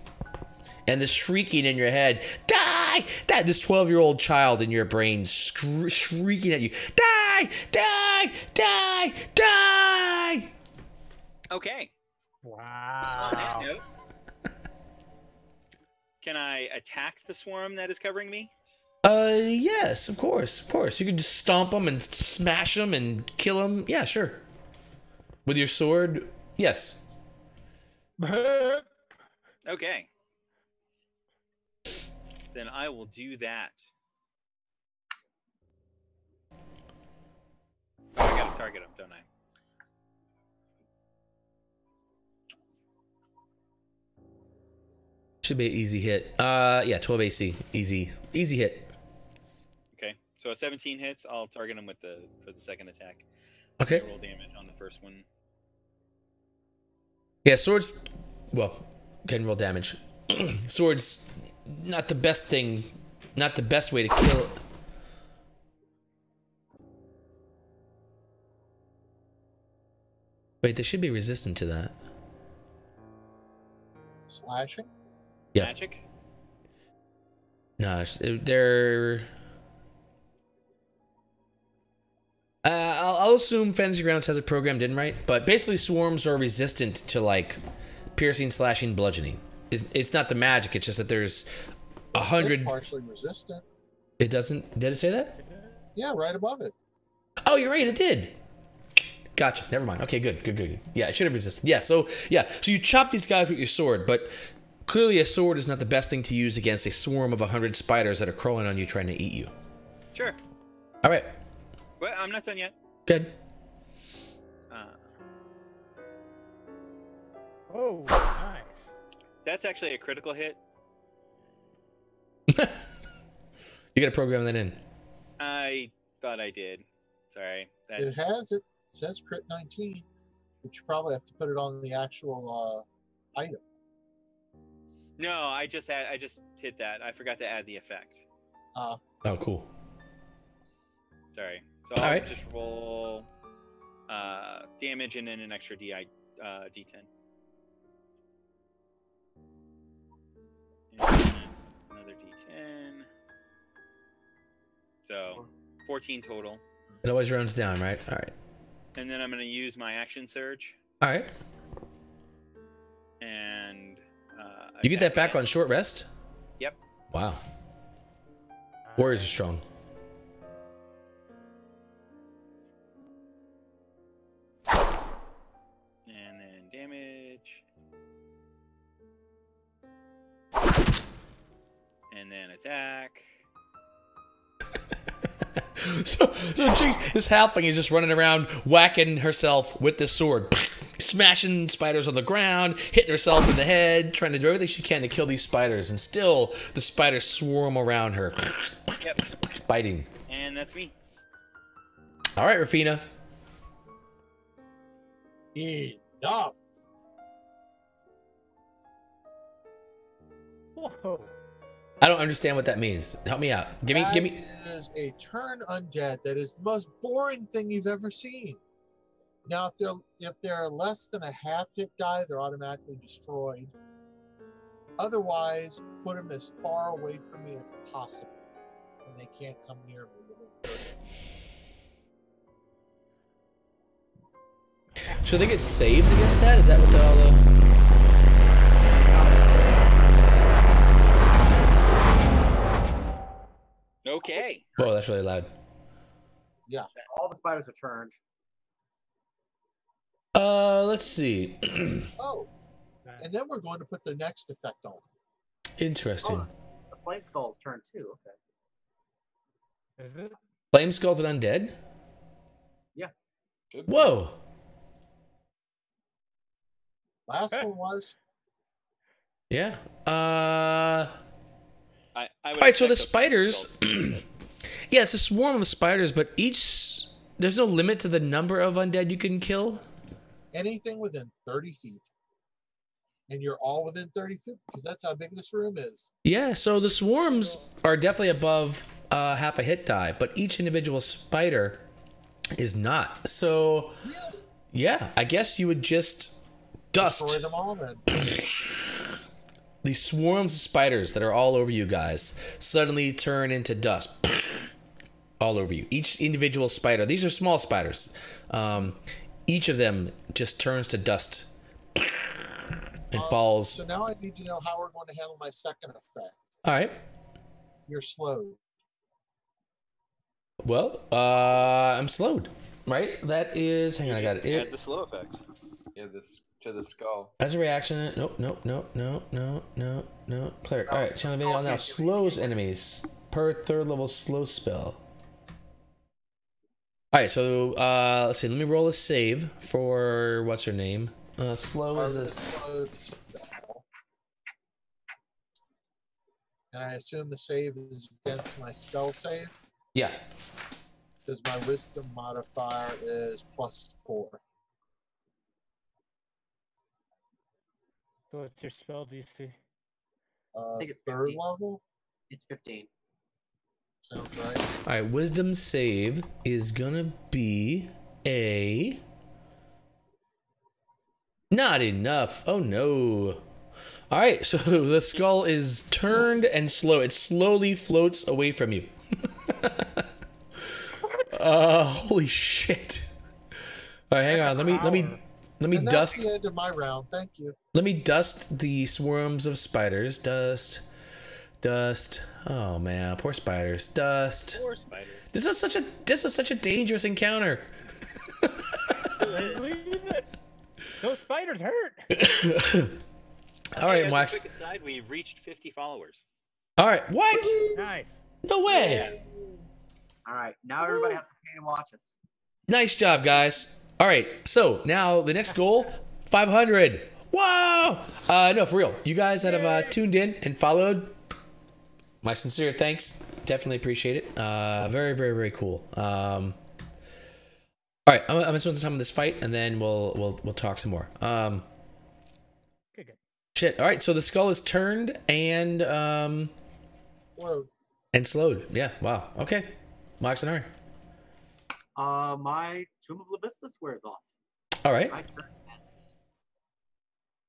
And the shrieking in your head, die! Die! This 12-year-old child in your brain shrieking at you, die! Die! Die! Die! Okay. Wow. On that note, can I attack the swarm that is covering me? Yes, of course, of course. You could just stomp them and smash them and kill them. Yeah, sure. With your sword, yes. Okay. Then I will do that. Oh, I gotta target him, don't I? Should be an easy hit. Yeah, 12 AC. Easy hit. Okay. So a 17 hits, I'll target him with for the second attack. Okay. Roll damage on the first one. Yeah, swords. Well, can roll damage. Swords, not the best thing. Not the best way to kill. Wait, they should be resistant to that. Slashing? Yeah. Magic? No, they're. I'll assume Fantasy Grounds has it programmed in right, but basically swarms are resistant to like piercing, slashing, bludgeoning. It's not the magic. It's just that there's 100. Partially resistant. It doesn't. Did it say that? Yeah, right above it. Oh, you're right. It did. Gotcha. Never mind. Okay, good. Yeah, it should have resisted. Yeah. So you chop these guys with your sword, but clearly a sword is not the best thing to use against a swarm of 100 spiders that are crawling on you trying to eat you. Sure. All right. Well, I'm not done yet. Good. Oh, nice. That's actually a critical hit. You gotta program that in. I thought I did. Sorry. It has it. It says crit 19, but you probably have to put it on the actual item. No, I just hit that. I forgot to add the effect. Oh, cool. Sorry. So I'll right. just roll damage and then an extra D10. And another D10. So 14 total. It always runs down, right? All right. And then I'm going to use my action surge. All right. And you get that back again. on short rest? Yep. Wow. Warriors are strong. And then damage. And then attack. So Jinx, this halfling is just running around whacking herself with this sword, smashing spiders on the ground, hitting herself in the head, trying to do everything she can to kill these spiders, and still the spiders swarm around her, Yep. biting. And that's me. All right, Rafina. Enough. Whoa. I don't understand what that means. Help me out. Give me. That is a turn undead. That is the most boring thing you've ever seen. Now, if they're less than a half hit die, they're automatically destroyed. Otherwise, put them as far away from me as possible, and they can't come near me within 30. Should they get saved against that? Is that what all the? Okay. Whoa, that's really loud. Yeah. All the spiders are turned. Let's see. Oh, and then we're going to put the next effect on. Interesting. Oh, the flame skull's turned too. Okay. Is it? Flame Skull's an undead? Yeah. Whoa. Last one was. Yeah. I would All right, so expect the those spiders. skulls. Yeah, it's a swarm of spiders, but there's no limit to the number of undead you can kill. Anything within 30 feet. And you're all within 30 feet because that's how big this room is. Yeah, so the swarms are definitely above half a hit die, but each individual spider is not. So, Really? yeah, I guess you would just dust Destroy them all then. these swarms of spiders that are all over you guys suddenly turn into dust all over you. Each individual spider, these are small spiders, each of them just turns to dust and falls. So now I need to know how we're going to handle my second effect. All right. You're slowed. Well, I'm slowed, right? That is, hang on, I got Add it. the slow effect. Yeah, this to the skull. As a reaction, nope. Cleric. All right, channel video now slows enemies per third level slow spell. All right, so let's see. Let me roll a save for what's her name. Slow is this. Slowed spell. And I assume the save is against my spell save Yeah. because my wisdom modifier is +4. So what's your spell DC? I think it's Third 15. level? It's 15. All Sounds right. right, wisdom save is gonna be a. Not enough. Oh no. All right, so the skull is turned and slow. It slowly floats away from you. Holy shit. All right, hang on. Let me And dust. that's the end of my round. Thank you. Let me dust the swarms of spiders. Dust. Oh man, poor spiders. Dust. Poor spiders. This is such a dangerous encounter. Leave it. Those spiders hurt. All right, As a Max. quick aside, we've reached 50 followers. All right, what? Nice. No way. All right, now everybody has to pay to watch us. Nice job, guys. All right, so now the next goal, 500. Wow. No, for real. You guys that have tuned in and followed, my sincere thanks. Definitely appreciate it. Very, very, very cool. All right, I'm gonna spend some time on this fight, and then we'll talk some more. Good. Shit. All right, so the skull is turned and slowed. Yeah. Wow. Okay. Max and Ari. My Tomb of Labistus wears off. All right. My turn ends.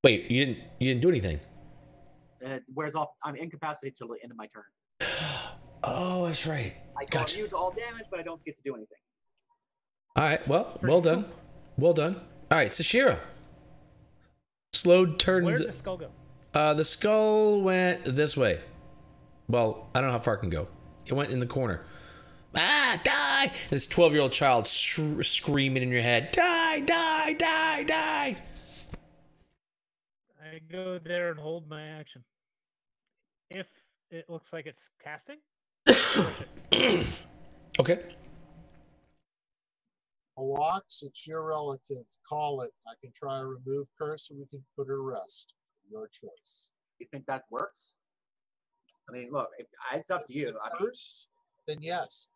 Wait, you didn't do anything. It wears off. I'm incapacitated till the end of my turn. Oh, that's right. I go Gotcha. immune to all damage, but I don't get to do anything. All right. Well done. Well done. All right, Sashira. Slowed turned. Where did the skull go? The skull went this way. Well, I don't know how far it can go. It went in the corner. Ah, die! And this 12-year-old child screaming in your head, die, die, die, die. I go there and hold my action. If it looks like it's casting. Okay. Alox, it's your relative. Call it. I can try to remove curse, or we can put her to rest. Your choice. You think that works? I mean, look, it's up to you. I mean, Curse? Then yes.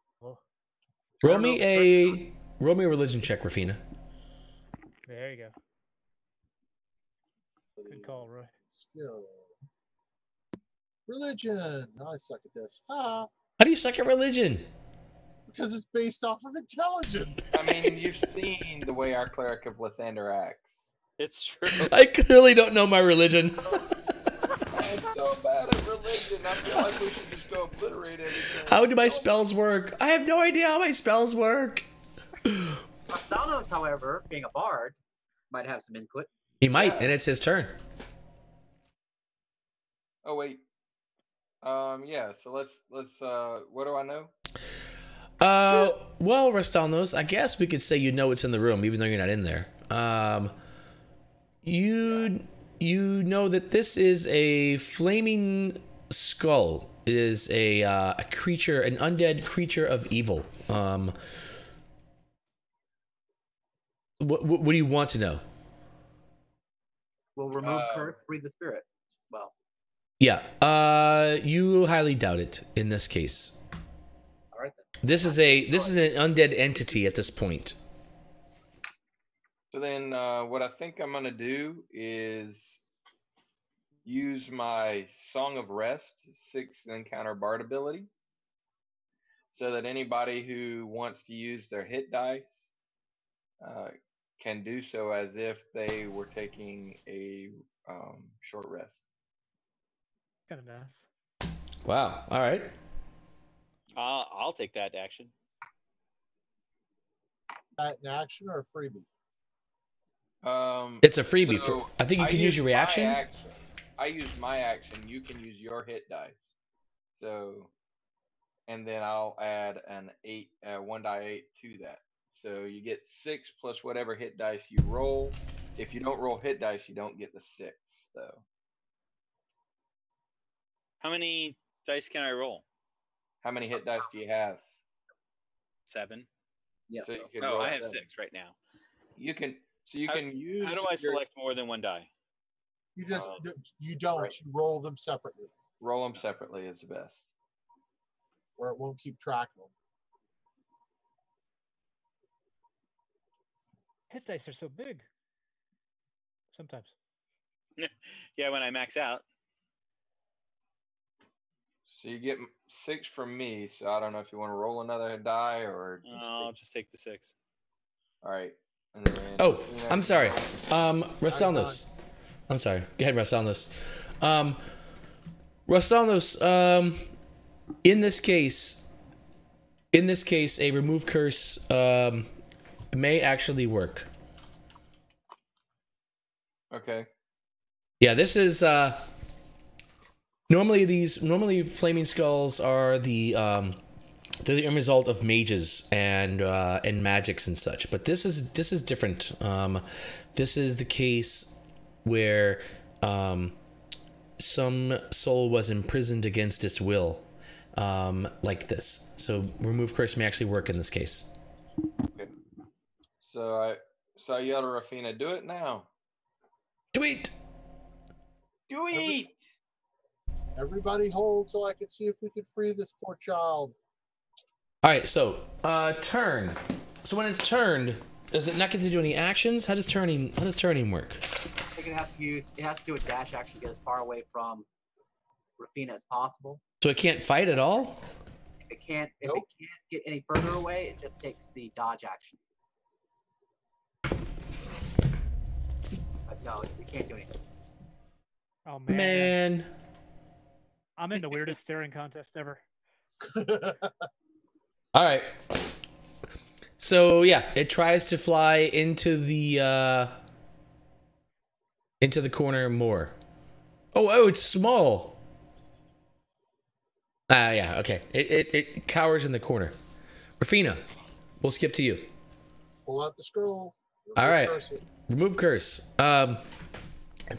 Roll me a religion check, Rafina. There you go. Good call, Roy. Skill. Religion. Now I suck at this. Ah, How do you suck at religion? because it's based off of intelligence. I mean, you've seen the way our cleric of Lathander acts. It's true. I clearly don't know my religion. I'm so bad at religion. I feel like we should just go obliterate everything. How do my spells work? I have no idea how my spells work. Thanos, however, being a bard, might have some input. He might, and it's his turn. Oh wait. Yeah. So let's. What do I know? Well, Rastalnos, I guess we could say you know it's in the room, even though you're not in there. You know that this is a flaming skull. It is a creature, an undead creature of evil. What do you want to know? Will remove curse, free the spirit. Well. Yeah. You highly doubt it in this case. All right then. This is an undead entity at this point. So then, what I think I'm gonna do is use my Song of Rest 6th Encounter Bard ability, so that anybody who wants to use their hit dice can do so as if they were taking a short rest. Kind of nice. Wow. All right. I'll take that action. That an action or a freebie? It's a freebie. So I think you can use your reaction. I use my action. You can use your hit dice. So, and then I'll add an 1 die 8 to that. So you get 6 plus whatever hit dice you roll. If you don't roll hit dice, you don't get the 6, though. How many dice can I roll? How many hit dice do you have? 7. Yeah. So you can No, roll I have 7. 6 right now. You can. So you can use. How do I select more than 1 die? You just you don't. Right. You roll them separately, Roll them separately is the best. or it won't keep track of them. Hit dice are so big. Sometimes. Yeah, when I max out. So you get 6 from me. So I don't know if you want to roll another die or. I'll just take the 6. All right. And then, Oh, I'm sorry. Rastalnos. I'm sorry. Go ahead, Rastalnos. Rastalnos, in this case, a remove curse may actually work. Okay. Yeah, this is normally flaming skulls are they're the end result of mages and magics and such, but this is different. This is the case where some soul was imprisoned against its will, like this. So remove curse may actually work in this case. Okay. So I yell to Rafina, do it now. Do it. Do it. Everybody hold so I can see if we can free this poor child. All right. So turn. So when it's turned, does it not get to do any actions? How does turning work? I think it has to do a dash action, get as far away from Rafina as possible. So it can't fight at all? If it can't get any further away, it just takes the dodge action. But no, we can't do anything. Oh Man. I'm in the weirdest staring contest ever. All right. So yeah, it tries to fly into the corner more. Oh, it's small. Yeah, okay. It cowers in the corner. Rafina, we'll skip to you. Pull out the scroll. All right. Remove curse. As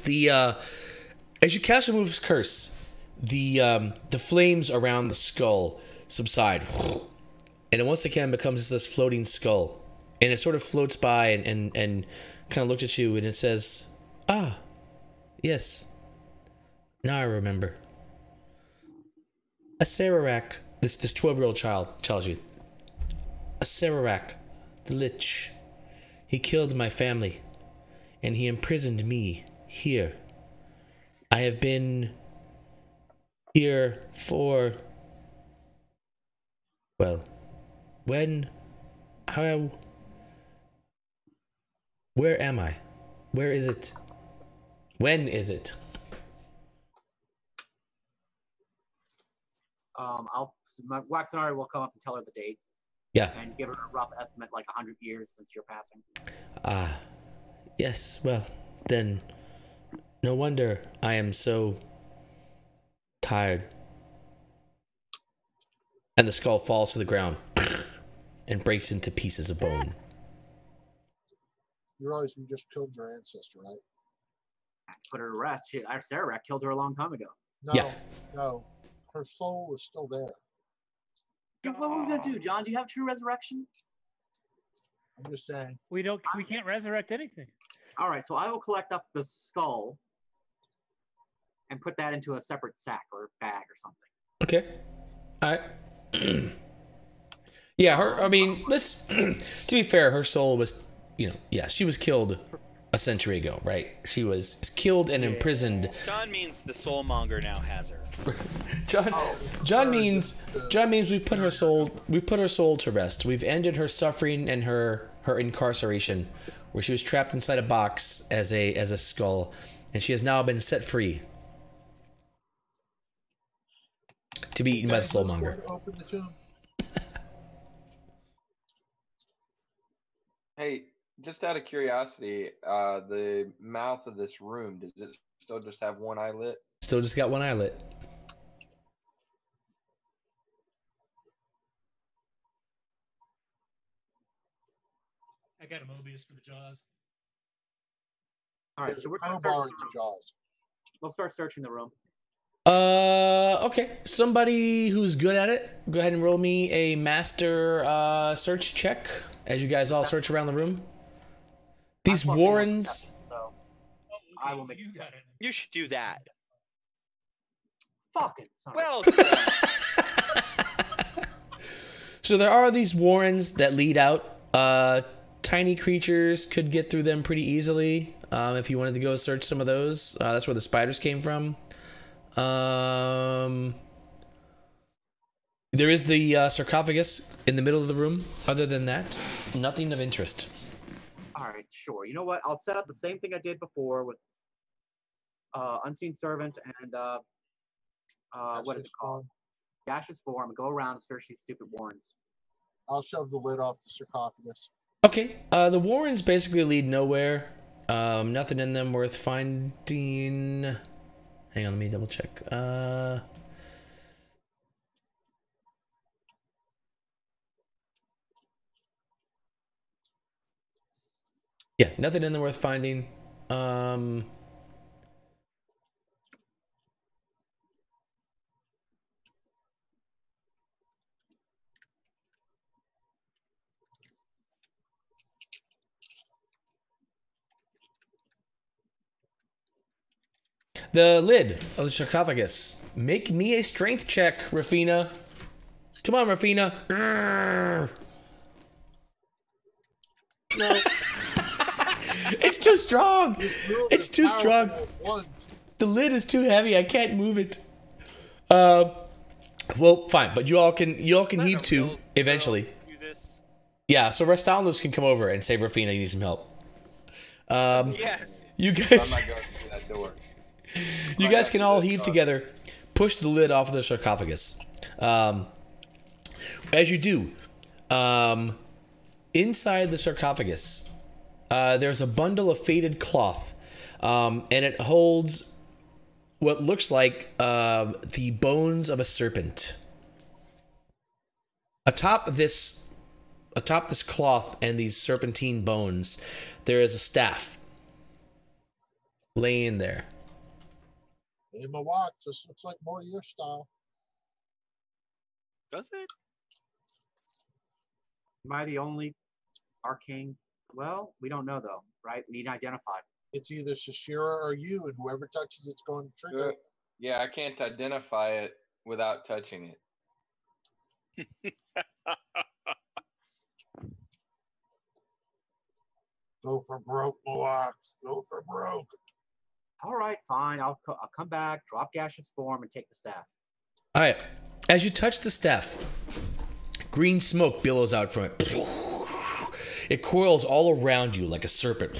you cast remove curse, the flames around the skull subside, and it once again becomes this floating skull, and it sort of floats by and kind of looks at you, and it says, "Ah, yes. Now I remember. A Sararak." This 12-year-old child tells you, "A Sararak, the Lich. He killed my family, and he imprisoned me here. I have been here for, well, where am I? Where is it? When is it?" My Waxenari will come up and tell her the date. Yeah. And give her a rough estimate, like 100 years since your passing. Yes, well, then no wonder I am so tired And the skull falls to the ground and breaks into pieces of bone. You realize we just killed your ancestor, right? Put her to rest. Sarah killed her a long time ago. No, Yeah. no. Her soul is still there. What are we gonna do, John? Do you have true resurrection? I'm just saying. We can't resurrect anything. All right, so I will collect up the skull and put that into a separate sack or bag or something. Okay. All right. Yeah, I mean, to be fair, her soul was, she was killed a century ago, right? She was killed and imprisoned. John means the soulmonger now has her. John means we've put her soul to rest. We've ended her suffering and her incarceration, where she was trapped inside a box as a skull, and she has now been set free to be eaten by the soulmonger. Open the tomb. Hey, just out of curiosity, the mouth of this room, does it still just have one eyelet? Still just got one eyelet. I got a Mobius for the jaws. All right, so we're gonna crowbar in the jaws. We'll start searching the room. Okay. Somebody who's good at it, go ahead and roll me a master search check as you guys all search around the room. These warrens. So I will make you got it. You should do that. Fucking son. Well, So there are these warrens that lead out. Tiny creatures could get through them pretty easily. If you wanted to go search some of those, that's where the spiders came from. There is the sarcophagus in the middle of the room. Other than that, nothing of interest. All right, sure. You know what? I'll set up the same thing I did before with Unseen Servant and what is it called? Gaseous Form, and go around and search these stupid warrens. I'll shove the lid off the sarcophagus. Okay, the warrens basically lead nowhere. Nothing in them worth finding. Hang on, let me double check. Yeah, nothing in them worth finding. The lid of the sarcophagus. Make me a strength check, Rafina. Come on, Rafina. No. It's too strong. It's too strong. The lid is too heavy. I can't move it. Well, fine, but you all can heave too eventually. Yeah, so Restalnos can come over and say Rafina needs some help. yes. You I'm guys. not going through that door. You guys can all heave together, push the lid off of the sarcophagus. As you do, inside the sarcophagus, there's a bundle of faded cloth, and it holds what looks like the bones of a serpent. Atop this cloth and these serpentine bones, there is a staff laying there. Hey, my watch. This looks like more your style. Does it? Am I the only arcane? Well, we don't know though, right? We need to identify. It's either Shashira or you, and whoever touches it's going to trigger. Yeah, I can't identify it without touching it. Go for broke, Moax. Go for broke. All right, fine. I'll come back, drop gaseous form, and take the staff. All right. As you touch the staff, green smoke billows out from it. It coils all around you like a serpent.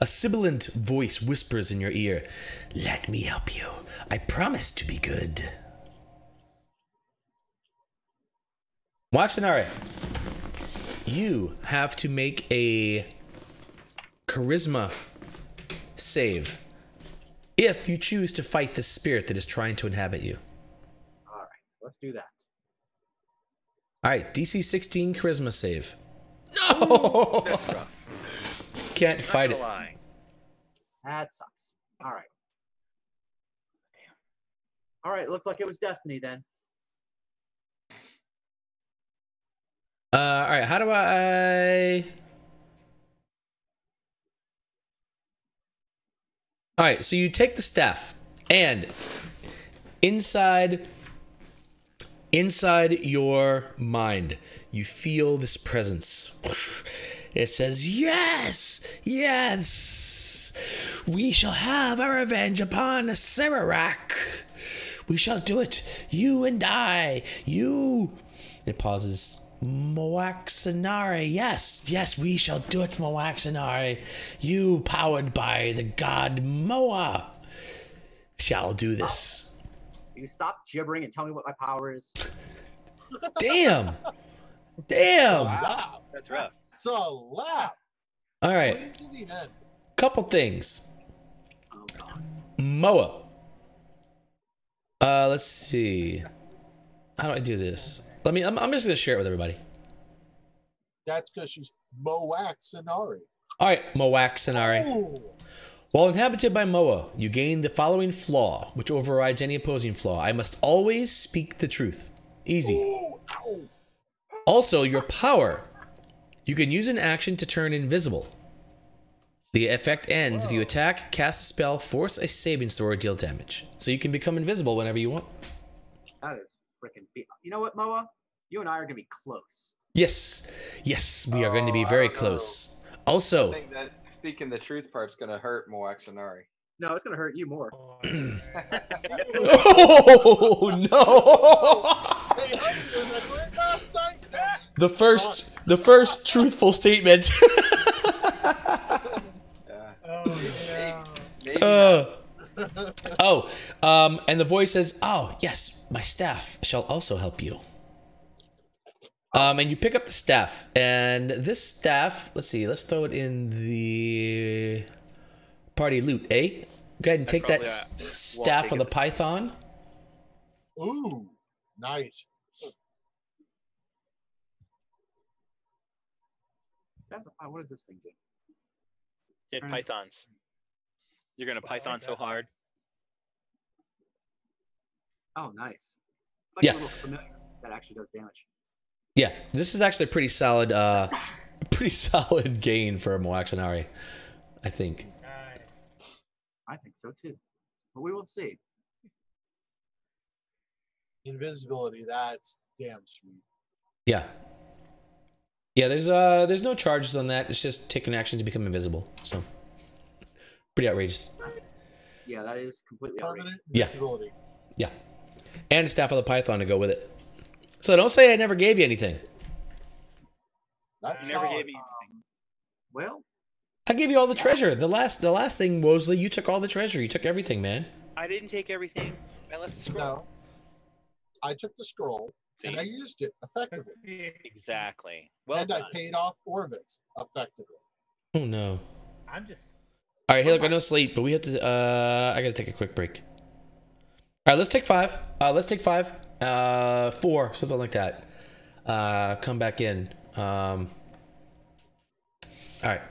A sibilant voice whispers in your ear, "Let me help you. I promise to be good." Waxanare, you have to make a charisma save if you choose to fight the spirit that is trying to inhabit you. do that. All right, DC 16 charisma save. No! That's rough. Can't Not fight gonna it. lie. That sucks. All right. All right, looks like it was destiny then. All right, how do I... All right, so you take the staff, and inside your mind, you feel this presence. It says, yes, yes, we shall have our revenge upon Sararak. We shall do it, you and I, you. It pauses. Moaxanari, yes, we shall do it, Moaxanari. You, powered by the god Moa, shall do this. You stop gibbering and tell me what my power is. Damn. Wow. That's rough. Slap. All right, Way to the end. couple things. Oh god. Moa. Let's see. How do I do this? I'm just gonna share it with everybody. That's because she's Moaxanari. All right, Moaxanari. Oh. While inhabited by Moa, you gain the following flaw, which overrides any opposing flaw. I must always speak the truth. Easy. Ooh, ow. Also, your power. You can use an action to turn invisible. The effect ends if you attack, cast a spell, force a saving throw, or deal damage. So you can become invisible whenever you want. That is freaking. You know what, Moa? You and I are gonna be close. Yes, we are going to be very I don't know. close. Also, I think that speaking the truth part's gonna hurt Moaxanari. No, it's gonna hurt you more. oh no! Hey, honey, there's a great last night. The first truthful statement. Maybe not. And the voice says, "Oh yes, my staff shall also help you." And you pick up the staff, and this staff, let's see, let's throw it in the party loot, eh? Go ahead and take that staff of the python. Ooh, nice. What does this thing do? Hit pythons. You're gonna python so hard. Oh, nice. It's like Yeah. a little familiar that actually does damage. Yeah, this is actually a pretty solid gain for Moaxanari, I think. Nice. I think so too. But we will see. Invisibility, that's damn sweet. Yeah. Yeah, there's no charges on that. It's just take an action to become invisible. So pretty outrageous. Yeah, that is completely outrageous. Permanent Yeah. invisibility. Yeah. And a staff of the python to go with it. So don't say I never gave you anything. That's Never solid. gave me anything. Well, I gave you all the treasure. The last thing, Wosley, you took all the treasure. You took everything, man. I didn't take everything. I left the scroll. No. I took the scroll and I used it effectively. Exactly. Well And done. I paid off Orvix effectively. Oh no. I'm just. All right, hey, look, I know it's late, but we have to. I gotta take a quick break. All right, let's take 5. 4, something like that. Come back in. All right.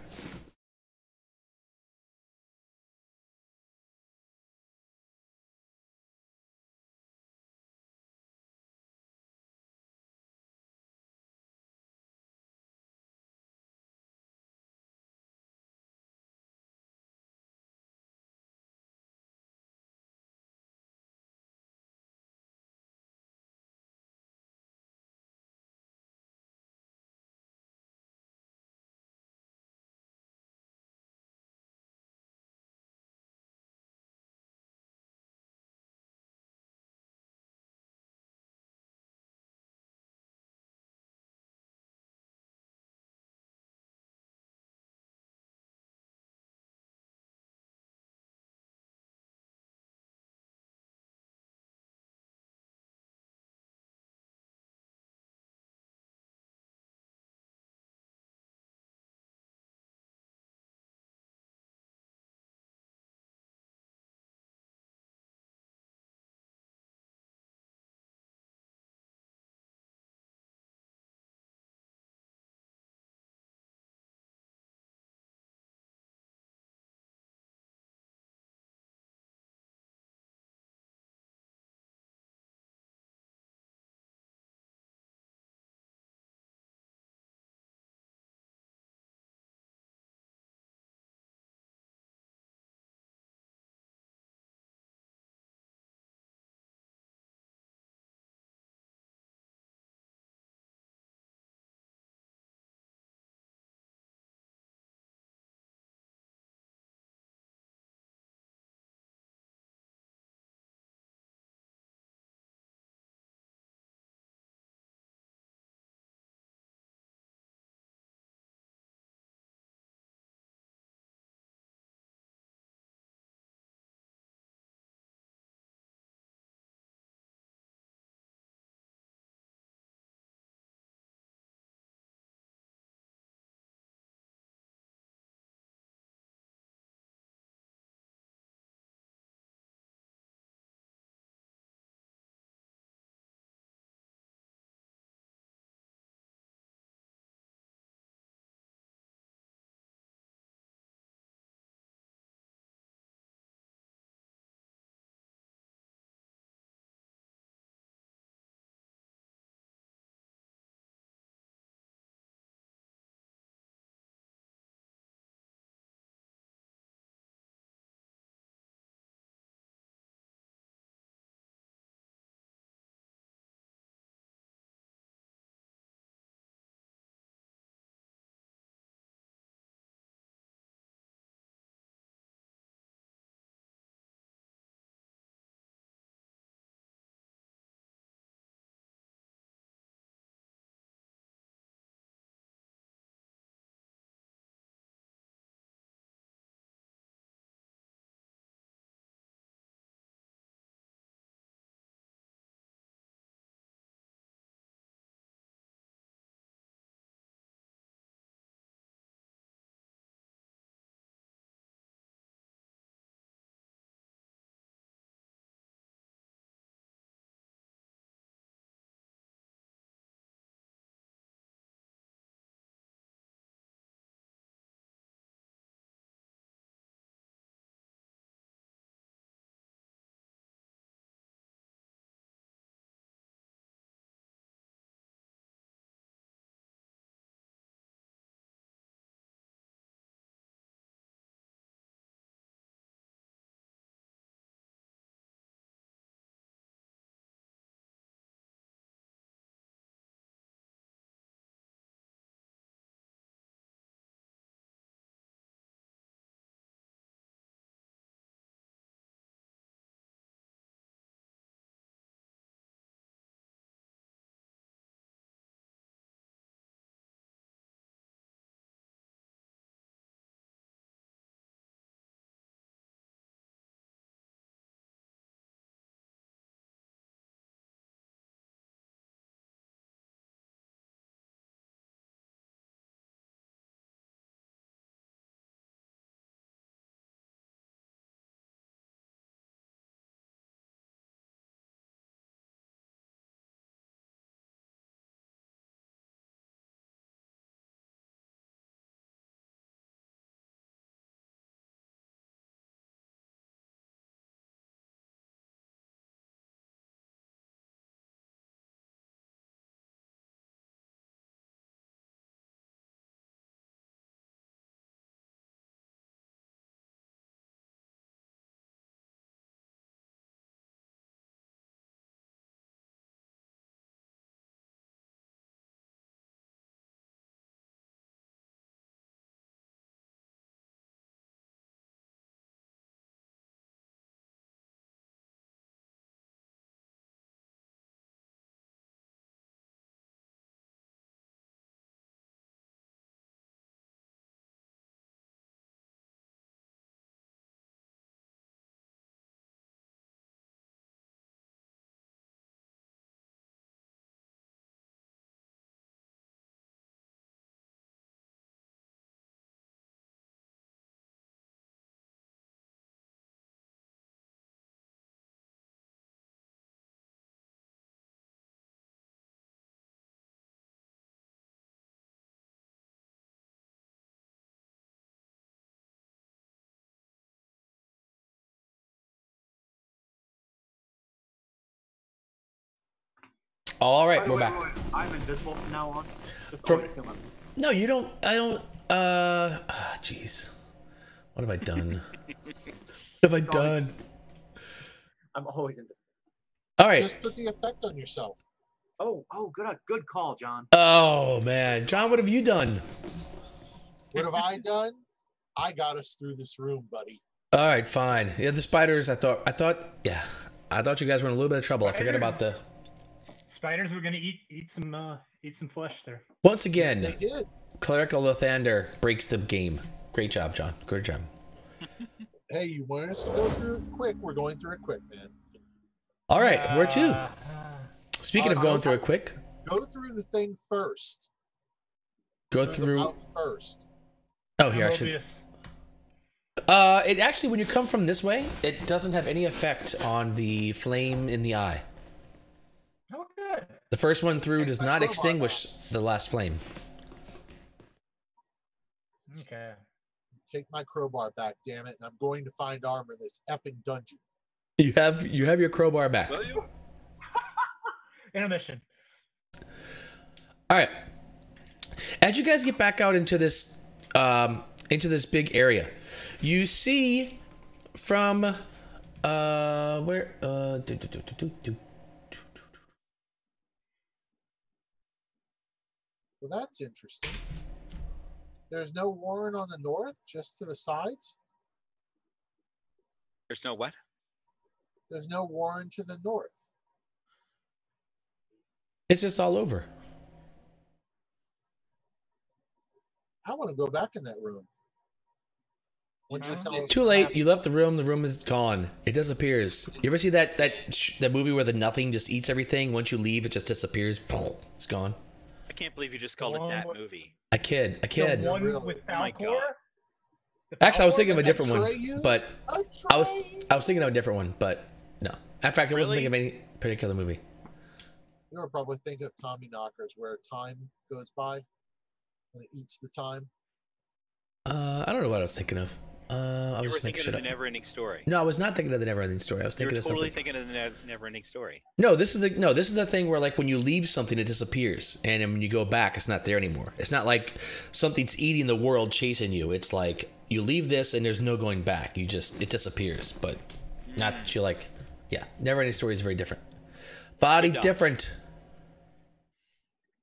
All right, we're back. I'm invisible from now on. No, you don't. I don't. Jeez. What have I done? What have I done? I'm always invisible. All right. Just put the effect on yourself. Oh, good call, John. Oh man, John, what have you done? What have I done? I got us through this room, buddy. All right, fine. Yeah, the spiders. I thought you guys were in a little bit of trouble. I forgot about the spiders. Were gonna eat some flesh there. Once again, they did. Clerical Lathander breaks the game. Great job, John. Good job. Hey, you want us to go through it quick? We're going through it quick, man. All right, where to? Speaking of going through it quick, go through the thing first. Go through the mouth first. Oh, here I should. It actually, when you come from this way, it doesn't have any effect on the flame in the eye. Oh, good. The first one through does not extinguish the last flame. Okay. Take my crowbar back, damn it, and I'm going to find armor in this effing dungeon. You have your crowbar back. Will you? Intermission. All right. As you guys get back out into this big area, you see from where well, that's interesting. There's no warren on the north, just to the sides? There's no what? There's no warren to the north. It's just all over. I want to go back in that room. Too late. You left the room. The room is gone. It disappears. You ever see that movie where the nothing just eats everything? Once you leave, it just disappears. It's gone. I can't believe you just called it that movie. I kid. The one with Falcor? Actually, I was thinking of a different one, but I was thinking of a different one, but no. In fact, I wasn't thinking of any particular movie. You were probably thinking of Tommy Knockers, where time goes by and it eats the time. I don't know what I was thinking of. I was thinking of the Never-Ending Story. No, I was not thinking of the Never-Ending Story. I was thinking of something. You were totally thinking of the Never-Ending Story. No, this is the thing where like when you leave something, it disappears, and then when you go back, it's not there anymore. It's not like something's eating the world, chasing you. It's like you leave this, and there's no going back. It disappears. But not that you like. Yeah, Never-Ending Story is very different. Body different.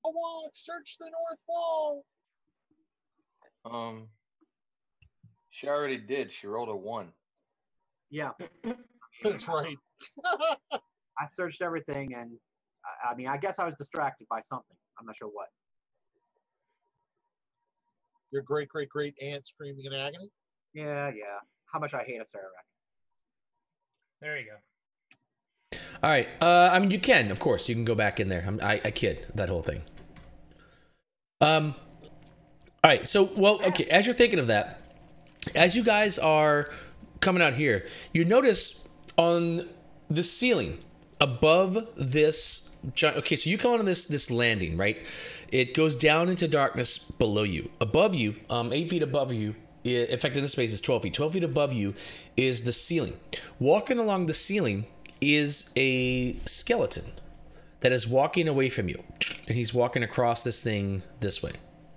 A walk, search the north wall. She already did. She rolled a 1. Yeah. That's right. I searched everything, and I mean, I guess I was distracted by something. I'm not sure what. Your great aunt screaming in agony? Yeah. How much I hate a Sarah. There you go. All right. I mean, you can, of course, you can go back in there. I kid that whole thing. All right. So, well, okay. As you're thinking of that, as you guys are coming out here, you notice on the ceiling above this. Okay, so you come on this landing, right? It goes down into darkness below you. Above you, 8 feet above you. In fact, in this space is 12 feet. 12 feet above you is the ceiling. Walking along the ceiling is a skeleton that is walking away from you, and he's walking across this thing this way,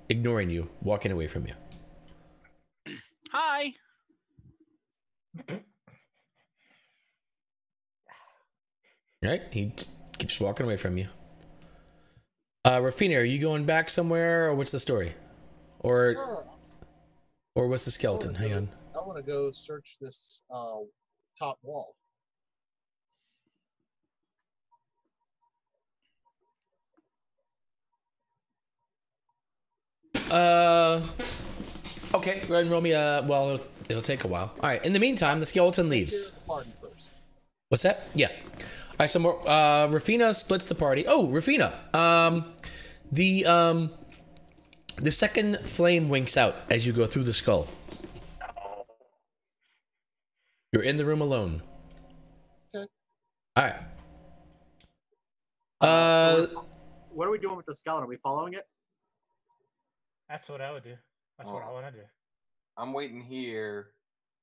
ignoring you, walking away from you. Hi. Right? He just keeps walking away from you. Rafina, are you going back somewhere, or what's the story? Or what's the skeleton? Hang on. I want to go search this top wall. Okay, go ahead and roll me well, it'll take a while. All right, in the meantime, the skeleton leaves. What's that? Yeah. All right, so more, Rafina splits the party. Oh, Rafina, the second flame winks out as you go through the skull. You're in the room alone. Okay. All right. What are we doing with the skeleton? Are we following it? That's what I would do. That's what I want to do. I'm waiting here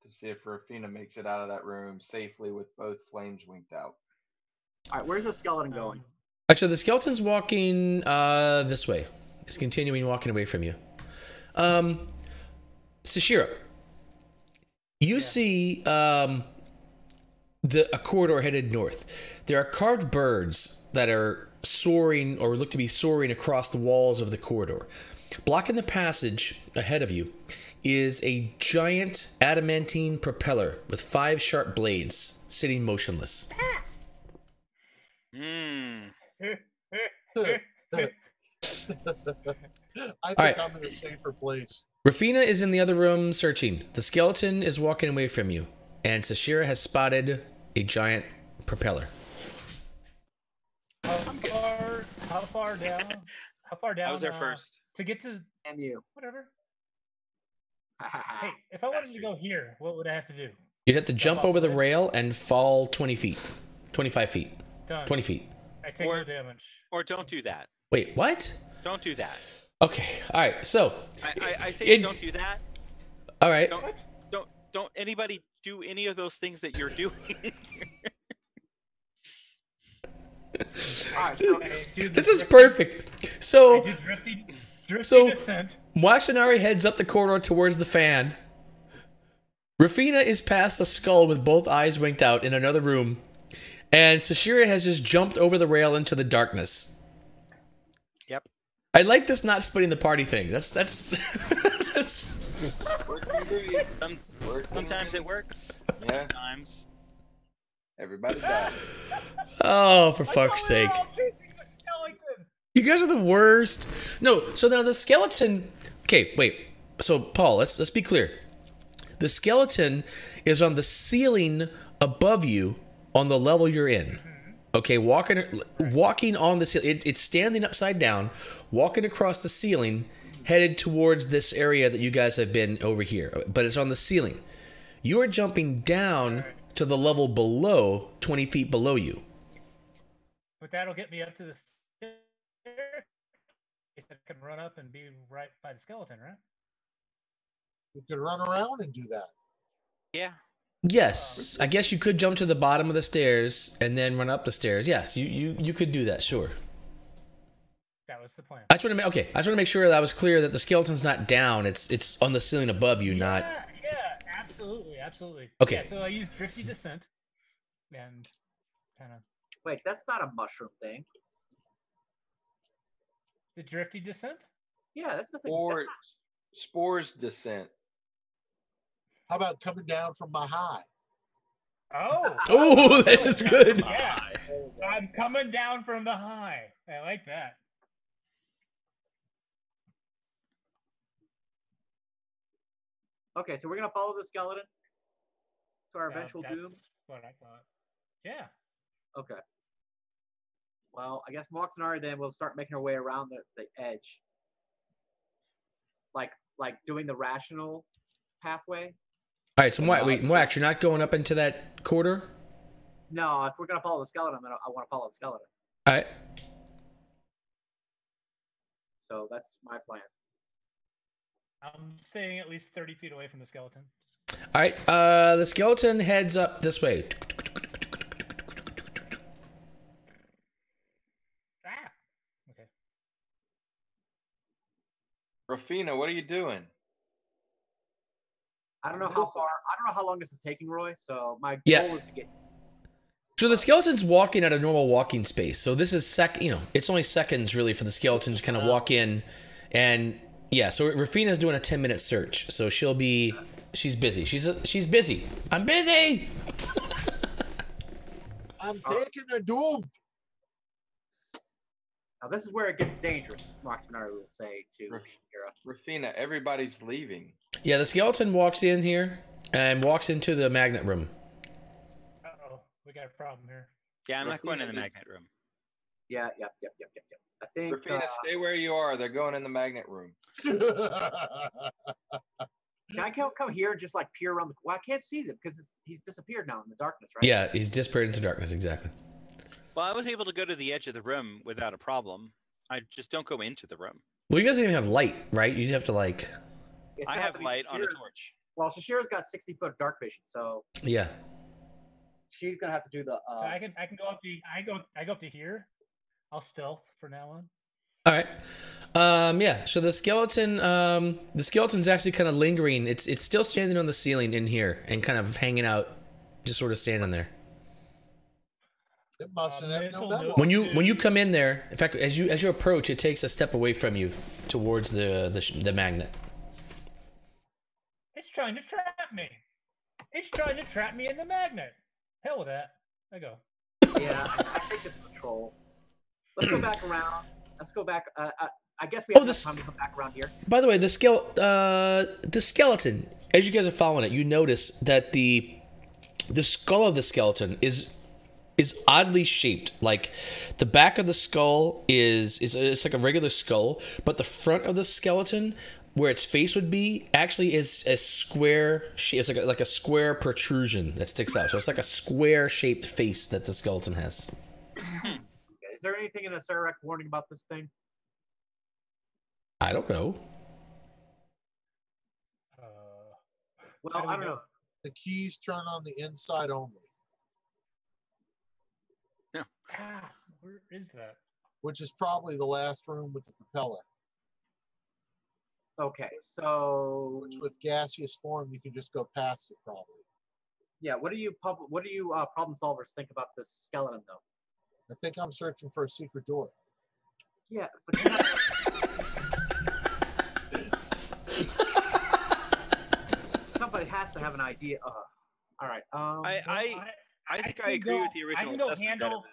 to see if Rafina makes it out of that room safely with both flames winked out. All right, where's the skeleton going? Actually, the skeleton's walking this way. It's continuing walking away from you. Sashira, you see a corridor headed north. There are carved birds that are soaring or look to be soaring across the walls of the corridor. Blocking the passage ahead of you is a giant adamantine propeller with 5 sharp blades sitting motionless. I think I'm in a safer place. Rafina is in the other room searching. The skeleton is walking away from you, and Sashira has spotted a giant propeller. How far down? How far down? I was there first. To get to MU. Whatever. Hey, if I wanted to go here, what would I have to do? You'd have to jump over the rail and fall 20 feet. 25 feet. Done. 20 feet. I take no damage. Or don't do that. Wait, what? Don't do that. Okay, alright, so... I say don't do that. Alright. Don't anybody do any of those things that you're doing. This is perfect. So... Drifty descent. Waxanari heads up the corridor towards the fan. Rafina is past the skull with both eyes winked out in another room. And Sashira has just jumped over the rail into the darkness. Yep. I like this not splitting the party thing. That's Sometimes it works. Yeah. Sometimes. Everybody died. Oh, for fuck's sake. You guys are the worst. No, so now the skeleton... Okay, wait. So, Paul, let's be clear. The skeleton is on the ceiling above you on the level you're in. Okay, walking on the ceiling. It's standing upside down, walking across the ceiling, headed towards this area that you guys have been over here. But it's on the ceiling. You are jumping down to the level below, 20 feet below you. But that'll get me up to the stairs. I can run up and be right by the skeleton, right? You can run around and do that. Yeah. Yes, I guess you could jump to the bottom of the stairs and then run up the stairs. Yes, you could do that, sure. That was the plan. I just want to make sure that I was clear that the skeleton's not down. It's on the ceiling above you, not. Yeah, absolutely. Okay. Yeah, so I used drifty descent and kind of. Wait, that's not a mushroom thing. The drifty descent? Yeah, that's nothing. Or spores descent. How about coming down from my high? Oh. Oh, that is good. Yeah. I'm coming down from the high. I like that. Okay, so we're gonna follow the skeleton to our eventual doom. What I thought. Yeah. Okay. Well, I guess Moxonari then will start making her way around the edge. Like doing the rational pathway. All right, so Moax, you're not going up into that corridor? No, if we're gonna follow the skeleton, then I want to follow the skeleton. All right. So that's my plan. I'm staying at least 30 feet away from the skeleton. All right, the skeleton heads up this way. Okay. Rafina, what are you doing? I don't know how far. I don't know how long this is taking, Roy. So my goal is to get. So the skeleton's walking at a normal walking space. So this is it's only seconds really for the skeleton to kind of walk in, and yeah. So Rafina's doing a 10-minute search. So she's busy. She's busy. I'm busy. I'm taking a doom. Now this is where it gets dangerous. Moxonari will say to Shira. Rafina, everybody's leaving. Yeah, the skeleton walks in here and walks into the magnet room. Uh-oh, we got a problem here. Yeah, I'm not going in the magnet room. Yeah. I think. Rafina, stay where you are. They're going in the magnet room. Can I come here and just like peer around the? Well, I can't see them because he's disappeared now in the darkness, right? Yeah, he's disappeared into darkness. Exactly. Well, I was able to go to the edge of the room without a problem. I just don't go into the room. Well, you guys don't even have light, right? You have to like. I have light on a torch. Well, Shashira's got 60-foot dark vision, so yeah. she's gonna have to do the. So I can go up to I go up to here. I'll stealth for now on. All right. Yeah. So the skeleton's actually kind of lingering. It's still standing on the ceiling in here and kind of hanging out, just sort of standing there. It must have no metal. When you come in there, in fact, as you approach, it takes a step away from you towards the magnet. It's trying to trap me. It's trying to trap me in the magnet. Hell with that. I go. Yeah, I think it's patrol. Let's go back around. Let's go back. I guess we have enough time to come back around here. By the way, the skeleton. As you guys are following it, you notice that the skull of the skeleton is oddly shaped. Like the back of the skull is it's like a regular skull, but the front of the skeleton, where its face would be, actually is a square shape. It's like a square protrusion that sticks out. So it's like a square shaped face that the skeleton has. Okay. Is there anything in a Sarek warning about this thing? I don't know. Well, I don't know. The keys turn on the inside only. Yeah. Where is that? Which is probably the last room with the propeller. Okay, so Which with gaseous form you can just go past it probably. yeah, what do you problem solvers think about this skeleton though? I think I'm searching for a secret door. Yeah, but you're not... somebody has to have an idea. All right. I think I agree with the original. I can go handle.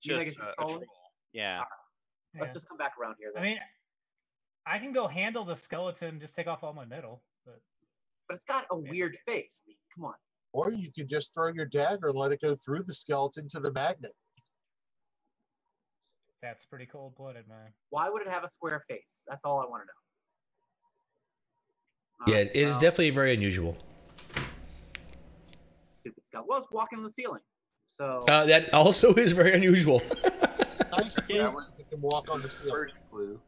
Just a troll. Yeah. Let's just come back around here. Then. I mean, I can go handle the skeleton, just take off all my metal, but it's got a weird face. I mean, come on. Or you could just throw your dagger and let it go through the skeleton to the magnet. That's pretty cold-blooded, man. Why would it have a square face? That's all I want to know. Yeah, it is definitely very unusual. Stupid skeleton. Well, it's walking on the ceiling. So that also is very unusual. Nice Yeah, you can walk on the ceiling. First clue.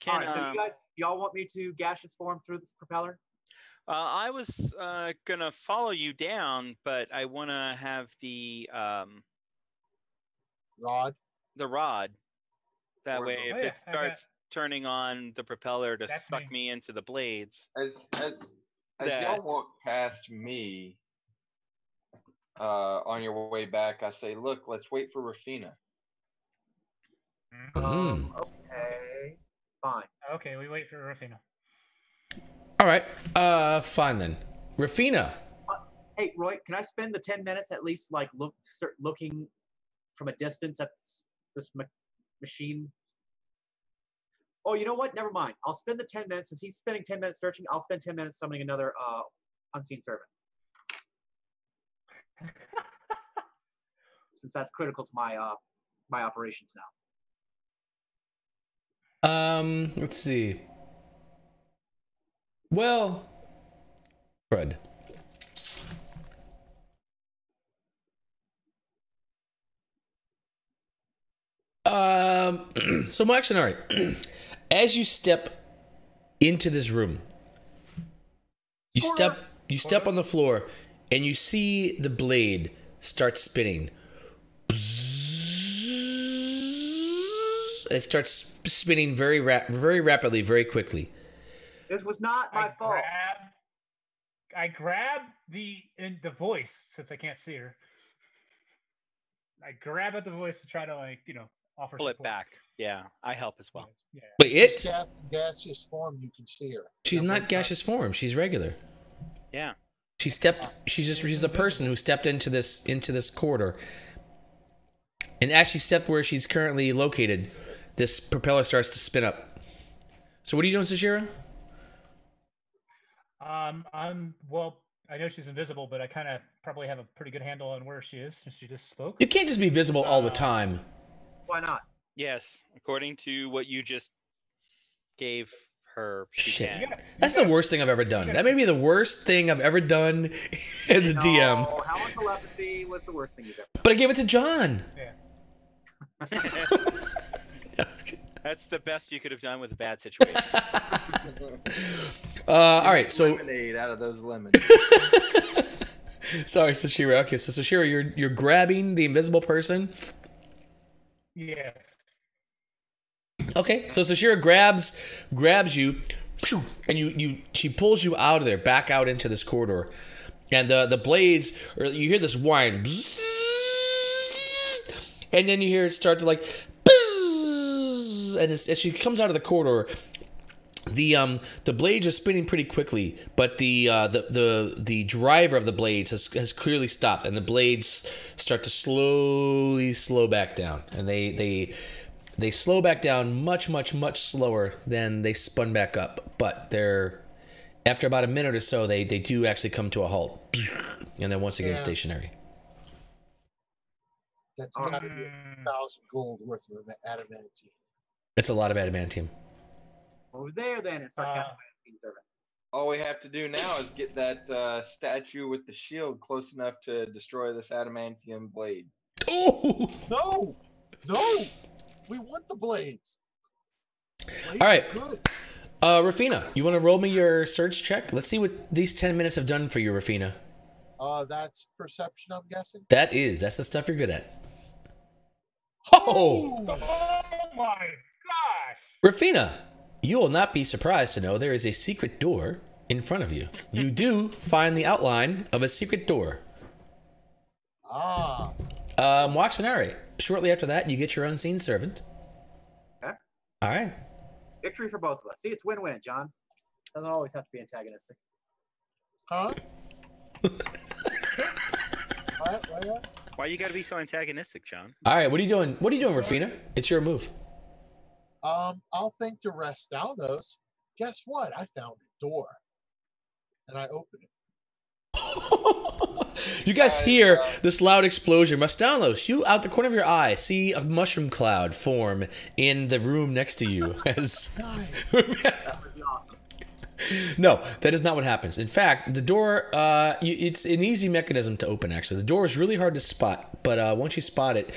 all right, so y'all want me to gaseous form through this propeller? I was gonna follow you down, but I want to have the Rod. The rod. That Or way, the- if Oh, yeah, it starts turning on the propeller to That's suck me into the blades. As That- y'all walk past me on your way back, I say, look, let's wait for Rafina. Okay, fine. Okay, we wait for Rafina. All right. Fine then. Rafina. Hey, Roy, can I spend the 10 minutes at least, like, looking from a distance at this machine? Oh, you know what? Never mind. I'll spend the 10 minutes. Since he's spending 10 minutes searching, I'll spend 10 minutes summoning another unseen servant. Since that's critical to my my operations now. Let's see. Well, Fred. So Max and Ari, as you step into this room, you step on the floor and you see the blade start spinning. It starts spinning very rapidly, very quickly. This was not my fault. I grab the voice, since I can't see her. I grab at the voice to try to, like, offer Pull it support. back. Yeah, I help as well. Yeah. Wait, it? Gaseous form, you can see her. She's not gaseous form. She's regular. Yeah. She's a person who stepped into this corridor. And as she stepped where she's currently located, this propeller starts to spin up. So what are you doing, Sashira? Well, I know she's invisible, but I kind of probably have a pretty good handle on where she is since she just spoke. You can't just be visible all the time. Why not? Yes, according to what you just gave her, she Shit. can. That's the worst thing I've ever done. That may be the worst thing I've ever done as a DM. No, how much telepathy was the worst thing you've ever done? But I gave it to John. Yeah. That's the best you could have done with a bad situation. All right, so Lemonade out of those lemons. sorry, Sashira. Okay, so Sashira, you're grabbing the invisible person. Yes. Okay, so Sashira grabs you, and she pulls you out of there, back out into this corridor, and the blades, or you hear this whine, and then you hear it start to like, and as she comes out of the corridor, the blades are spinning pretty quickly, but the driver of the blades has clearly stopped, and the blades start to slowly slow back down, and they slow back down much slower than they spun back up. But they're, after about a minute or so, they do actually come to a halt, and then once again stationary. That's got to be 1,000 gold worth of adamantium. It's a lot of adamantium. Over there, then, and start casting my unseen servant. All we have to do now is get that statue with the shield close enough to destroy this adamantium blade. Oh! No! We want the blades. All right. Rafina, you want to roll me your search check? Let's see what these 10 minutes have done for you, Rafina. That's perception, I'm guessing? That's the stuff you're good at. Oh! Oh my gosh! Rafina, you will not be surprised to know there is a secret door in front of you. You do find the outline of a secret door. Waxenari, shortly after that, you get your unseen servant. Okay. All right. Victory for both of us. See, it's win-win, John. Doesn't always have to be antagonistic. Huh? Why you gotta be so antagonistic, John? All right, what are you doing? What are you doing, Rafina? It's your move. I'll think to Rastalnos. Guess what? I found a door. And I open it. You guys hear this loud explosion. Rastalnos, you out the corner of your eye see a mushroom cloud form in the room next to you. As That would be awesome. No, that is not what happens. In fact, the door, it's an easy mechanism to open, actually. The door is really hard to spot, but once you spot it,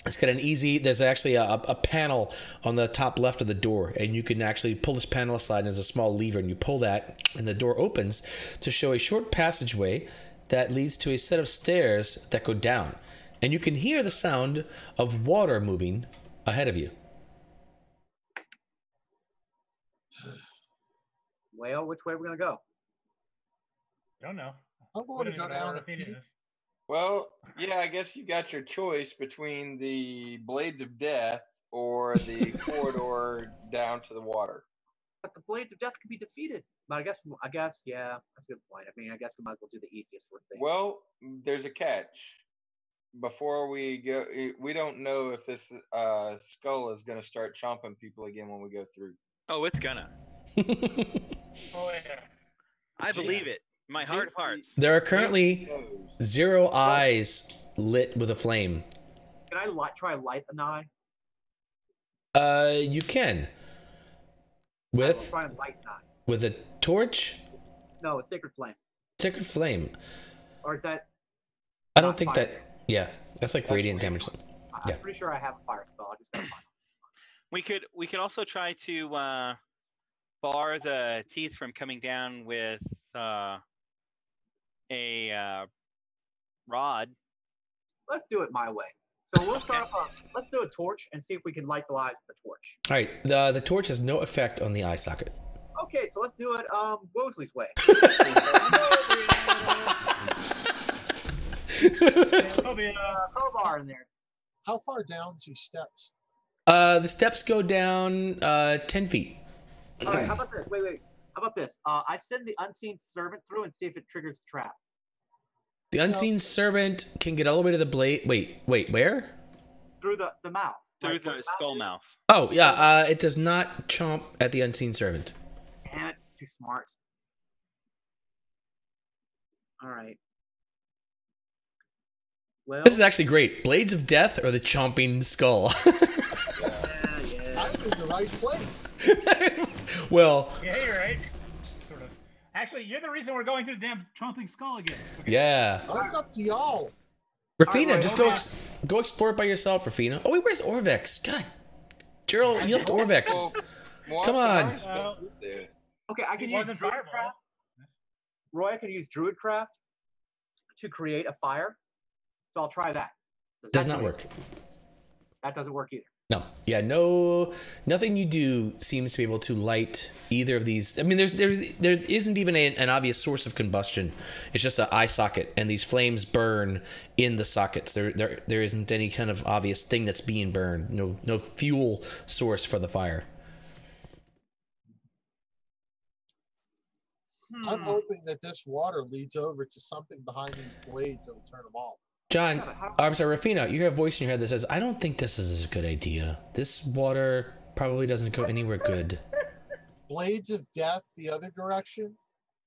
it's got an easy, there's actually a panel on the top left of the door, and you can actually pull this panel aside, and there's a small lever, and you pull that, and the door opens to show a short passageway that leads to a set of stairs that go down. And you can hear the sound of water moving ahead of you. Well, which way are we going to go? I don't know. I'm going to go down. Well, yeah, I guess you got your choice between the Blades of Death or the corridor down to the water. But the Blades of Death can be defeated. But I guess, yeah, that's a good point. I mean, I guess we might as well do the easiest sort of thing. Well, there's a catch. Before we go, we don't know if this skull is going to start chomping people again when we go through. Oh, it's gonna. Oh yeah. I believe it. My heart of hearts. There are currently 0 eyes lit with a flame. Can I try light an eye? You can. With try and light an eye. With a torch? No, a sacred flame. Sacred flame. Or is that? I don't think that. Yeah, that's like radiant damage. I'm pretty sure I have a fire spell. I just gotta find it. We could also try to bar the teeth from coming down with a rod. Let's do it my way. So we'll start off. Let's do a torch and see if we can light the eyes with the torch. All right, the torch has no effect on the eye socket. Okay, so let's do it Wosley's way. There'll be a crowbar in there. How far down these steps? The steps go down 10 feet. All right, how about this? Wait. How about this? I send the unseen servant through and see if it triggers the trap. The unseen servant can get all the way to the blade. Wait, where? Through the mouth. Through the skull mouth. Oh, yeah, it does not chomp at the unseen servant. Damn it, it's too smart. All right. Well, this is actually great. Blades of Death or the chomping skull? yeah. I'm in the right place. Well. Yeah, you're right. Sort of. Actually, you're the reason we're going through the damn chomping skull again. Okay. Yeah. It's up to y'all. Rafina, right, just go explore it by yourself, Rafina. Oh, wait, where's Orvex? God. Gerald, you left Orvex. Come on. Okay, I can use Druidcraft. Roy, I can use Druidcraft to create a fire. So I'll try that. Does not work. That doesn't work either. No. Yeah, nothing you do seems to be able to light either of these. I mean, there isn't even an obvious source of combustion. It's just an eye socket, and these flames burn in the sockets. There isn't any kind of obvious thing that's being burned. No fuel source for the fire. I'm hoping that this water leads over to something behind these blades that will turn them off. John, I'm sorry, Rafina, you hear a voice in your head that says, I don't think this is a good idea. This water probably doesn't go anywhere good. Blades of Death the other direction?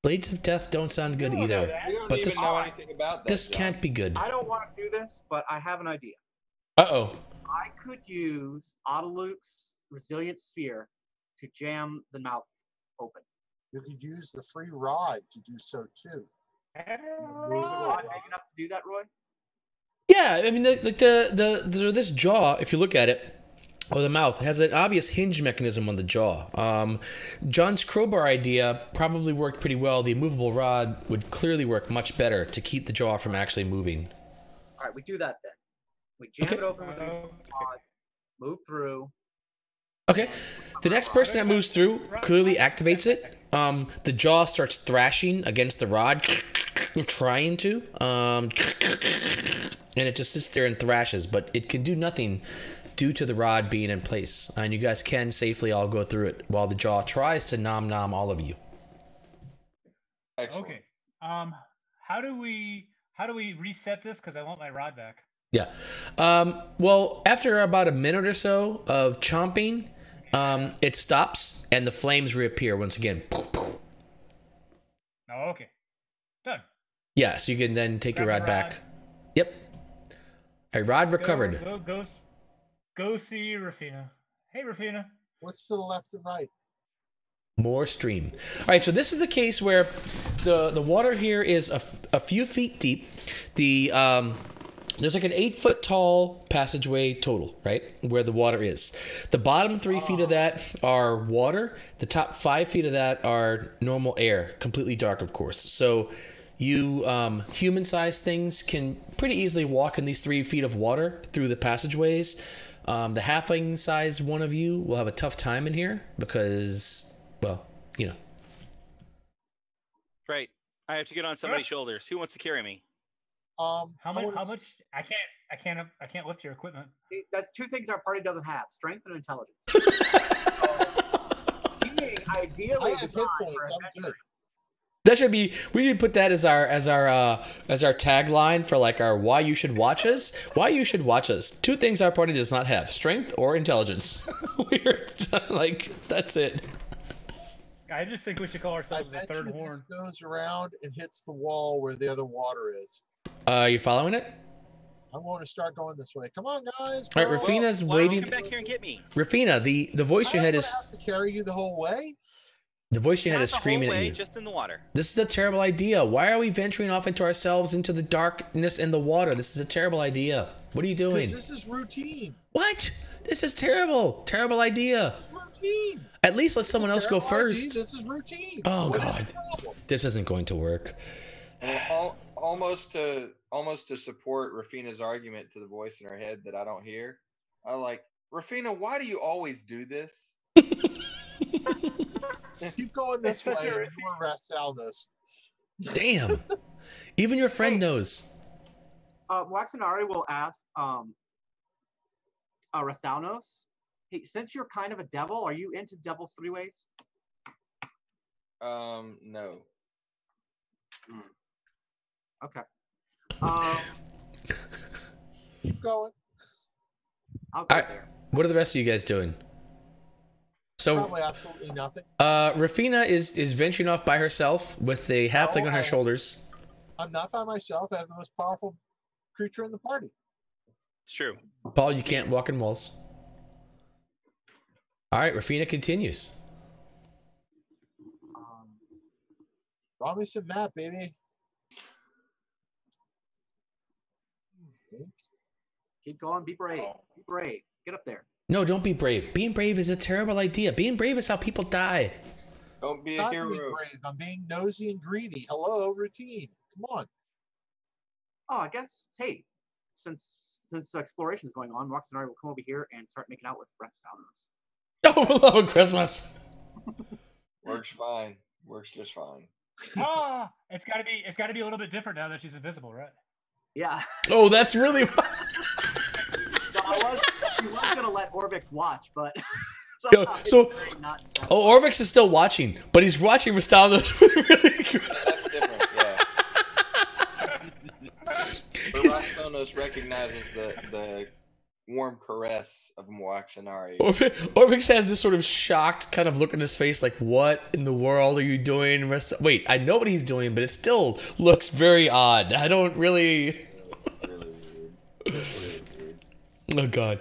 Blades of Death don't sound good either. But this, know anything about that, this John. can't be good. I don't want to do this, but I have an idea. Uh-oh. I could use Autoluke's Resilient Sphere to jam the mouth open. You could use the free rod to do so too. Is the rod big enough to do that, Roy? Yeah, I mean, this jaw, if you look at it, or the mouth, has an obvious hinge mechanism on the jaw. John's crowbar idea probably worked pretty well. The immovable rod would clearly work much better to keep the jaw from actually moving. All right, we do that then. We jam it open with the rod, move through. Okay. The next person that moves through clearly activates it. The jaw starts thrashing against the rod, trying to. And it just sits there and thrashes, but it can do nothing due to the rod being in place. And you guys can safely all go through it while the jaw tries to nom all of you. Excellent. Okay. How do we reset this? Because I want my rod back. Yeah. Well, after about a minute or so of chomping, it stops and the flames reappear once again. Oh, okay. Done. Yeah, so you can then take your rod back. Yep. A rod recovered. Go see Rafina. Hey, Rafina. What's to the left and right? More stream. All right, so this is a case where the water here is a few feet deep. There's like an 8-foot tall passageway total, right, where the water is. The bottom 3 feet of that are water. The top 5 feet of that are normal air, completely dark, of course. So you human-sized things can pretty easily walk in these 3 feet of water through the passageways. The halfling-sized one of you will have a tough time in here because, well, you know. Right. I have to get on somebody's shoulders. Who wants to carry me? How much? I can't lift your equipment. That's two things our party doesn't have: strength and intelligence. Being ideally designed for adventure. That should be. We need to put that as our tagline for like our why you should watch us. Why you should watch us. 2 things our party does not have: strength or intelligence. Weird. Like that's it. I just think we should call ourselves the third horn. This goes around and hits the wall where the other water is. You following it? I'm going to start going this way. Come on, guys. All right, Rafina's waiting. Come back here and get me. Rafina, the voice in your head is. I have to carry you the whole way. The voice in your head is Not the screaming whole way, at you. just in the water. This is a terrible idea. Why are we venturing off into ourselves into the darkness in the water? This is a terrible idea. What are you doing? This is routine. What? This is terrible. Terrible idea. Routine. At least let someone else go first. This is routine. Oh God, this isn't going to work. Well, almost to support Rafina's argument to the voice in her head that I don't hear, I like, Rafina, why do you always do this? Keep going this way. And Rascal knows. Damn. Even your friend knows. Waxinari will ask Rastalnos, hey, since you're kind of a devil, are you into devil 3-ways? No. Okay. Keep going. I'll go All right. there. What are the rest of you guys doing? So, Probably absolutely nothing. Rafina is venturing off by herself with a halfling on her shoulders. I'm not by myself. I have the most powerful creature in the party. It's true. Paul, you can't walk in walls. All right, Rafina continues. Draw me some map, baby. Keep going. Be brave. Be brave. Get up there. No, don't be brave. Being brave is a terrible idea. Being brave is how people die. Don't be a Not hero. being brave. I'm being nosy and greedy. Hello, routine. Come on. Oh, I guess. Hey, since since exploration is going on, Roxanne will come over here and start making out with Restalos. Oh, we love Christmas. Works fine. Works just fine. Ah, it's gotta be a little bit different now that she's invisible, right? Yeah. Oh, that's really. So he was gonna let Orvix watch, but Orvix is still watching, but he's watching Restalos really. That's different, yeah. But Restalos recognizes the warm caress of Moaxanari. Orvix has this sort of shocked kind of look on his face, like, what in the world are you doing? Wait, I know what he's doing, but it still looks very odd. I don't really... Really weird. Oh, God.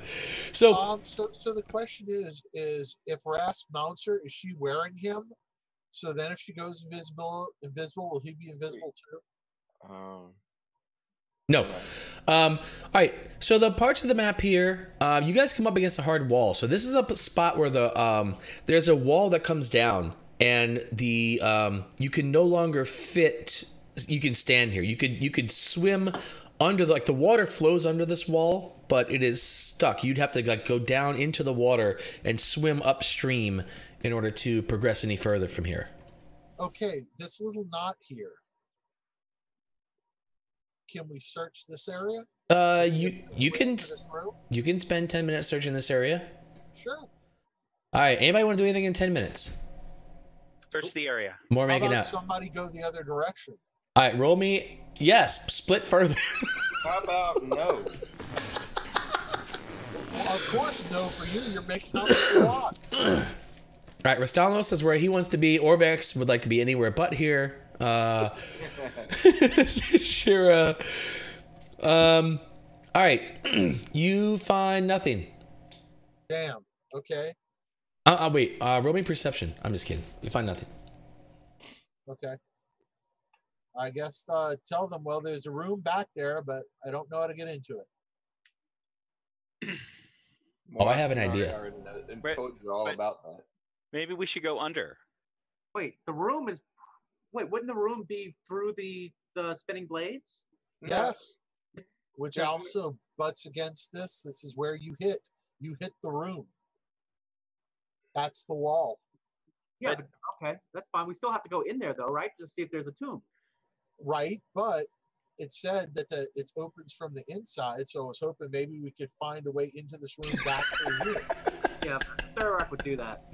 So the question is if Rast mounts her, is she wearing him? So then if she goes invisible, will he be invisible too? No. All right. So the parts of the map here, you guys come up against a hard wall. So this is a spot where there's a wall that comes down, and you can no longer fit. You can stand here. You could swim under the water flows under this wall, but it is stuck. You'd have to go down into the water and swim upstream in order to progress any further from here. Okay, this little knot here. Can we search this area? You can spend 10 minutes searching this area. Sure. All right. Anybody want to do anything in 10 minutes? Search the area. More How making about out. somebody go the other direction? All right. Roll me. Yes. Split further. How about no? Well, of course, no for you. You're making out a lot. All right. Rastalos is where he wants to be. Orvex would like to be anywhere but here. Shira. All right. You find nothing. Damn. Okay. Wait. Roll me perception. I'm just kidding. You find nothing. Okay. I guess tell them, well, there's a room back there, but I don't know how to get into it. Oh, I have an idea. I told you all about that. Maybe we should go under. Wait, the room is... Wait, wouldn't the room be through the spinning blades? Yes. Which also butts against this. This is where you hit. You hit the room. That's the wall. Yeah, okay, that's fine. We still have to go in there, though, right? To see if there's a tomb. Right, but it said that it opens from the inside, so I was hoping maybe we could find a way into this room back through here. Yeah, Sarak would do that.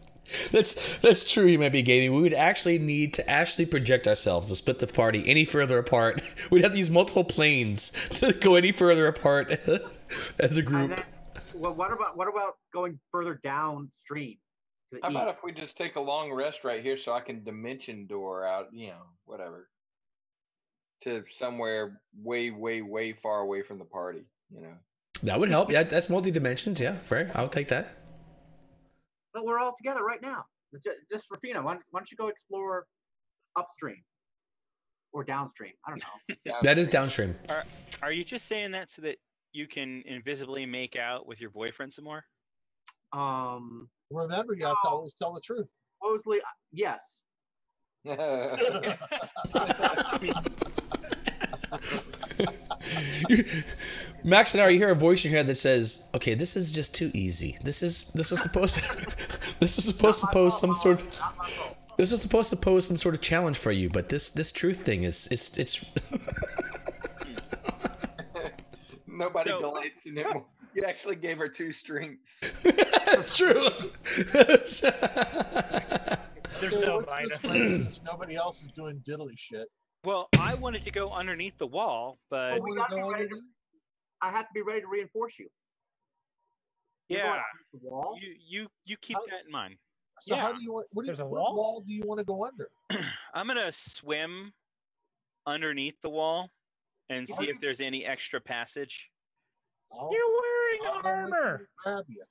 That's true. You might be gaming. We would actually need to project ourselves to split the party any further apart. We'd have to use multiple planes to go any further apart as a group. Then, well, what about going further downstream? How about if we just take a long rest right here so I can dimension door out, whatever, to somewhere way, way, way far away from the party, That would help. Yeah, that's multi-dimensions. Yeah, fair. I'll take that. But we're all together right now. Just for Fina, why don't you go explore upstream or downstream? I don't know. That is downstream. Are you just saying that so that you can invisibly make out with your boyfriend some more? Remember, you have to always tell the truth. Supposedly, yes. Max and I, you hear a voice in your head that says, "Okay, this is just too easy. This is supposed to pose some sort of challenge for you, but this truth thing is it's." Nobody delights in it. You actually gave her 2 strengths. That's true. There's no minus. Since nobody else is doing diddly shit. Well, I wanted to go underneath the wall, but I have to be ready to reinforce you. Yeah, the wall? You keep that in mind. So how do you want? What wall do you want to go under? I'm gonna swim underneath the wall and see if there's any extra passage. You're wearing armor. Grab you.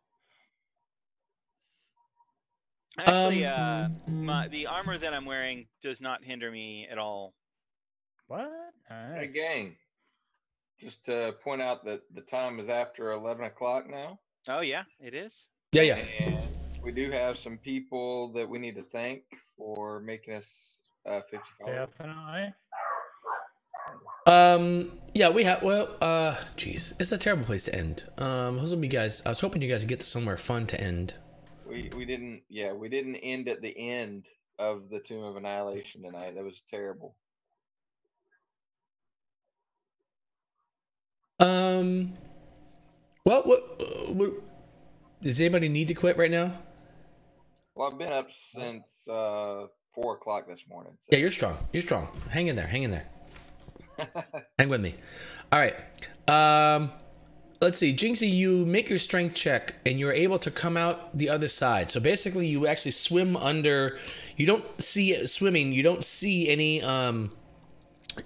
Actually, the armor that I'm wearing does not hinder me at all. What? Nice. Hey, gang. Just to point out that the time is after 11 o'clock now. Oh, yeah, it is. Yeah. And we do have some people that we need to thank for making us 55. Definitely. Yeah, we have. Well, geez, it's a terrible place to end. I was hoping you guys would get to somewhere fun to end. We didn't. Yeah, we didn't end at the end of the Tomb of Annihilation tonight. That was terrible. Well, what does anybody need to quit right now? Well, I've been up since 4 o'clock this morning. So. Yeah, you're strong. You're strong. Hang in there. Hang in there. Hang with me. All right. Let's see. Jinxie, you make your strength check, and you're able to come out the other side. So basically, you actually swim under. You don't see swimming. You don't see any.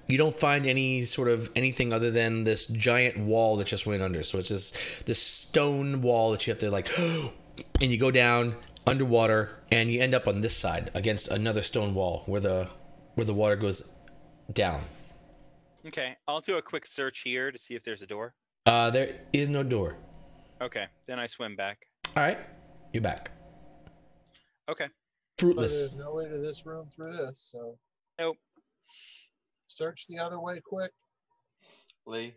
You don't find any sort of anything other than this giant wall that just went under. So it's just this stone wall that you have to like, and you go down underwater, and you end up on this side against another stone wall where the water goes down. Okay, I'll do a quick search here to see if there's a door. There is no door. Okay, then I swim back. All right, you're back. Okay. Fruitless. There's no way to this room through this, so. Nope. Search the other way quick. Lee.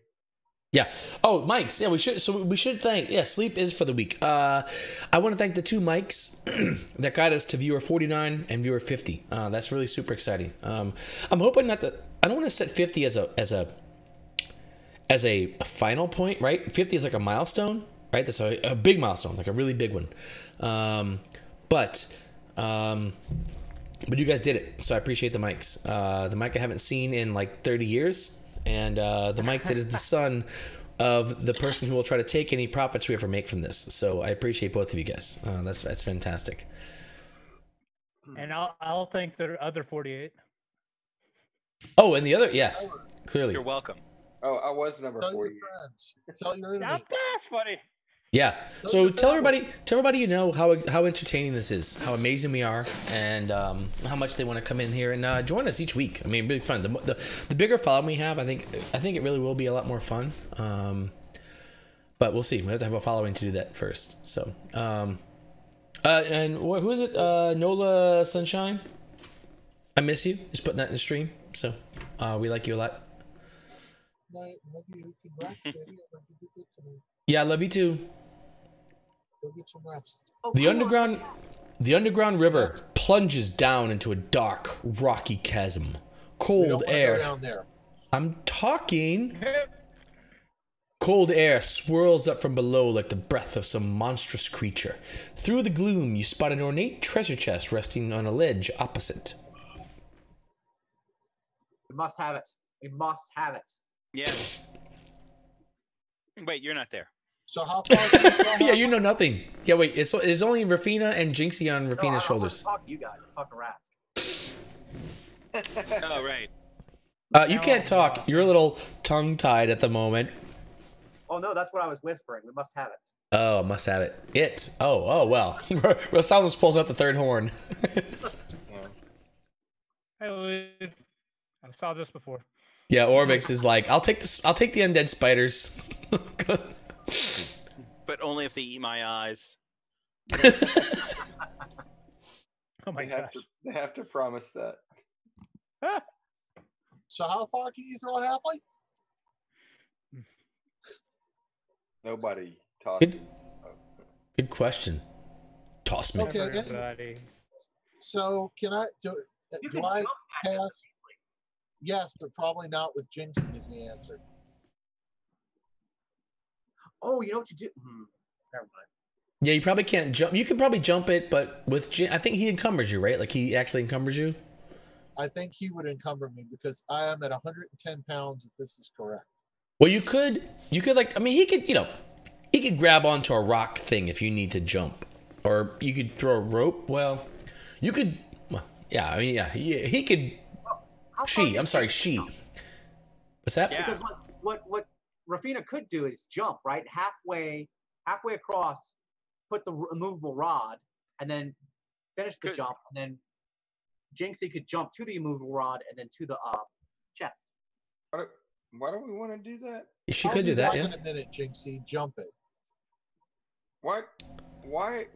Yeah. Oh, mics. Yeah, we should. So we should thank. Yeah, sleep is for the week. I want to thank the two mics that got us to viewer 49 and viewer 50. That's really super exciting. I'm hoping not that. I don't want to set 50 as a final point, right? 50 is like a milestone, right? That's a big milestone, like a really big one. But you guys did it, so I appreciate the mics. The mic I haven't seen in like 30 years, and the mic that is the son of the person who will try to take any profits we ever make from this. So I appreciate both of you guys. That's fantastic. And I'll thank the other 48. Oh, and the other, yes, clearly. You're welcome. Oh, I was number Tell 40. your friends. Tell your enemy. That's funny. Yeah. So tell everybody you know how entertaining this is, how amazing we are, and how much they want to come in here and join us each week. I mean, really fun. The bigger following we have, I think it really will be a lot more fun. But we'll see. We have to have a following to do that first. So, and who is it? Nola Sunshine. I miss you. Just putting that in the stream. So, we like you a lot. Night. Love you. Congrats, baby. I love you good tonight. Yeah, I love you too. Go get some rest. The underground river plunges down into a dark, rocky chasm. Cold air. Go down there. I'm talking. Cold air swirls up from below like the breath of some monstrous creature. Through the gloom, you spot an ornate treasure chest resting on a ledge opposite. We must have it. We must have it. Yeah. Wait, you're not there. So how far? Yeah, you know nothing. Yeah, wait. It's only Rafina and Jinxie on Rafina's shoulders. Talk to you guys. Talk to Rask. Oh, right. You can't talk. You're a little tongue-tied at the moment. Oh no, that's what I was whispering. We must have it. Oh, must have it. Oh, well. Rosales pulls out the third horn. I saw this before. Yeah, Orvix is like, I'll take the undead spiders. But only if they eat my eyes. Oh my gosh. They have to promise that. So how far can you throw a halfling? Nobody tosses. Good question. Toss me. Okay. Everybody. So can I do I pass? Yes, but probably not with Jinxie is the answer. Oh, you know what you do? Never mind. Yeah, you probably can't jump. You can probably jump it, but with I think he encumbers you, right? Like he actually encumbers you. I think he would encumber me because I am at 110 pounds if this is correct. Well, you could like, I mean, he could grab onto a rock thing if you need to jump, or you could throw a rope. Well, you could, yeah, I mean, yeah, he could. I'm sorry, she. What's that? Yeah. Because what Rafina could do is jump right halfway across, put the immovable rod, and then finish the jump, and then Jinxie could jump to the immovable rod and then to the chest. Why do we want to do that? She could do that. Yeah. In a minute, Jinxie, jump it. What? Why?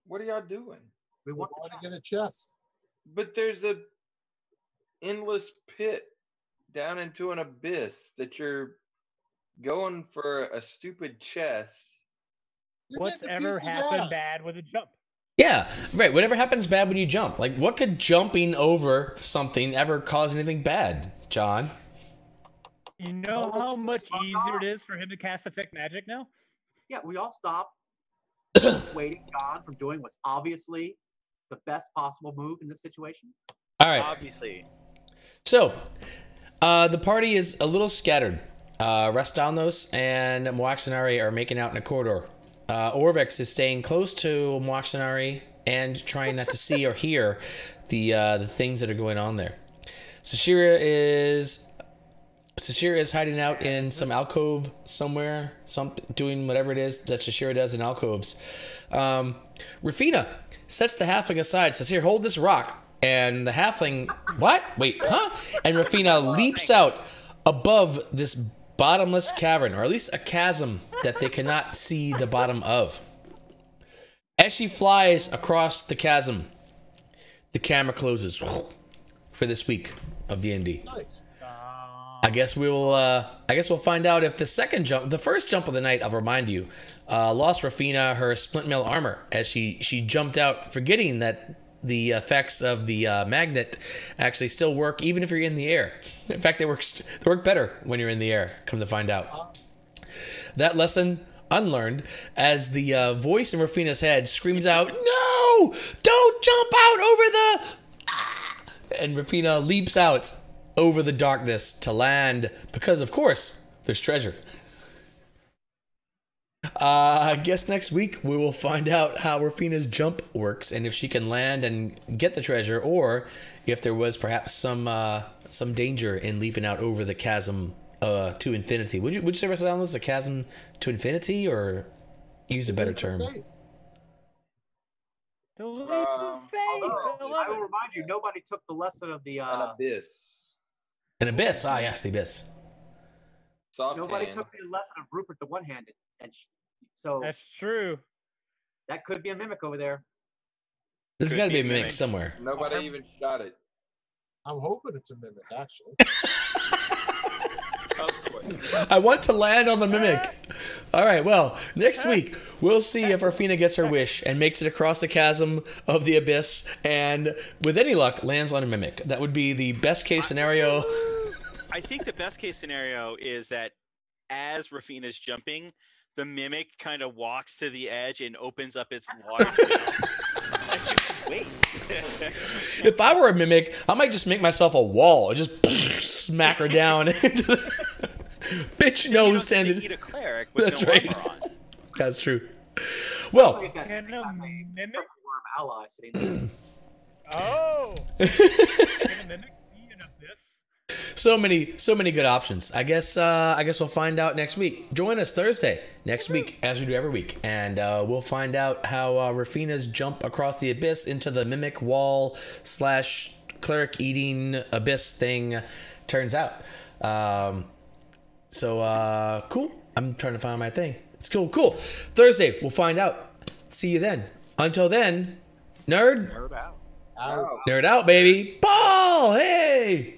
What are y'all doing? We want to get a chest. But there's a endless pit down into an abyss that you're going for a stupid chest. What's ever happened bad with a jump? Yeah, right. Whatever happens bad when you jump. Like, what could jumping over something ever cause anything bad, John? You know how much easier it is for him to cast Detect Magic now? Yeah, we all stopped waiting John from doing what's obviously the best possible move in this situation. All right. Obviously. So, the party is a little scattered. Rastanos and Moaxinari are making out in a corridor. Orvex is staying close to Moaxinari and trying not to see or hear the things that are going on there. Sashira is hiding out in some alcove somewhere, doing whatever it is that Sashira does in alcoves. Rafina sets the halfling aside, says, "Here, hold this rock." And the halfling, what? Wait, huh? And Rafina leaps out above this bottomless cavern, or at least a chasm that they cannot see the bottom of. As she flies across the chasm, the camera closes for this week of D&D. Nice. I guess we'll find out if the first jump of the night, I'll remind you, lost Rafina her splint mail armor as she jumped out, forgetting that the effects of the magnet actually still work even if you're in the air. In fact, they work better when you're in the air, come to find out. That lesson unlearned as the voice in Rafina's head screams out, "No! Don't jump out over the..." And Rafina leaps out over the darkness to land because, of course, there's treasure. I guess next week we will find out how Rafina's jump works and if she can land and get the treasure, or if there was perhaps some danger in leaping out over the chasm to infinity. Would you say this a chasm to infinity, or use a better term? The leap of faith. I will remind you, nobody took the lesson of the An abyss. An abyss. Ah, yes, the abyss. Nobody took the lesson of Rupert the One-Handed, and so that's true. That could be a mimic over there. There's got to be a mimic somewhere. Nobody even shot it. I'm hoping it's a mimic, actually. I want to land on the mimic. All right, well, next week we'll see if Rafina gets her wish and makes it across the chasm of the abyss, and with any luck lands on a mimic. That would be the best case scenario. I think the best case scenario is that as Rafina's jumping, the mimic kind of walks to the edge and opens up its water. Wait. If I were a mimic, I might just make myself a wall and just smack her down into the bitch nose standing. Eat a cleric with That's no right. armor on. That's true. Well, Can a mimic? Worm ally sitting there. Oh. Can a mimic be an abyss? so many good options. I guess we'll find out next week. Join us Thursday next week, as we do every week, and we'll find out how Rafina's jump across the abyss into the mimic wall / cleric eating abyss thing turns out. So cool. I'm trying to find my thing. It's cool. Thursday, we'll find out. See you then. Until then, nerd Nerd out. Out. Nerd out, baby. Paul, hey.